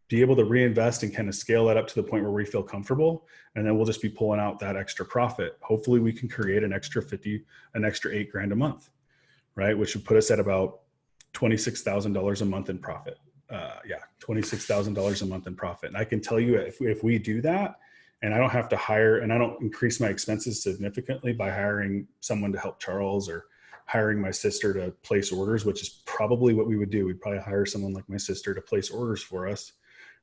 be able to reinvest and kind of scale that up to the point where we feel comfortable. And then we'll just be pulling out that extra profit. Hopefully we can create an extra $8,000 a month, right? Which would put us at about $26,000 a month in profit. $26,000 a month in profit. And I can tell you if we do that, and I don't have to hire, and I don't increase my expenses significantly by hiring someone to help Charles or hiring my sister to place orders, which is probably what we would do. We'd probably hire someone like my sister to place orders for us,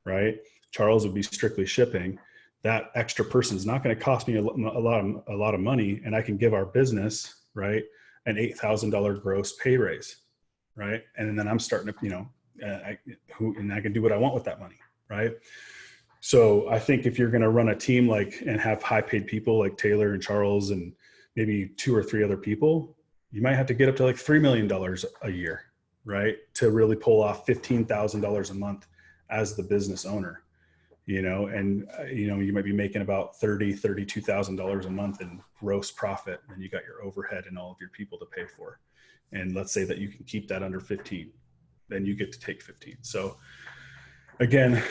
right? Charles would be strictly shipping. That extra person is not going to cost me a lot of money, and I can give our business, right, an $8,000 gross pay raise, right? And then I'm starting to, and I can do what I want with that money, right? So I think if you're going to run a team and have high paid people like Taylor and Charles and maybe 2 or 3 other people, you might have to get up to like $3 million a year, right? To really pull off $15,000 a month as the business owner, and you might be making about $32,000 a month in gross profit. And you got your overhead and all of your people to pay for. And let's say that you can keep that under 15, then you get to take 15. So again,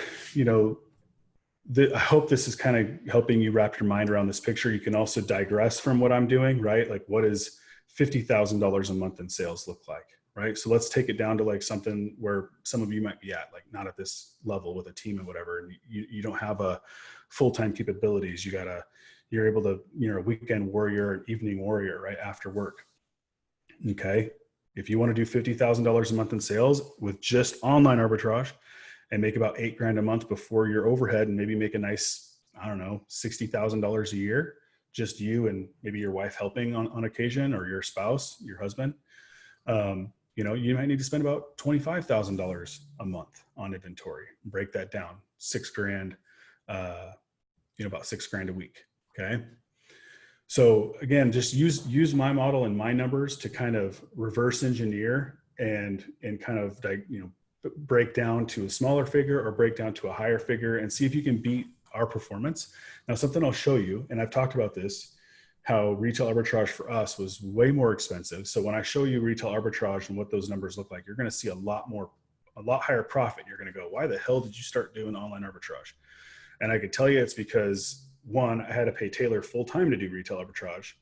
I hope this is kind of helping you wrap your mind around this picture. You can also digress from what I'm doing, right? Like, what does $50,000 a month in sales look like, right? So let's take it down to like something where some of you might be at, like not at this level with a team and whatever. And you don't have a full-time capabilities. You're able to, a weekend warrior, an evening warrior, right? After work. Okay. If you want to do $50,000 a month in sales with just online arbitrage and make about $8,000 a month before your overhead, and maybe make a nice, $60,000 a year, just you and maybe your wife helping on occasion, or your spouse, your husband, you might need to spend about $25,000 a month on inventory. Break that down, $6,000, about $6,000 a week. Okay. So again, just use my model and my numbers to kind of reverse engineer and kind of break down to a smaller figure or break down to a higher figure and see if you can beat our performance. Now, something I'll show you, and I've talked about this, how retail arbitrage for us was way more expensive. So when I show you retail arbitrage and what those numbers look like, you're going to see a lot higher profit. You're going to go, why the hell did you start doing online arbitrage? And I could tell you it's because, one, I had to pay Taylor full-time to do retail arbitrage.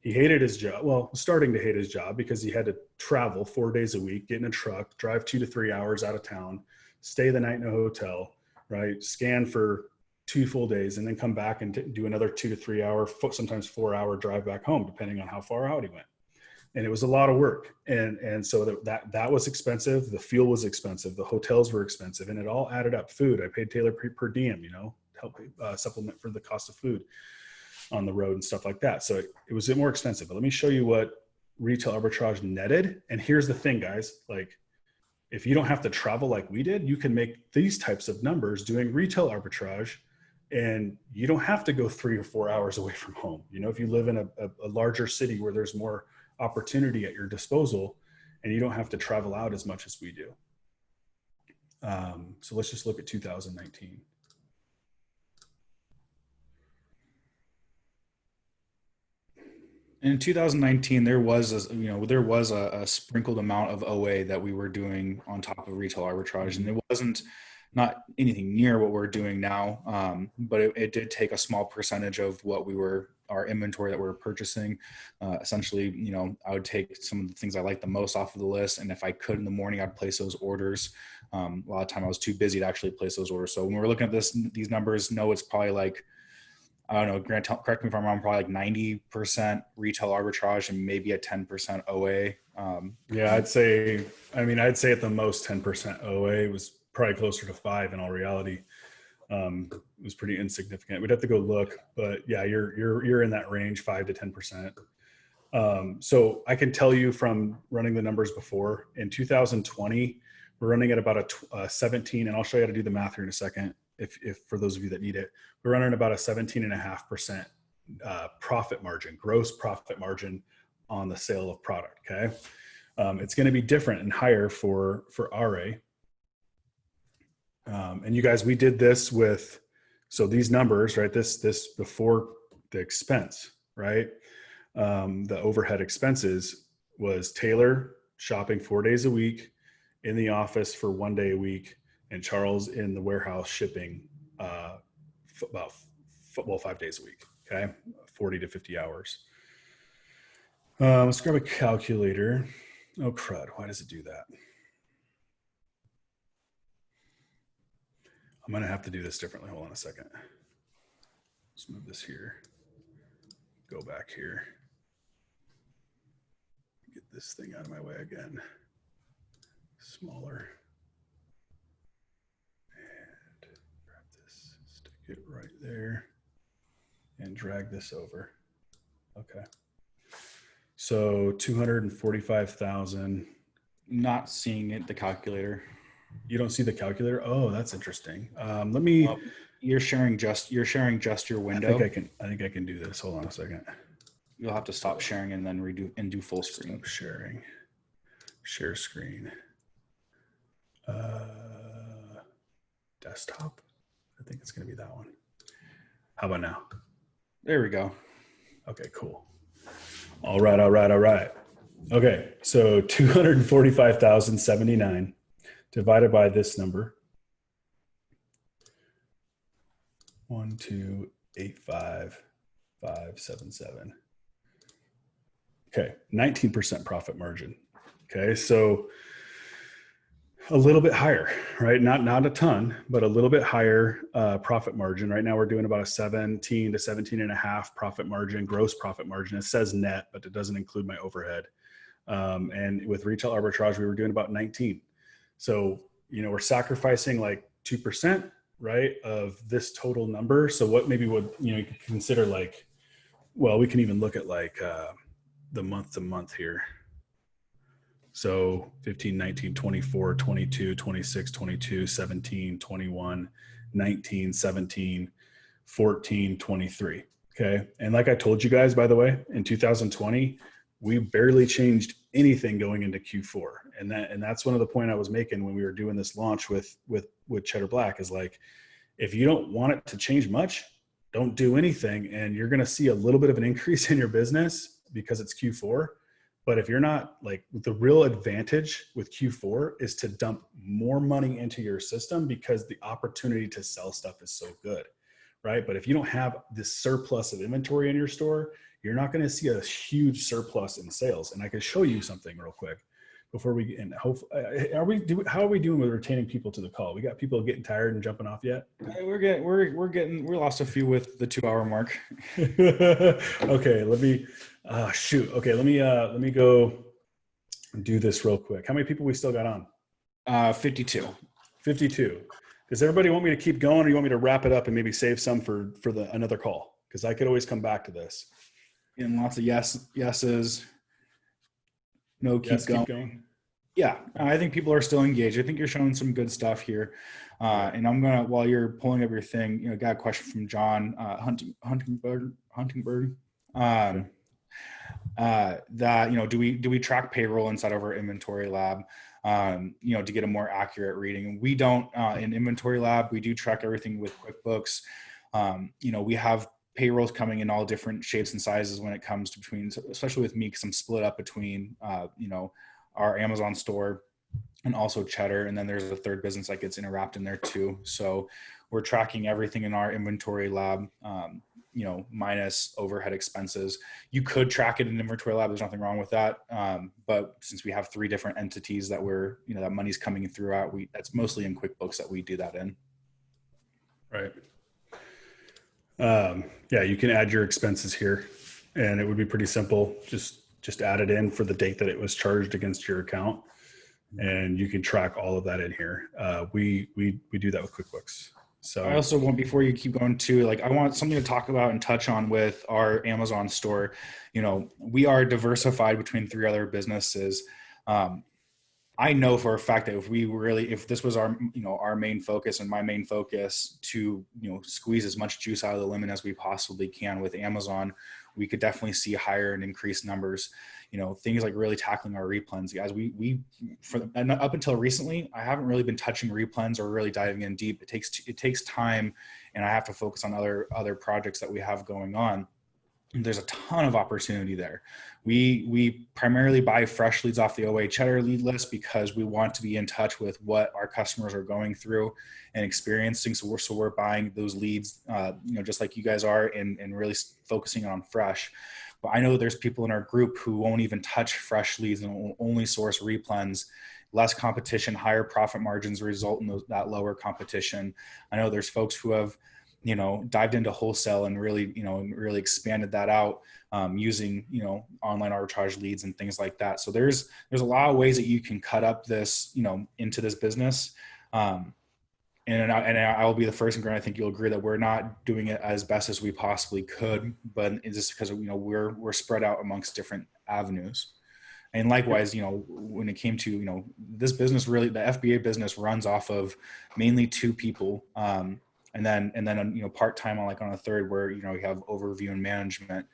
He hated his job. Well, starting to hate his job because he had to travel 4 days a week, get in a truck, drive 2 to 3 hours out of town, stay the night in a hotel, right? Scan for 2 full days, and then come back and do another 2 to 3 hour, sometimes 4 hour drive back home, depending on how far out he went. And it was a lot of work. And so that was expensive. The fuel was expensive. The hotels were expensive, and it all added up. Food, I paid Taylor per diem, to help supplement for the cost of food on the road and stuff like that. So it was more expensive. But let me show you what retail arbitrage netted. And here's the thing, guys, like, if you don't have to travel like we did, you can make these types of numbers doing retail arbitrage, and you don't have to go 3 or 4 hours away from home. If you live in a larger city where there's more opportunity at your disposal, and you don't have to travel out as much as we do. So let's just look at 2019. In 2019, there was a sprinkled amount of OA that we were doing on top of retail arbitrage, and it wasn't not anything near what we're doing now, but it did take a small percentage of our inventory that we were purchasing. Essentially, I would take some of the things I liked the most off of the list, and if I could in the morning, I'd place those orders. A lot of time I was too busy to actually place those orders. So when we're looking at these numbers, it's probably like, I don't know, Grant, correct me if I'm wrong, probably like 90% retail arbitrage and maybe a 10% OA. Yeah, I'd say at the most 10% OA. It was probably closer to 5 in all reality. It was pretty insignificant. We'd have to go look, but yeah, you're in that range, 5 to 10%. So I can tell you from running the numbers before, in 2020, we're running at about a 17, and I'll show you how to do the math here in a second. If for those of you that need it, we're running about a 17.5% profit margin, gross profit margin on the sale of product. Okay. It's going to be different and higher for RA. And you guys, we did this with, so these numbers, right? This before the expense, right? The overhead expenses was Taylor shopping 4 days a week, in the office for 1 day a week, and Charles in the warehouse shipping about 5 days a week. Okay, 40 to 50 hours. Let's grab a calculator. Oh crud! Why does it do that? I'm gonna have to do this differently. Hold on a second. Let's move this here. Go back here. Get this thing out of my way again. Smaller. And grab this, stick it right there, and drag this over. Okay. So 245,000. Not seeing it, the calculator. You don't see the calculator? Oh, that's interesting. Let me. You're sharing just your window. I think I can do this. Hold on a second. You'll have to stop sharing and then redo and do full screen. Stop sharing. Share screen. Desktop. I think it's going to be that one. How about now? There we go. Okay, cool. All right. Okay, so 245,079 divided by this number. 1285577. Okay, 19% profit margin. Okay, so a little bit higher, right? Not a ton, but a little bit higher profit margin. Right now we're doing about a 17 to 17.5 profit margin, gross profit margin. It says net, but it doesn't include my overhead. And with retail arbitrage, we were doing about 19. So, we're sacrificing like 2%, right, of this total number. So what maybe would, you could consider like, well, we can even look at like the month to month here. So 15, 19, 24, 22, 26, 22, 17, 21, 19, 17, 14, 23. Okay. And like I told you guys, by the way, in 2020, we barely changed anything going into Q4. And that's one of the point I was making when we were doing this launch with Cheddar Black is like, if you don't want it to change much, don't do anything. And you're going to see a little bit of an increase in your business because it's Q4. But if you're not, like, the real advantage with Q4 is to dump more money into your system because the opportunity to sell stuff is so good, right? But if you don't have this surplus of inventory in your store, you're not going to see a huge surplus in sales. And I can show you something real quick before we, and hopefully, how are we doing with retaining people to the call? We got people getting tired and jumping off yet? We lost a few with the 2 hour mark. Okay, let me let me go do this real quick. How many people we still got on? 52. Does everybody want me to keep going, or you want me to wrap it up and maybe save some for another call? Because I could always come back to this. And lots of yeses. No, keep going. Yeah, I think people are still engaged. I think you're showing some good stuff here. And I'm gonna, while you're pulling up your thing, got a question from John Huntingberg. That do we track payroll inside of our inventory lab? To get a more accurate reading. We don't in inventory lab. We do track everything with QuickBooks. We have payrolls coming in all different shapes and sizes when it comes to between, especially with me, because I'm split up between our Amazon store and also Cheddar, and then there's a third business that gets interwrapped in there too. So we're tracking everything in our inventory lab, minus overhead expenses. You could track it in inventory lab. There's nothing wrong with that. But since we have 3 different entities that we're, that money's coming throughout, that's mostly in QuickBooks that we do that in. Right. You can add your expenses here, and it would be pretty simple. Just add it in for the date that it was charged against your account, and you can track all of that in here. We do that with QuickBooks. So I also want, before you keep going too, I want something to talk about and touch on with our Amazon store. We are diversified between 3 other businesses. I know for a fact that if this was our, our main focus and my main focus to, squeeze as much juice out of the lemon as we possibly can with Amazon, we could definitely see higher and increased numbers. Things like really tackling our replens, guys. And up until recently, I haven't really been touching replens or really diving in deep. It takes time, and I have to focus on other projects that we have going on. There's a ton of opportunity there. We primarily buy fresh leads off the OA Cheddar lead list because we want to be in touch with what our customers are going through and experiencing. So we're buying those leads, just like you guys are, and really focusing on fresh. But I know there's people in our group who won't even touch fresh leads and will only source replens. Less competition, higher profit margins result in that lower competition. I know there's folks who have dived into wholesale and really expanded that out, using, online arbitrage leads and things like that. So there's a lot of ways that you can cut up this, into this business. And I will be the first, and Grant, I think you'll agree that we're not doing it as best as we possibly could, but it's just because, we're spread out amongst different avenues. And likewise, when it came to, this business, really, the FBA business runs off of mainly two people. And then, part-time on a third where, you have overview and management.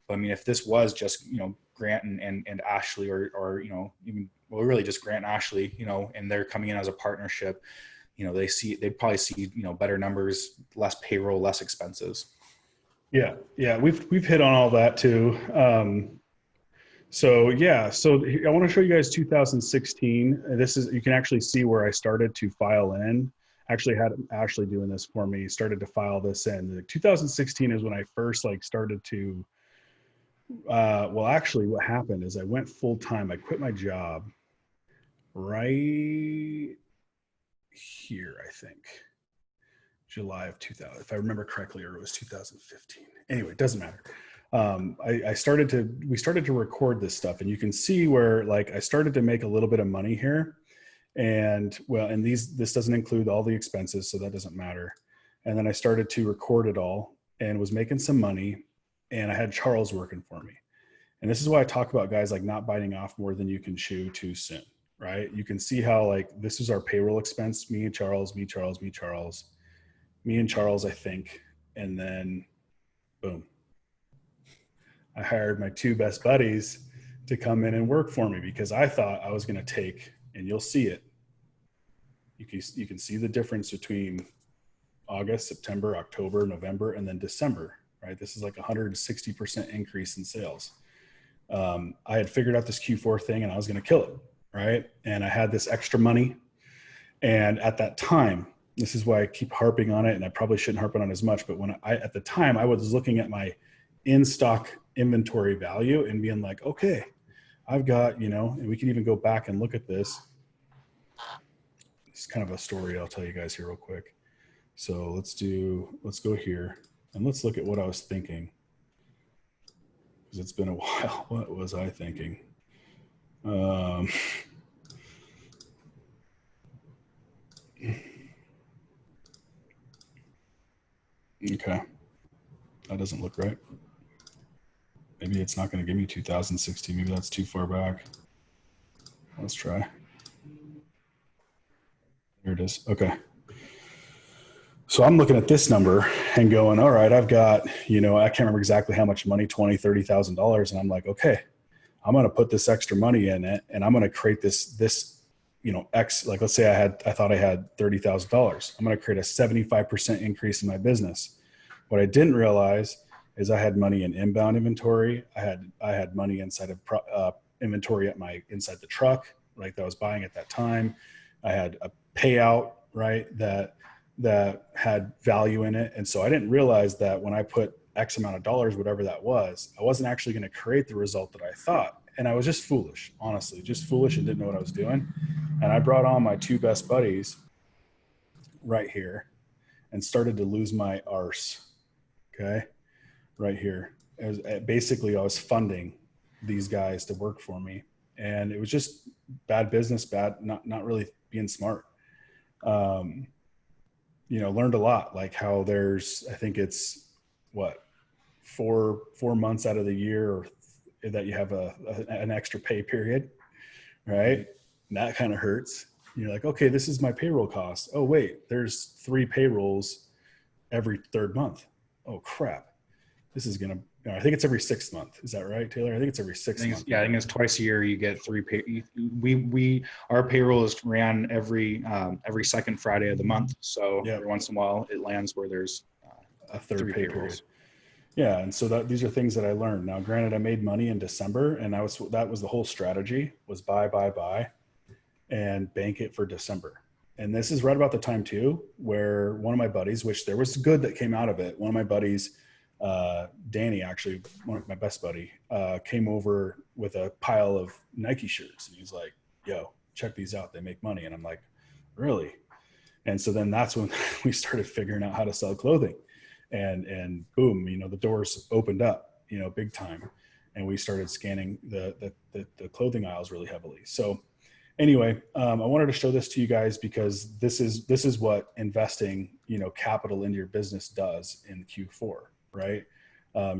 But I mean, if this was just, Grant and Ashley or, even, well, really just Grant and Ashley, and they're coming in as a partnership, they probably see, better numbers, less payroll, less expenses. Yeah. Yeah. We've hit on all that too. So I want to show you guys 2016. You can actually see where I started to file in. Actually had Ashley doing this for me, started to file this in. 2016 is when I first started to, well, actually what happened is I went full time. I quit my job right here, I think. July of 2000, if I remember correctly, or it was 2015. Anyway, it doesn't matter. We started to record this stuff, and you can see where I started to make a little bit of money here. And this doesn't include all the expenses, so that doesn't matter. And then I started to record it all and was making some money, and I had Charles working for me. And this is why I talk about guys not biting off more than you can chew too soon, right? You can see how this is our payroll expense, me and Charles, me and Charles, I think. And then boom, I hired my two best buddies to come in and work for me because I thought I was going to take, and you'll see it. You can see the difference between August, September, October, November, and then December, right? This is 160% increase in sales. I had figured out this Q4 thing and I was going to kill it, right? And I had this extra money. And at that time, this is why I keep harping on it, and I probably shouldn't harp on it as much, but at the time I was looking at my in-stock inventory value and being okay, I've got, and we can even go back and look at this. It's kind of a story I'll tell you guys here real quick. So let's go here and let's look at what I was thinking, because it's been a while. What was I thinking? Okay, that doesn't look right. Maybe it's not going to give me 2016. Maybe that's too far back. Let's try. Here it is. Okay. So I'm looking at this number and going, all right, I've got, I can't remember exactly how much money, $20,000, $30,000. And I'm okay, I'm going to put this extra money in it, and I'm going to create this, X, let's say I thought I had $30,000. I'm going to create a 75% increase in my business. What I didn't realize is I had money in inbound inventory. I had money inside of inventory inside the truck, that I was buying at that time. I had a payout, right, that had value in it. And so I didn't realize that when I put X amount of dollars, whatever that was, I wasn't actually going to create the result that I thought. And I was just foolish, honestly, just foolish, and didn't know what I was doing. And I brought on my two best buddies right here and started to lose my arse. Okay. Right here. Basically, I was funding these guys to work for me, and it was just bad business, not really being smart. Learned a lot, how I think it's 4 months out of the year that you have an extra pay period, right? And that kind of hurts. You're like, okay, this is my payroll cost. Oh, wait, there's 3 payrolls every third month. Oh, crap. This is going to, I think it's every 6th month. Is that right, Taylor? I think it's every 6th month. Yeah, I think it's twice a year. You get 3 pay. Our payroll is ran every second Friday of the month. So Yep. every once in a while it lands where there's a third 3 pay payrolls. period. Yeah, and so these are things that I learned. Now, granted, I made money in December, and that was the whole strategy, was buy, and bank it for December. And this is right about the time too, where one of my buddies, which there was good that came out of it. One of my buddies, Danny, actually, my best buddy, came over with a pile of Nike shirts, and he's like, "Yo, check these out. They make money." And I'm like, "Really?" And so then that's when we started figuring out how to sell clothing. And boom, the doors opened up, big time. And we started scanning the clothing aisles really heavily. So anyway, I wanted to show this to you guys because this is what investing, capital into your business does in Q4, right?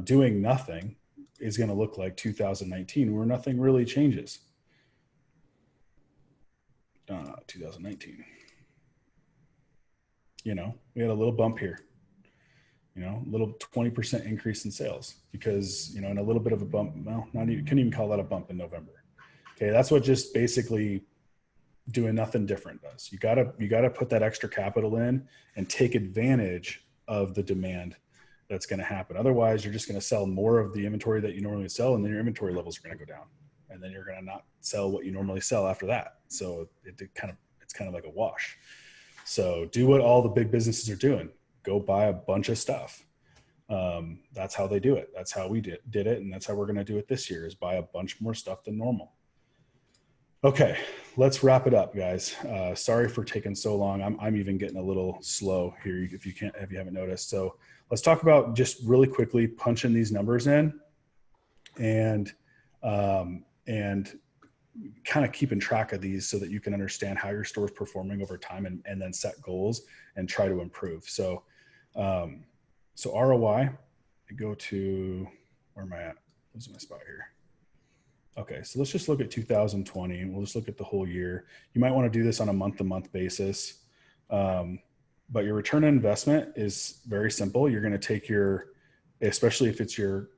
Doing nothing is going to look like 2019 where nothing really changes. 2019. We had a little bump here. A little 20% increase in sales because, and a little bit of a bump. Well, couldn't even call that a bump in November. Okay. That's what just basically doing nothing different does. You gotta put that extra capital in and take advantage of the demand that's going to happen. Otherwise, you're just going to sell more of the inventory that you normally sell, and then your inventory levels are going to go down, and then you're going to not sell what you normally sell after that. So it's kind of like a wash. So do what all the big businesses are doing. Go buy a bunch of stuff. That's how they do it. That's how we did it. And that's how we're going to do it this year, is buy a bunch more stuff than normal. Okay, let's wrap it up, guys. Sorry for taking so long. I'm even getting a little slow here if you haven't noticed. So let's talk about just really quickly punching these numbers in and kind of keeping track of these so that you can understand how your store is performing over time and then set goals and try to improve. So ROI, I go to, where am I at? Where's my spot here? Okay, so let's just look at 2020. We'll just look at the whole year. You might want to do this on a month-to-month basis. But your return on investment is very simple. You're going to take especially if it's your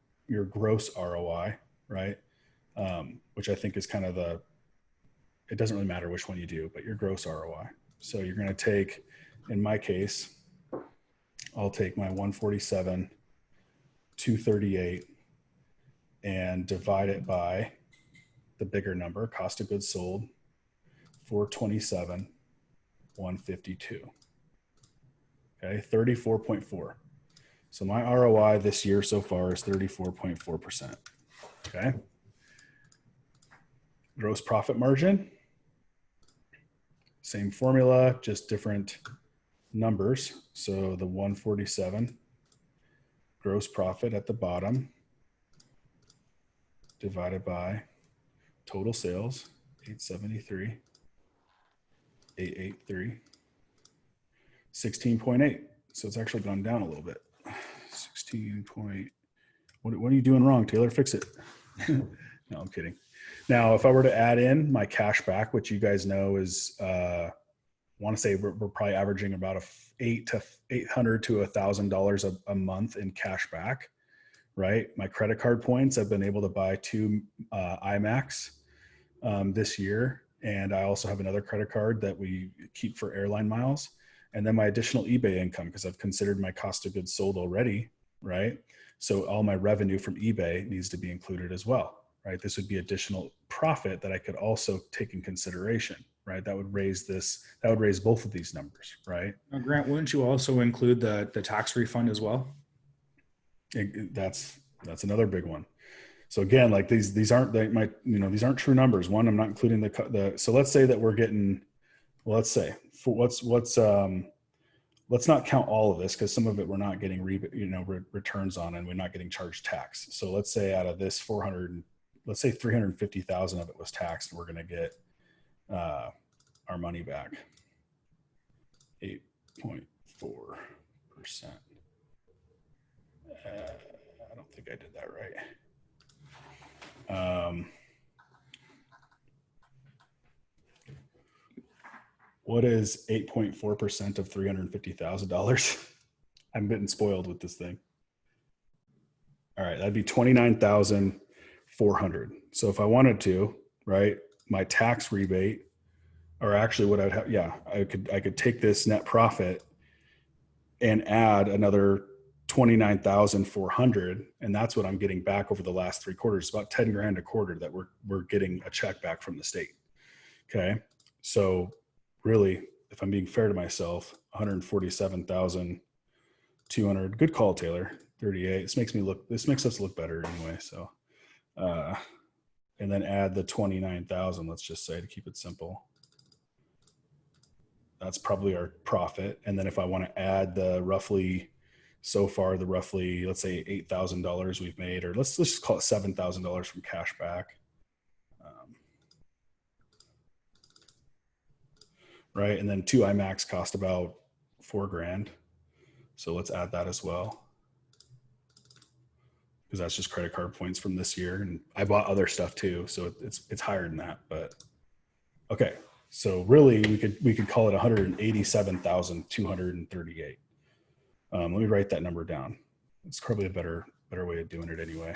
gross ROI, right? Which I think is kind of it doesn't really matter which one you do, but your gross ROI. So you're going to take, in my case, I'll take my 147, 238 and divide it by the bigger number, cost of goods sold, 427, 152. Okay, 34.4. So my ROI this year so far is 34.4%. Okay. Gross profit margin, same formula, just different numbers. So the 147 gross profit at the bottom divided by total sales, 873, 883, 16.8. So it's actually gone down a little bit. 16 point. What are you doing wrong, Taylor? Fix it. No, I'm kidding. Now, if I were to add in my cash back, which you guys know is, I want to say we're probably averaging about $800 to $1,000 a month in cash back, right? My credit card points, I've been able to buy 2 IMAX this year. And I also have another credit card that we keep for airline miles. And then my additional eBay income, because I've considered my cost of goods sold already, right? So all my revenue from eBay needs to be included as well, right? This would be additional profit that I could also take in consideration, right? That would raise both of these numbers, right? Now, Grant, wouldn't you also include the tax refund as well? That's another big one. So again, like these aren't these aren't true numbers. One, I'm not including so let's say that we're getting, let's not count all of this because some of it we're not getting returns on, and we're not getting charged tax. So let's say out of this 350,000 of it was taxed, and we're going to get our money back, 8.4%. I don't think I did that right. What is 8.4% of $350,000? I'm getting spoiled with this thing. All right, that'd be 29,400. So if I wanted to, right, my tax rebate, or actually what I'd have, yeah, I could take this net profit and add another 29,400, and that's what I'm getting back over the last 3 quarters. It's about 10 grand a quarter that we're getting a check back from the state. Okay, so really, if I'm being fair to myself, 147,200. Good call, Taylor. 38. This makes us look better anyway. So, and then add the 29,000. Let's just say, to keep it simple. That's probably our profit. And then if I want to add the roughly, let's say $8,000 we've made, or let's just call it $7,000 from cash back. Right. And then 2 IMAX cost about $4 grand. So let's add that as well, because that's just credit card points from this year. And I bought other stuff too, so it's higher than that. But okay, so really we could call it 187,238. Let me write that number down. It's probably a better way of doing it anyway.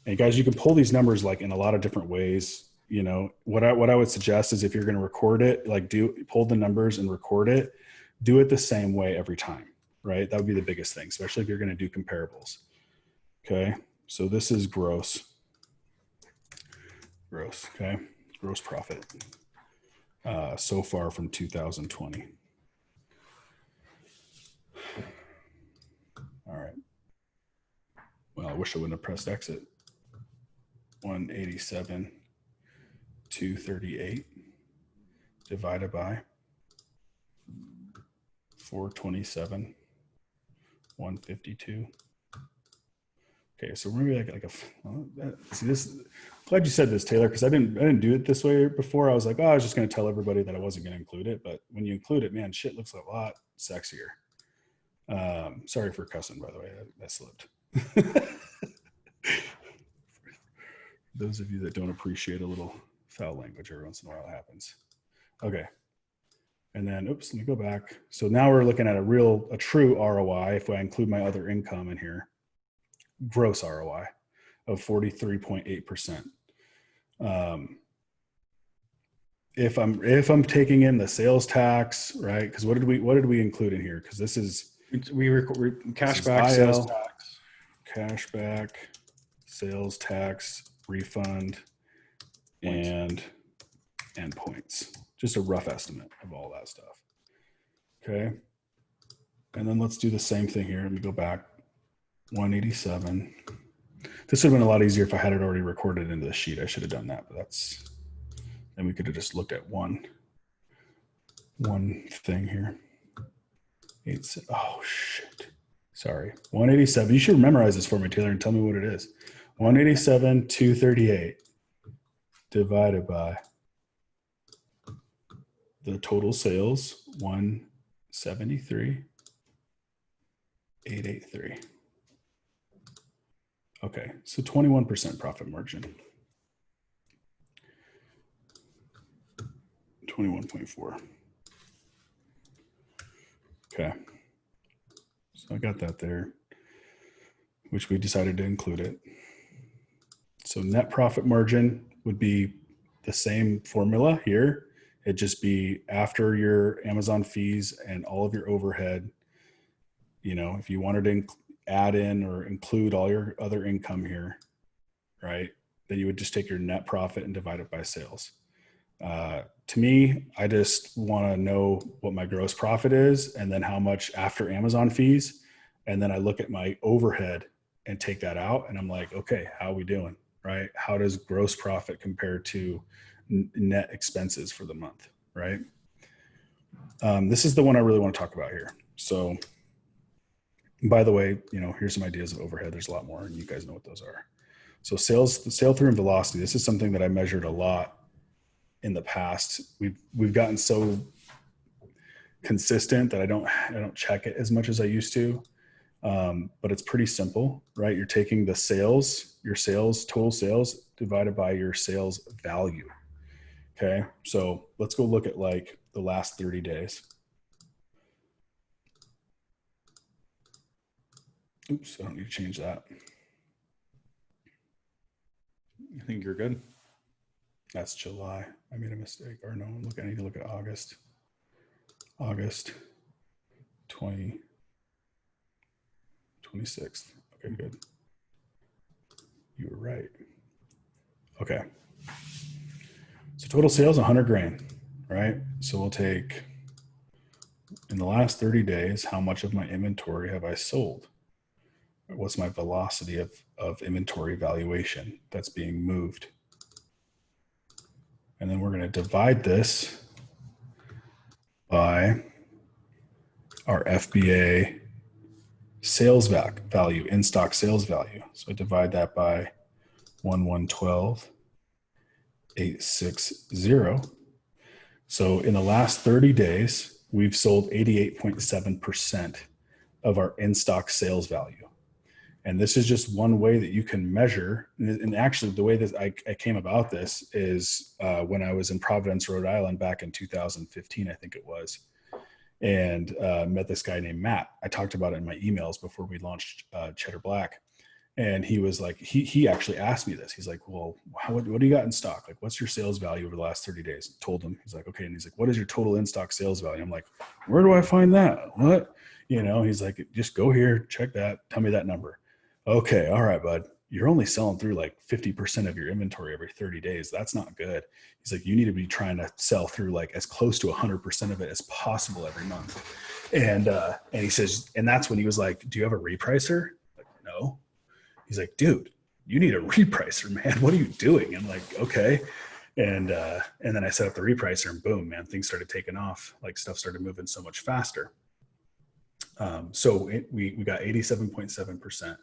And guys, you can pull these numbers like in a lot of different ways. You know, what I would suggest is, if you're going to record it, like pull the numbers and record it, do it the same way every time, right? That would be the biggest thing, especially if you're going to do comparables. Okay. So this is gross, okay. Gross profit, so far from 2020. All right. Well, I wish I wouldn't have pressed exit. 187,238 divided by 427,152. Okay, so maybe see this. Glad you said this, Taylor, because I didn't do it this way before. I was like, oh, I was just going to tell everybody that I wasn't going to include it. But when you include it, man, shit looks a lot sexier. Sorry for cussing, by the way. That slipped. Those of you that don't appreciate a little foul language, every once in a while happens. Okay. And then, oops, let me go back. So now we're looking at a true ROI. If I include my other income in here, gross ROI of 43.8%. If I'm taking in the sales tax, right? Because what did we include in here? Because this is cashback, sales tax, cashback, sales tax, refund, and points. Just a rough estimate of all that stuff. Okay. And then let's do the same thing here. Let me go back. 187. This would have been a lot easier if I had it already recorded into the sheet. I should have done that, but then we could have just looked at one thing here. Oh shit. Sorry. 187. You should memorize this for me, Taylor, and tell me what it is. 187,238 divided by the total sales, 173,883. Okay, so 21% profit margin. 21.4. Okay, so I got that there, which we decided to include it. So net profit margin would be the same formula here. It'd just be after your Amazon fees and all of your overhead. You know, if you wanted to add in or include all your other income here, right, then you would just take your net profit and divide it by sales. To me, I just want to know what my gross profit is and then how much after Amazon fees. And then I look at my overhead and take that out. And I'm like, okay, how are we doing, right? How does gross profit compare to net expenses for the month, right? This is the one I really want to talk about here. So by the way, you know, here's some ideas of overhead. There's a lot more and you guys know what those are. So sale through and velocity. This is something that I measured a lot in the past. We've gotten so consistent that I don't check it as much as I used to. But it's pretty simple, right? You're taking the total sales divided by your sales value. Okay. So let's go look at like the last 30 days. Oops, I don't need to change that. I think you're good. That's July. I made a mistake. Or no, I need to look at August. August 26th. Okay, good. You were right. Okay. So total sales, 100 grand, right? So we'll take, in the last 30 days, how much of my inventory have I sold? What's my velocity of inventory valuation that's being moved? And then we're going to divide this by our FBA sales value, in-stock sales value. So I divide that by 112,860. So in the last 30 days, we've sold 88.7% of our in-stock sales value. And this is just one way that you can measure. And actually, the way that I came about this is when I was in Providence, Rhode Island back in 2015, I think it was, and met this guy named Matt. I talked about it in my emails before we launched Cheddar Black. And he was like, he actually asked me this. He's like, well, what do you got in stock? Like, what's your sales value over the last 30 days? I told him. He's like, okay. And he's like, what is your total in-stock sales value? I'm like, where do I find that? What? He's like, just go here, check that, tell me that number. Okay, all right, bud. You're only selling through like 50% of your inventory every 30 days. That's not good. He's like, you need to be trying to sell through like as close to 100% of it as possible every month. And he says, and that's when he was like, do you have a repricer? Like, no. He's like, dude, you need a repricer, man. What are you doing? I'm like, okay. And then I set up the repricer and boom, man, things started taking off. Like stuff started moving so much faster. So we got 87.7%.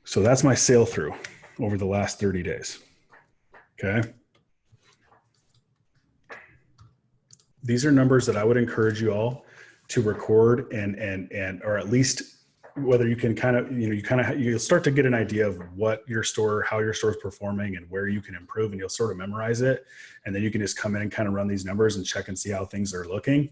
So that's my sale through over the last 30 days. Okay. These are numbers that I would encourage you all to record and or at least whether you can kind of, you'll start to get an idea of how your store is performing and where you can improve, and you'll sort of memorize it. And then you can just come in and kind of run these numbers and check and see how things are looking.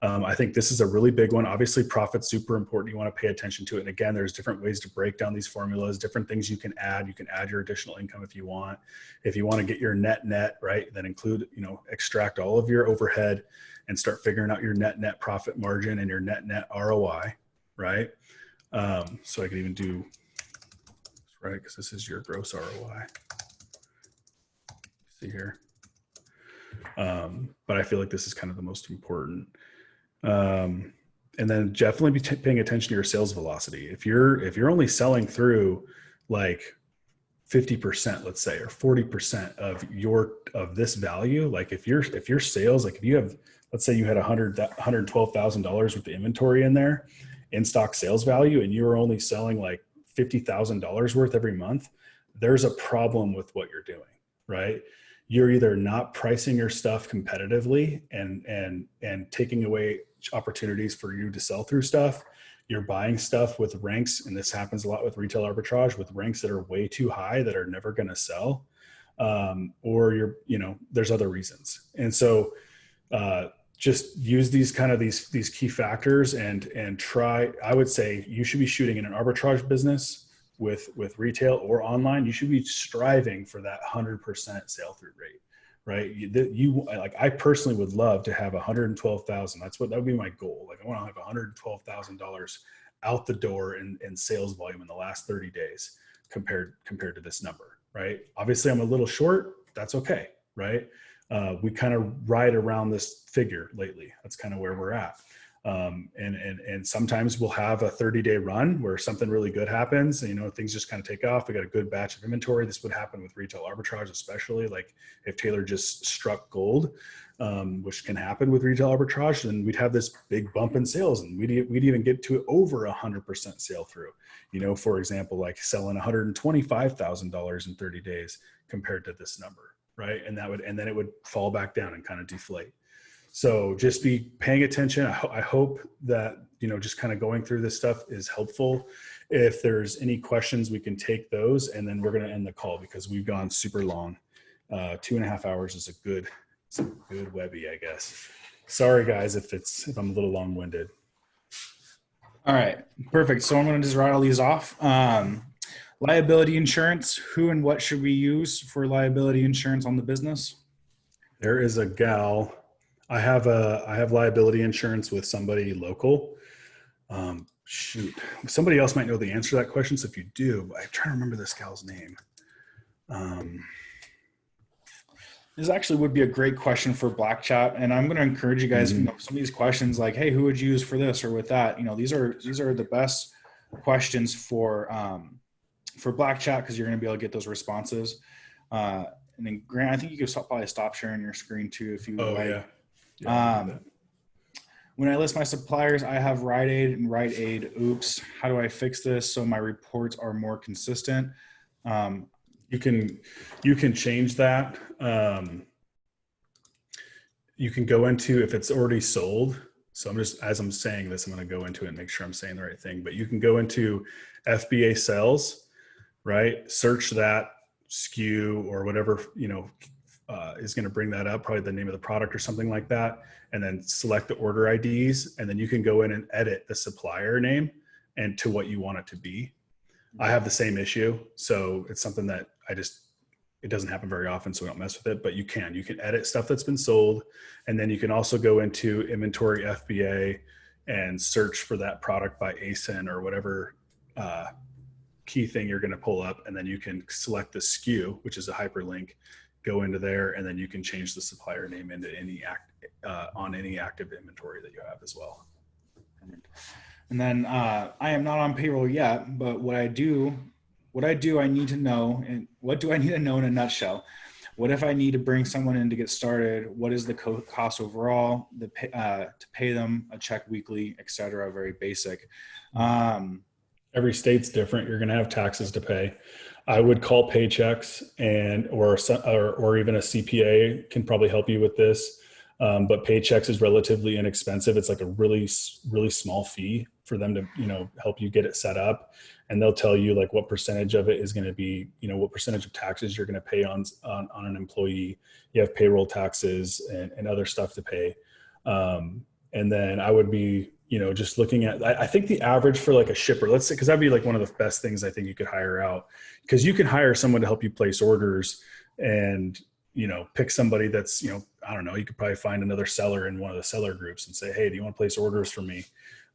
I think this is a really big one. Obviously, profit's super important. You want to pay attention to it. And again, there's different ways to break down these formulas, different things you can add. You can add your additional income if you want. If you want to get your net, right, then include, extract all of your overhead and start figuring out your net profit margin and your net ROI, right? So I could even do, right, because this is your gross ROI. See here. But I feel like this is kind of the most important. And then definitely be paying attention to your sales velocity. If you're only selling through like 50%, let's say, or 40% of this value, like if your sales, like if you have, let's say you had $112,000 worth of inventory in there, in stock sales value, and you're only selling like $50,000 worth every month, there's a problem with what you're doing, right? You're either not pricing your stuff competitively and taking away opportunities for you to sell through stuff. You're buying stuff with ranks, and this happens a lot with retail arbitrage, with ranks that are way too high that are never going to sell, or there's other reasons. And so just use these key factors and try. I would say you should be shooting in an arbitrage business with retail or online. You should be striving for that 100% sale through rate, right? I personally would love to have 112,000. That would be my goal. Like I want to have $112,000 out the door in sales volume in the last 30 days compared to this number, right? Obviously I'm a little short. That's okay, right? We kind of ride around this figure lately. That's kind of where we're at. And sometimes we'll have a 30-day run where something really good happens. Things just kind of take off. We got a good batch of inventory. This would happen with retail arbitrage, especially like if Taylor just struck gold, which can happen with retail arbitrage, then we'd have this big bump in sales, and we'd even get to over 100% sale through. For example, like selling $125,000 in 30 days compared to this number. Right. And then it would fall back down and kind of deflate. So just be paying attention. I hope that, just kind of going through this stuff is helpful. If there's any questions, we can take those, and then we're going to end the call because we've gone super long. 2.5 hours is a good Good Webby, I guess. Sorry guys if I'm a little long-winded. All right, perfect. So I'm going to just rattle these off. Liability insurance. Who and what should we use for liability insurance on the business? There is a gal. I have liability insurance with somebody local. Shoot, somebody else might know the answer to that question. So if you do, I'm trying to remember this gal's name. This actually would be a great question for Black Chat, and I'm going to encourage you guys. Some of these questions, like, "Hey, who would you use for this or with that?" These are the best questions for Black Chat because you're going to be able to get those responses. And then Grant, I think you could probably stop sharing your screen too if you would like. Yeah. When I list my suppliers, I have Rite Aid and Rite Aid. Oops. How do I fix this so my reports are more consistent? You can change that. You can go into if it's already sold. So as I'm saying this, I'm going to go into it and make sure I'm saying the right thing. But you can go into FBA sales, right? Search that SKU or whatever is going to bring that up, probably the name of the product or something like that, and then select the order IDs, and then you can go in and edit the supplier name and to what you want it to be. I have the same issue, so it's something that it doesn't happen very often, so we don't mess with it, but you can edit stuff that's been sold, and then you can also go into inventory FBA and search for that product by ASIN or whatever key thing you're going to pull up, and then you can select the SKU, which is a hyperlink, go into there, and then you can change the supplier name into on any active inventory that you have as well. And then I am not on payroll yet, but what I do, I need to know, and what do I need to know in a nutshell? What if I need to bring someone in to get started? What is the cost overall? To pay them a check weekly, etc. Very basic. Every state's different. You're going to have taxes to pay. I would call Paychecks or even a CPA can probably help you with this. But Paychecks is relatively inexpensive. It's like a really, really small fee for them to, help you get it set up. And they'll tell you like what percentage of it is going to be, what percentage of taxes you're going to pay on an employee. You have payroll taxes and other stuff to pay. And then I would be, just looking at, I think the average for like a shipper, let's say, because that'd be like one of the best things I think you could hire out, because you can hire someone to help you place orders and, pick somebody that's, I don't know, you could probably find another seller in one of the seller groups and say, hey, do you want to place orders for me?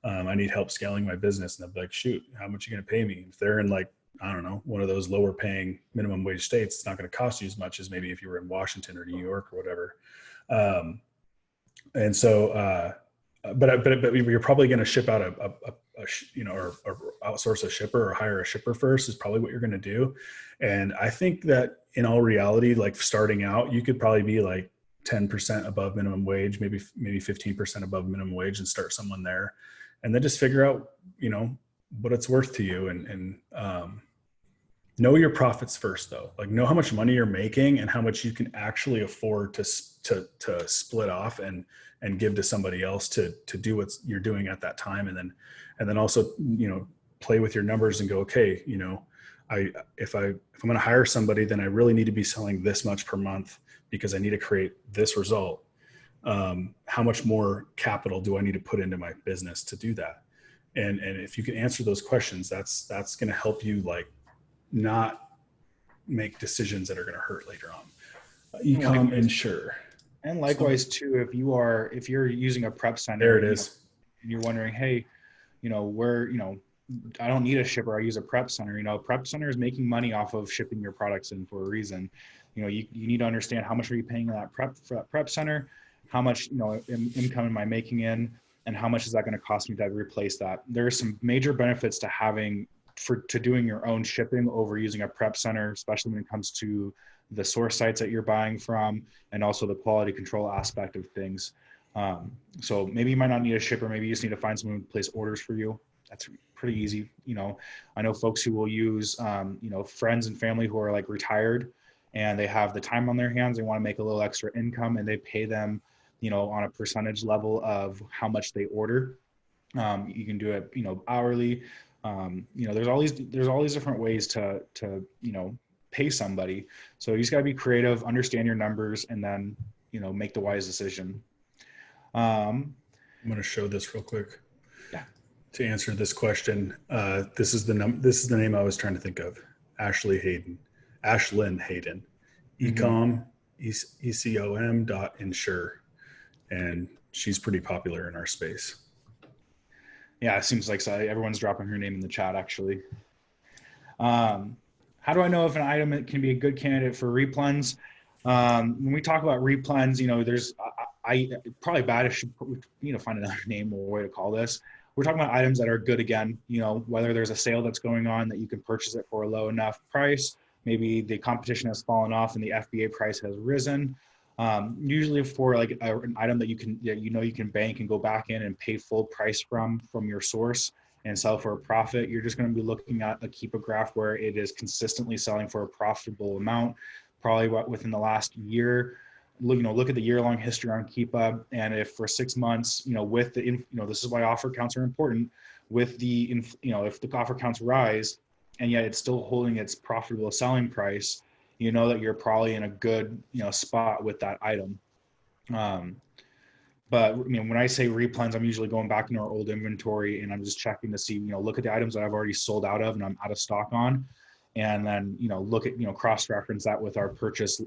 I need help scaling my business. And they'll be like, shoot, how much are you going to pay me? If they're in like, I don't know, one of those lower paying minimum wage states, it's not going to cost you as much as maybe if you were in Washington or New York or whatever. And so, but you're probably going to ship out or outsource a shipper or hire a shipper first is probably what you're going to do. And I think that in all reality, like starting out, you could probably be like 10% above minimum wage, maybe 15% above minimum wage, and start someone there, and then just figure out, what it's worth to you, and know your profits first though. Like know how much money you're making and how much you can actually afford to split off and give to somebody else to do what you're doing at that time. And then also, play with your numbers and go, okay, if I'm going to hire somebody, then I really need to be selling this much per month because I need to create this result. How much more capital do I need to put into my business to do that? And if you can answer those questions, that's going to help you like not make decisions that are going to hurt later on. Ecom insure. And likewise too, if you're using a prep center, there it is. And you're wondering, hey, where, I don't need a shipper. I use a prep center. Prep center is making money off of shipping your products in for a reason. You need to understand how much are you paying in that prep center, how much income am I making in, and how much is that going to cost me to replace that. There are some major benefits to doing your own shipping over using a prep center, especially when it comes to the source sites that you're buying from, and also the quality control aspect of things. So maybe you might not need a shipper. Maybe you just need to find someone to place orders for you. That's pretty easy. I know folks who will use, friends and family who are like retired and they have the time on their hands. They want to make a little extra income and they pay them, on a percentage level of how much they order. You can do it, hourly. There's all these different ways to pay somebody. So you just got to be creative, understand your numbers, and then make the wise decision. Um, I'm going to show this real quick yeah. to answer this question. This is the name I was trying to think of. Ashlyn Hayden, ecom, ecom.insure. And she's pretty popular in our space. Yeah, it seems like everyone's dropping her name in the chat, actually. How do I know if an item can be a good candidate for replens? When we talk about replens, there's probably bad. I should find another name or way to call this. We're talking about items that are good again. Whether there's a sale that's going on that you can purchase it for a low enough price. Maybe the competition has fallen off and the FBA price has risen. Usually for like an item that you can bank and go back in and pay full price from your source and sell for a profit, you're just going to be looking at a Keepa graph where it is consistently selling for a profitable amount, probably within the last year. Look at the year-long history on Keepa, and if for 6 months, with the, this is why offer counts are important. With the, if the offer counts rise, and yet it's still holding its profitable selling price, that you're probably in a good, spot with that item. But when I say replens, I'm usually going back into our old inventory and I'm just checking to see, look at the items that I've already sold out of and I'm out of stock on. And then, look at, cross-reference that with our purchase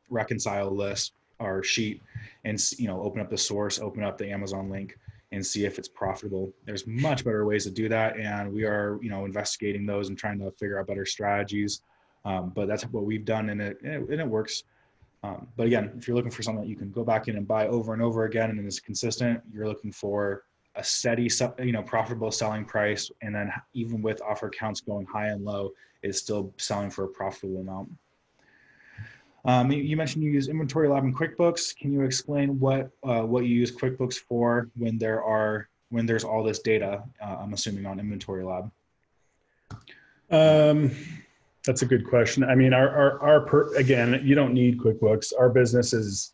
reconcile list, our sheet, and, open up the source, open up the Amazon link and see if it's profitable. There's much better ways to do that. And we are, investigating those and trying to figure out better strategies. But that's what we've done and it works. But again, if you're looking for something that you can go back in and buy over and over again and is consistent, you're looking for a steady, profitable selling price. And then even with offer counts going high and low, it's still selling for a profitable amount. You mentioned you use Inventory Lab and QuickBooks. Can you explain what you use QuickBooks for when there's all this data? I'm assuming on Inventory Lab. That's a good question. I mean, again, you don't need QuickBooks. Our businesses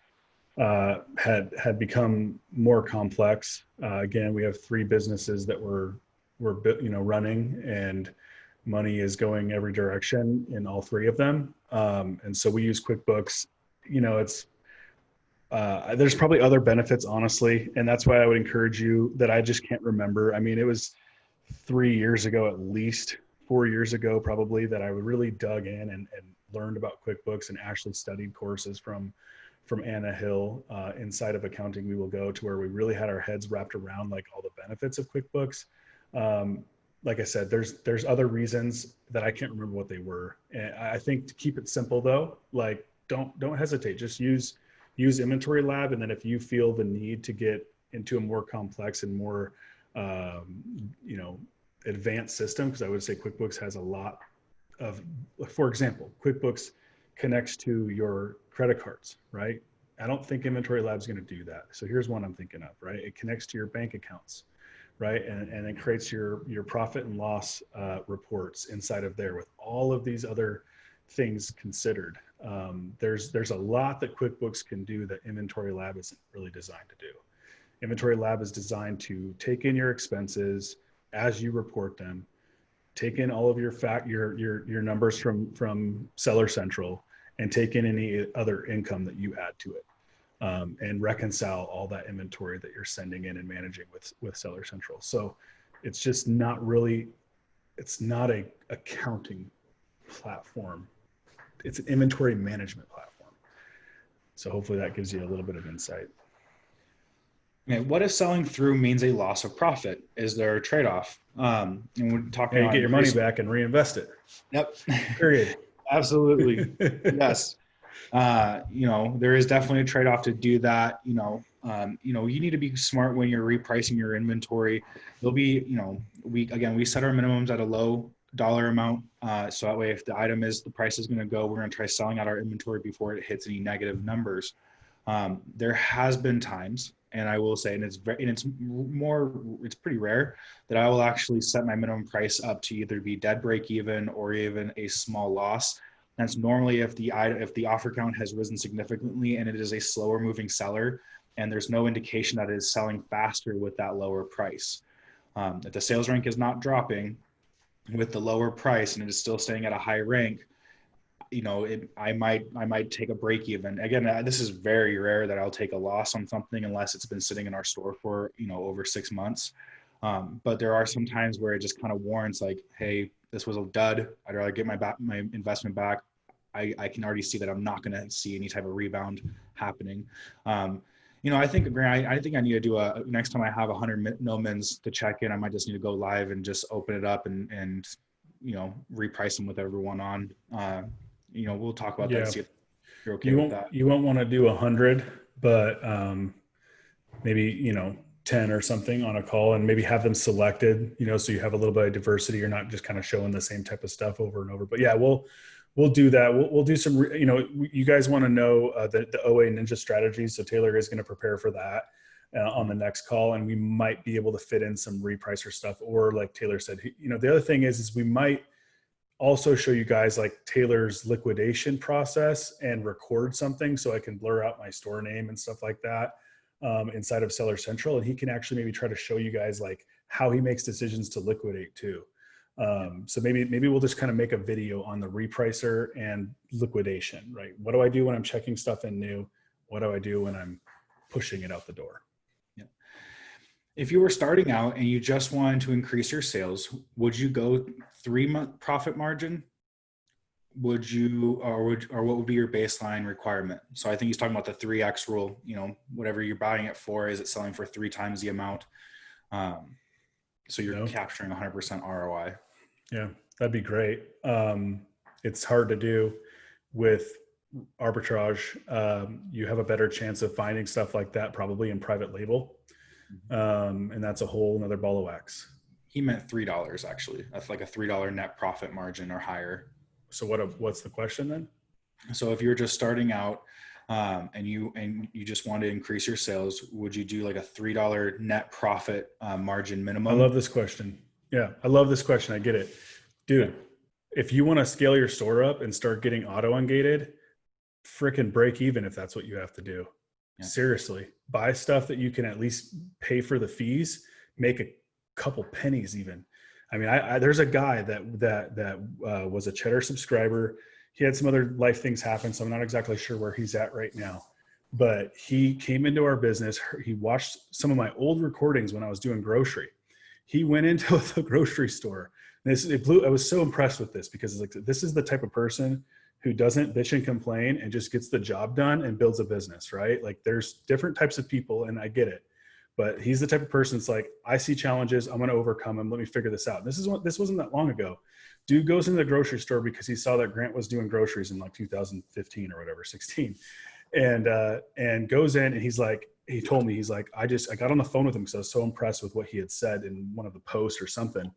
had become more complex. Again, we have 3 businesses that we're running, and money is going every direction in all 3 of them. And so we use QuickBooks. It's there's probably other benefits, honestly, and that's why I would encourage you that I just can't remember. I mean, it was 3 years ago at least. 4 years ago, probably, that I really dug in and learned about QuickBooks and actually studied courses from Anna Hill inside of Accounting We Will Go, to where we really had our heads wrapped around like all the benefits of QuickBooks. Like I said, there's other reasons that I can't remember what they were. And I think to keep it simple though, like don't hesitate, just use Inventory Lab. And then if you feel the need to get into a more complex and more, advanced system, because I would say QuickBooks has a lot of, for example, QuickBooks connects to your credit cards, right? I don't think Inventory Lab is going to do that. So here's one I'm thinking of, right? It connects to your bank accounts, right? And it creates your profit and loss reports inside of there with all of these other things considered. There's a lot that QuickBooks can do that Inventory Lab isn't really designed to do. Inventory Lab is designed to take in your expenses as you report them, take in all of your numbers from Seller Central, and take in any other income that you add to it, and reconcile all that inventory that you're sending in and managing with Seller Central. So it's just not really, it's not a accounting platform. It's an inventory management platform. So hopefully that gives you a little bit of insight. Okay, what if selling through means a loss of profit? Is there a trade-off? And we're talking you get your money back and reinvest it. Yep. Period. Absolutely. Yes. There is definitely a trade-off to do that. You need to be smart when you're repricing your inventory. There'll be, we set our minimums at a low dollar amount. So that way, if the price is going to go, we're going to try selling out our inventory before it hits any negative numbers. There has been times, and I will say, it's pretty rare that I will actually set my minimum price up to either be dead break even or even a small loss. That's normally if the offer count has risen significantly and it is a slower moving seller, and there's no indication that it is selling faster with that lower price. If the sales rank is not dropping with the lower price and it is still staying at a high rank, I might take a break even. Again, this is very rare that I'll take a loss on something unless it's been sitting in our store for, over 6 months. But there are some times where it just kind of warrants like, hey, this was a dud. I'd rather get my investment back. I can already see that I'm not going to see any type of rebound happening. I think, Grant, I think I need to do next time I have 100 no-mins to check in, I might just need to go live and just open it up and reprice them with everyone on. We'll talk about that and see if you're okay with that. You won't want to do 100, but maybe 10 or something on a call, and maybe have them selected, so you have a little bit of diversity. You're not just kind of showing the same type of stuff over and over. But yeah, we'll do that. We'll do some, you guys want to know the OA ninja strategies. So Taylor is going to prepare for that on the next call, and we might be able to fit in some repricer stuff. Or like Taylor said, the other thing is we might also show you guys like Taylor's liquidation process and record something so I can blur out my store name and stuff like that inside of Seller Central. And he can actually maybe try to show you guys like how he makes decisions to liquidate too. So maybe we'll just kind of make a video on the repricer and liquidation, right? What do I do when I'm checking stuff in new? What do I do when I'm pushing it out the door? Yeah. If you were starting out and you just wanted to increase your sales, would you go 3-month profit margin? Would you, or what would be your baseline requirement? So I think he's talking about the 3X rule, whatever you're buying it for, is it selling for 3 times the amount? So you're capturing 100% ROI. Yeah, that'd be great. It's hard to do with arbitrage. You have a better chance of finding stuff like that probably in private label. And that's a whole another ball of wax. He meant $3 actually. That's like a $3 net profit margin or higher. So what's the question then? So if you're just starting out and you just want to increase your sales, would you do like a $3 net profit margin minimum? I love this question. Yeah, I love this question. I get it. Dude, if you want to scale your store up and start getting auto ungated, freaking break even if that's what you have to do. Yeah. Seriously, buy stuff that you can at least pay for the fees, make a couple pennies even. I mean, there's a guy that was a Cheddar subscriber. He had some other life things happen, so I'm not exactly sure where he's at right now. But he came into our business. He watched some of my old recordings when I was doing grocery. He went into the grocery store. I was so impressed with this because it's like, this is the type of person who doesn't bitch and complain and just gets the job done and builds a business, right? Like there's different types of people, and I get it. But he's the type of person that's like, I see challenges, I'm going to overcome them. Let me figure this out. This wasn't that long ago. Dude goes into the grocery store because he saw that Grant was doing groceries in like 2015 or whatever, 16, and goes in and he told me, he's like, I got on the phone with him because I was so impressed with what he had said in one of the posts or something.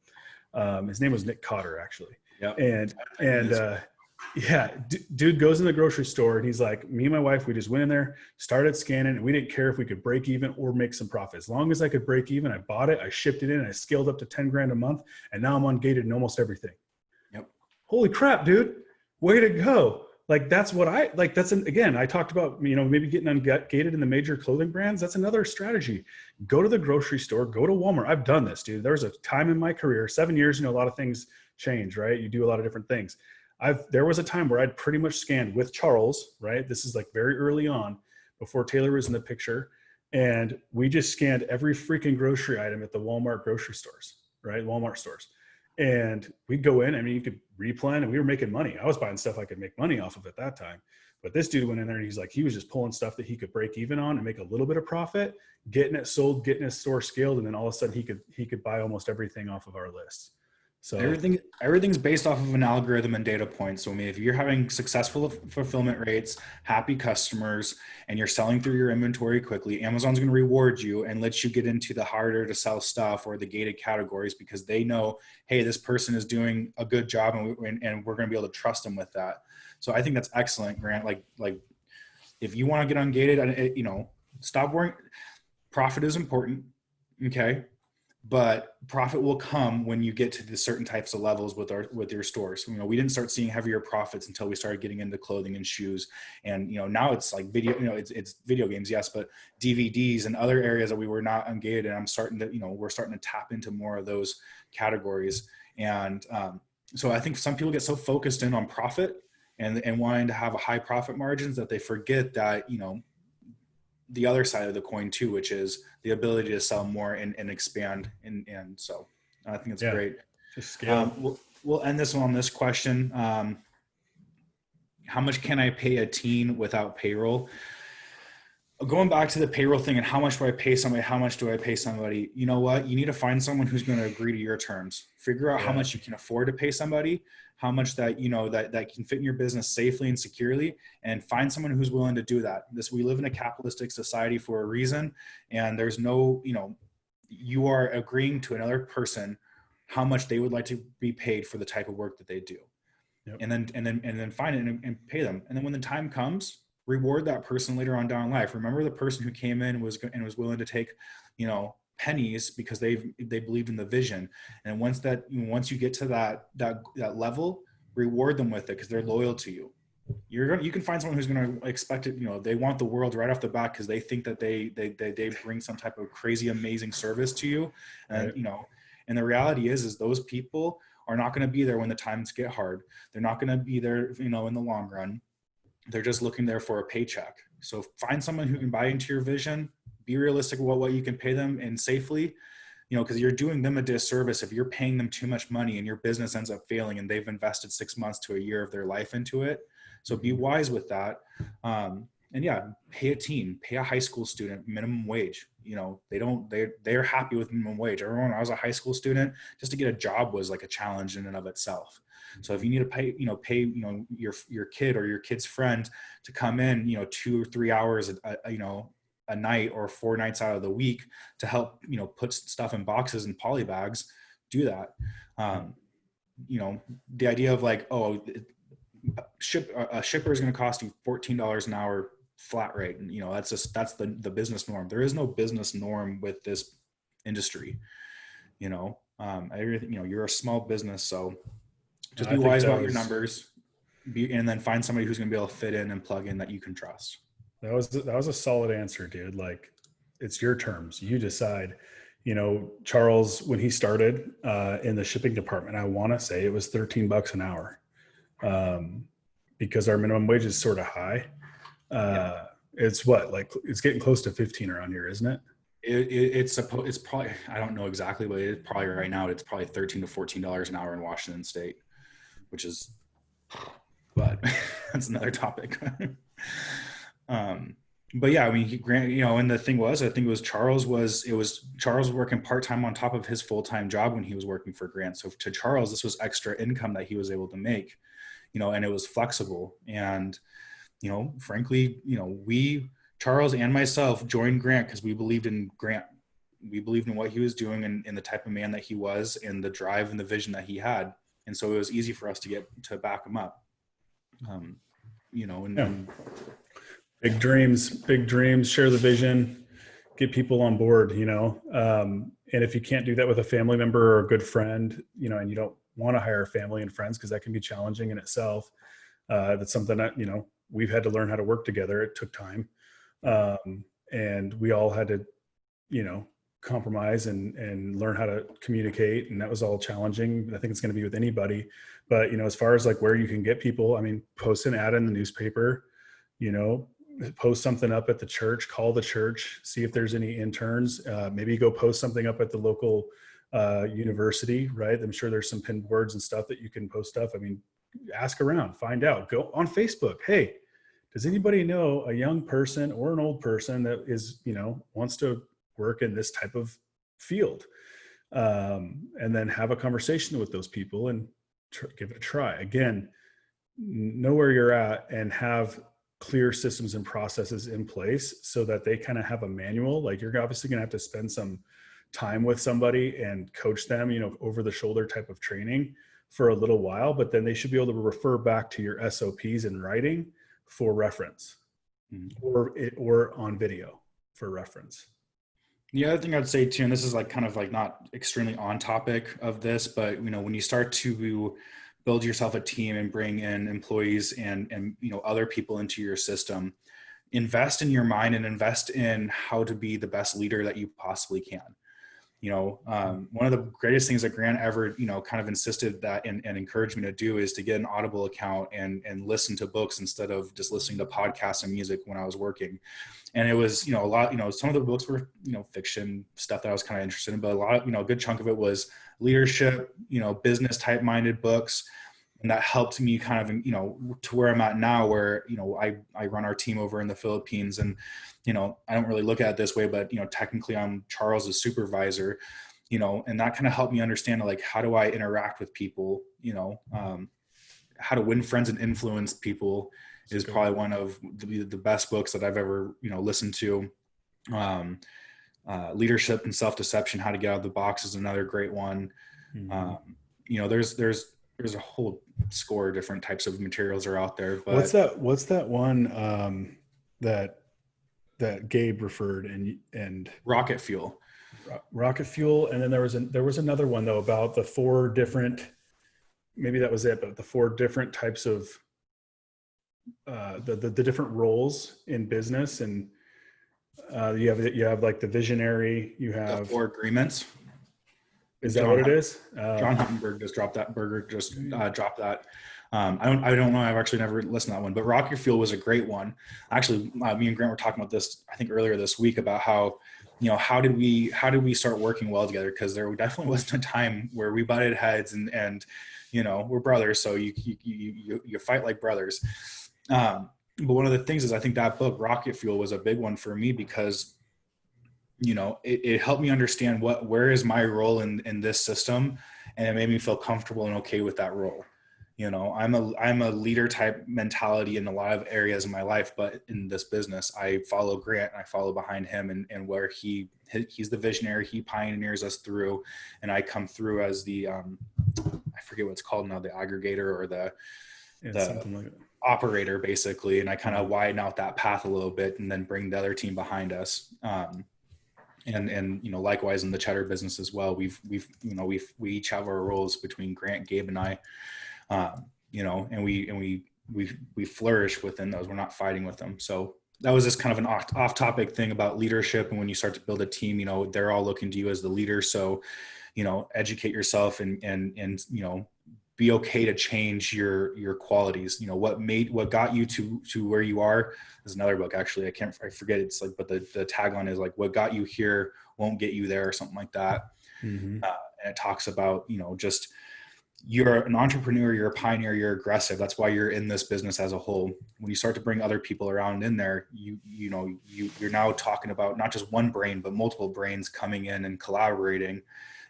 His name was Nick Cotter actually. Yeah. Yeah, dude goes in the grocery store and he's like, me and my wife, we just went in there, started scanning, and we didn't care if we could break even or make some profit. As long as I could break even, I bought it, I shipped it in, I scaled up to 10 grand a month, and now I'm ungated in almost everything. Yep. Holy crap, dude. Way to go. Like that's what again, I talked about, maybe getting ungated in the major clothing brands. That's another strategy. Go to the grocery store, go to Walmart. I've done this, dude. There was a time in my career, 7 years, a lot of things change, right? You do a lot of different things. There was a time where I'd pretty much scanned with Charles, right? This is like very early on before Taylor was in the picture. And we just scanned every freaking grocery item at the Walmart grocery stores, right? Walmart stores. And we'd go in, you could replan and we were making money. I was buying stuff I could make money off of at that time. But this dude went in there and he was just pulling stuff that he could break even on and make a little bit of profit, getting it sold, getting his store scaled. And then all of a sudden he could buy almost everything off of our list. So everything's based off of an algorithm and data points. So if you're having successful fulfillment rates, happy customers, and you're selling through your inventory quickly, Amazon's going to reward you and let you get into the harder to sell stuff or the gated categories because they know, hey, this person is doing a good job and we're going to be able to trust them with that. So I think that's excellent, Grant. Like if you want to get ungated, stop worrying. Profit is important. Okay. But profit will come when you get to the certain types of levels with your stores. We didn't start seeing heavier profits until we started getting into clothing and shoes. And, now it's like video, it's video games, yes, but DVDs and other areas that we were not ungated. And I'm starting to, we're starting to tap into more of those categories. And so I think some people get so focused in on profit and wanting to have a high profit margins, that they forget that, the other side of the coin too, which is the ability to sell more and expand. And so I think it's Yeah. great. Just scale. We'll end this one on this question. How much can I pay a teen without payroll? Going back to the payroll thing and how much do I pay somebody? How much do I pay somebody? You know what? You need to find someone who's going to agree to your terms. Figure out how much you can afford to pay somebody, how much that, that can fit in your business safely and securely, and find someone who's willing to do that. We live in a capitalistic society for a reason. And there's no, you are agreeing to another person how much they would like to be paid for the type of work that they do. Yep. And then find it and pay them. And then when the time comes, reward that person later on down in life. Remember the person who came in was willing to take, pennies because they believed in the vision. And once you get to that level, reward them with it because they're loyal to you. You can find someone who's going to expect it. They want the world right off the bat because they think that they bring some type of crazy, amazing service to you. And, right. And the reality is those people are not going to be there when the times get hard. They're not going to be there, in the long run. They're just looking there for a paycheck. So find someone who can buy into your vision, be realistic about what you can pay them and safely, because you're doing them a disservice if you're paying them too much money and your business ends up failing and they've invested 6 months to a year of their life into it. So be wise with that. And yeah, pay a teen, pay a high school student minimum wage. They're happy with minimum wage. I remember when I was a high school student, just to get a job was like a challenge in and of itself. So if you need to pay your kid or your kid's friend to come in, 2 or 3 hours, a night or 4 nights out of the week to help, put stuff in boxes and poly bags, do that. The idea of like, a shipper is going to cost you $14 an hour flat rate. And, that's the business norm. There is no business norm with this industry, everything, you're a small business. So just be wise about your numbers and then find somebody who's going to be able to fit in and plug in that you can trust. That was a solid answer, dude. Like, it's your terms. You decide. Charles, when he started in the shipping department, I want to say it was $13 an hour. Because our minimum wage is sort of high. It's it's getting close to 15 around here, isn't it? It's probably, I don't know exactly, but it's probably right now, it's probably $13 to $14 an hour in Washington State, which is, but that's another topic. But yeah, I mean, Grant, and the thing was, I think it was Charles working part-time on top of his full-time job when he was working for Grant. So to Charles, this was extra income that he was able to make, and it was flexible. And, frankly, Charles and myself joined Grant because we believed in Grant. We believed in what he was doing and the type of man that he was and the drive and the vision that he had. And so it was easy for us to back him up. Big dreams, share the vision, get people on board, and if you can't do that with a family member or a good friend, and you don't want to hire family and friends because that can be challenging in itself. That's something that, we've had to learn how to work together. It took time. And we all had to, compromise and learn how to communicate. And that was all challenging. I think it's going to be with anybody, but, as far as like where you can get people, I mean, post an ad in the newspaper, post something up at the church, call the church, see if there's any interns, maybe go post something up at the local university, right? I'm sure there's some pin boards and stuff that you can post stuff. I mean, ask around, find out, go on Facebook. Hey, does anybody know a young person or an old person that is, wants to work in this type of field? And then have a conversation with those people and give it a try. Again, know where you're at and have clear systems and processes in place so that they kind of have a manual. Like, you're obviously going to have to spend some time with somebody and coach them, over the shoulder type of training for a little while, but then they should be able to refer back to your SOPs in writing for reference, or on video for reference. The other thing I'd say too, and this is like kind of like not extremely on topic of this, but when you start to build yourself a team and bring in employees and other people into your system, invest in your mind and invest in how to be the best leader that you possibly can. One of the greatest things that Grant ever, kind of insisted that and encouraged me to do is to get an Audible account and listen to books instead of just listening to podcasts and music when I was working. And it was, a lot, some of the books were, fiction stuff that I was kind of interested in, but a lot of, a good chunk of it was leadership, business type minded books. And that helped me kind of, to where I'm at now, where, I run our team over in the Philippines, and, I don't really look at it this way, but, technically I'm Charles's supervisor, and that kind of helped me understand, like, how do I interact with people, how to win friends and influence people is probably one of the best books that I've ever, listened to. Leadership and Self-Deception, How to Get Out of the Box is another great one. Mm-hmm. There's a whole score of different types of materials are out there. But what's that one that Gabe referred and Rocket Fuel. Rocket Fuel. And then there was another one though about the 4 different, maybe that was it, but the 4 different types of the different roles in business. And you have like the visionary, you have the 4 agreements. Is that what it is? John Huttenberg just dropped that. Dropped that. I don't know. I've actually never listened to that one, but Rocket Fuel was a great one. Actually, me and Grant were talking about this, I think earlier this week, about how, how did we start working well together? Because there definitely wasn't a time where we butted heads and we're brothers. So you fight like brothers. But one of the things is, I think that book Rocket Fuel was a big one for me because, it helped me understand where is my role in this system. And it made me feel comfortable and okay with that role. I'm a leader type mentality in a lot of areas in my life, but in this business, I follow Grant and I follow behind him and where he's the visionary, he pioneers us through, and I come through as the, I forget what it's called now, the aggregator or the something like that. Operator basically. And I kind of widen out that path a little bit and then bring the other team behind us. And likewise in the Cheddar business as well, we each have our roles between Grant, Gabe, and I, and we flourish within those. We're not fighting with them. So that was just kind of an off topic thing about leadership. And when you start to build a team, they're all looking to you as the leader. So, educate yourself and be okay to change your qualities. What got you to where you are. There's another book, actually, I forget. It's like, but the tagline is like, what got you here won't get you there, or something like that. Mm-hmm. And it talks about, just, you're an entrepreneur, you're a pioneer, you're aggressive. That's why you're in this business as a whole. When you start to bring other people around in there, you're now talking about not just one brain, but multiple brains coming in and collaborating,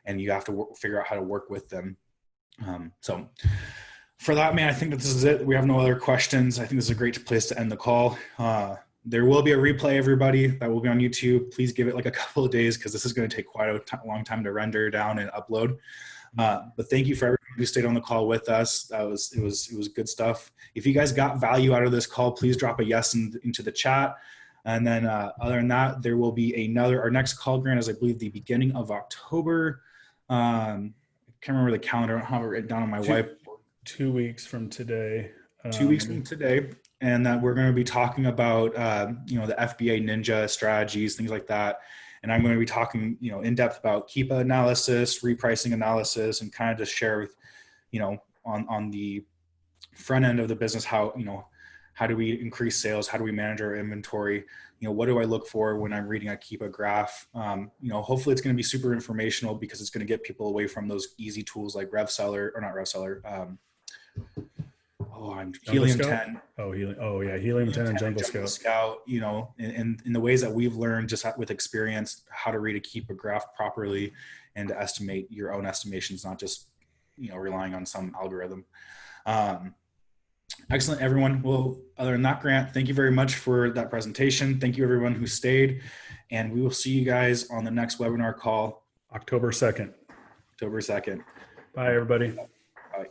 and you have to figure out how to work with them. So for that, man, I think that this is it. We have no other questions. I think this is a great place to end the call. There will be a replay, everybody, that will be on YouTube. Please give it like a couple of days, because this is going to take quite a long time to render down and upload. But thank you for everyone who stayed on the call with us. It was good stuff. If you guys got value out of this call, please drop a yes into the chat. And then other than that, there will be our next call, Grant, is I believe the beginning of October. Can't remember the calendar. I don't have it written down on my whiteboard. 2 weeks from today. 2 weeks from today. And that we're going to be talking about, the FBA Ninja strategies, things like that. And I'm going to be talking, in depth about Keepa analysis, repricing analysis, and kind of just share with, on the front end of the business, how do we increase sales? How do we manage our inventory? What do I look for when I'm reading a Keepa graph? Hopefully it's going to be super informational, because it's going to get people away from those easy tools like Helium 10. Helium 10 and Jungle Scout. In the ways that we've learned just with experience, how to read a Keepa graph properly and to estimate your own estimations, not just, relying on some algorithm. Excellent, everyone. Well, other than that, Grant, thank you very much for that presentation. Thank you, everyone who stayed. And we will see you guys on the next webinar call. October 2nd. October 2nd. Bye, everybody. Bye.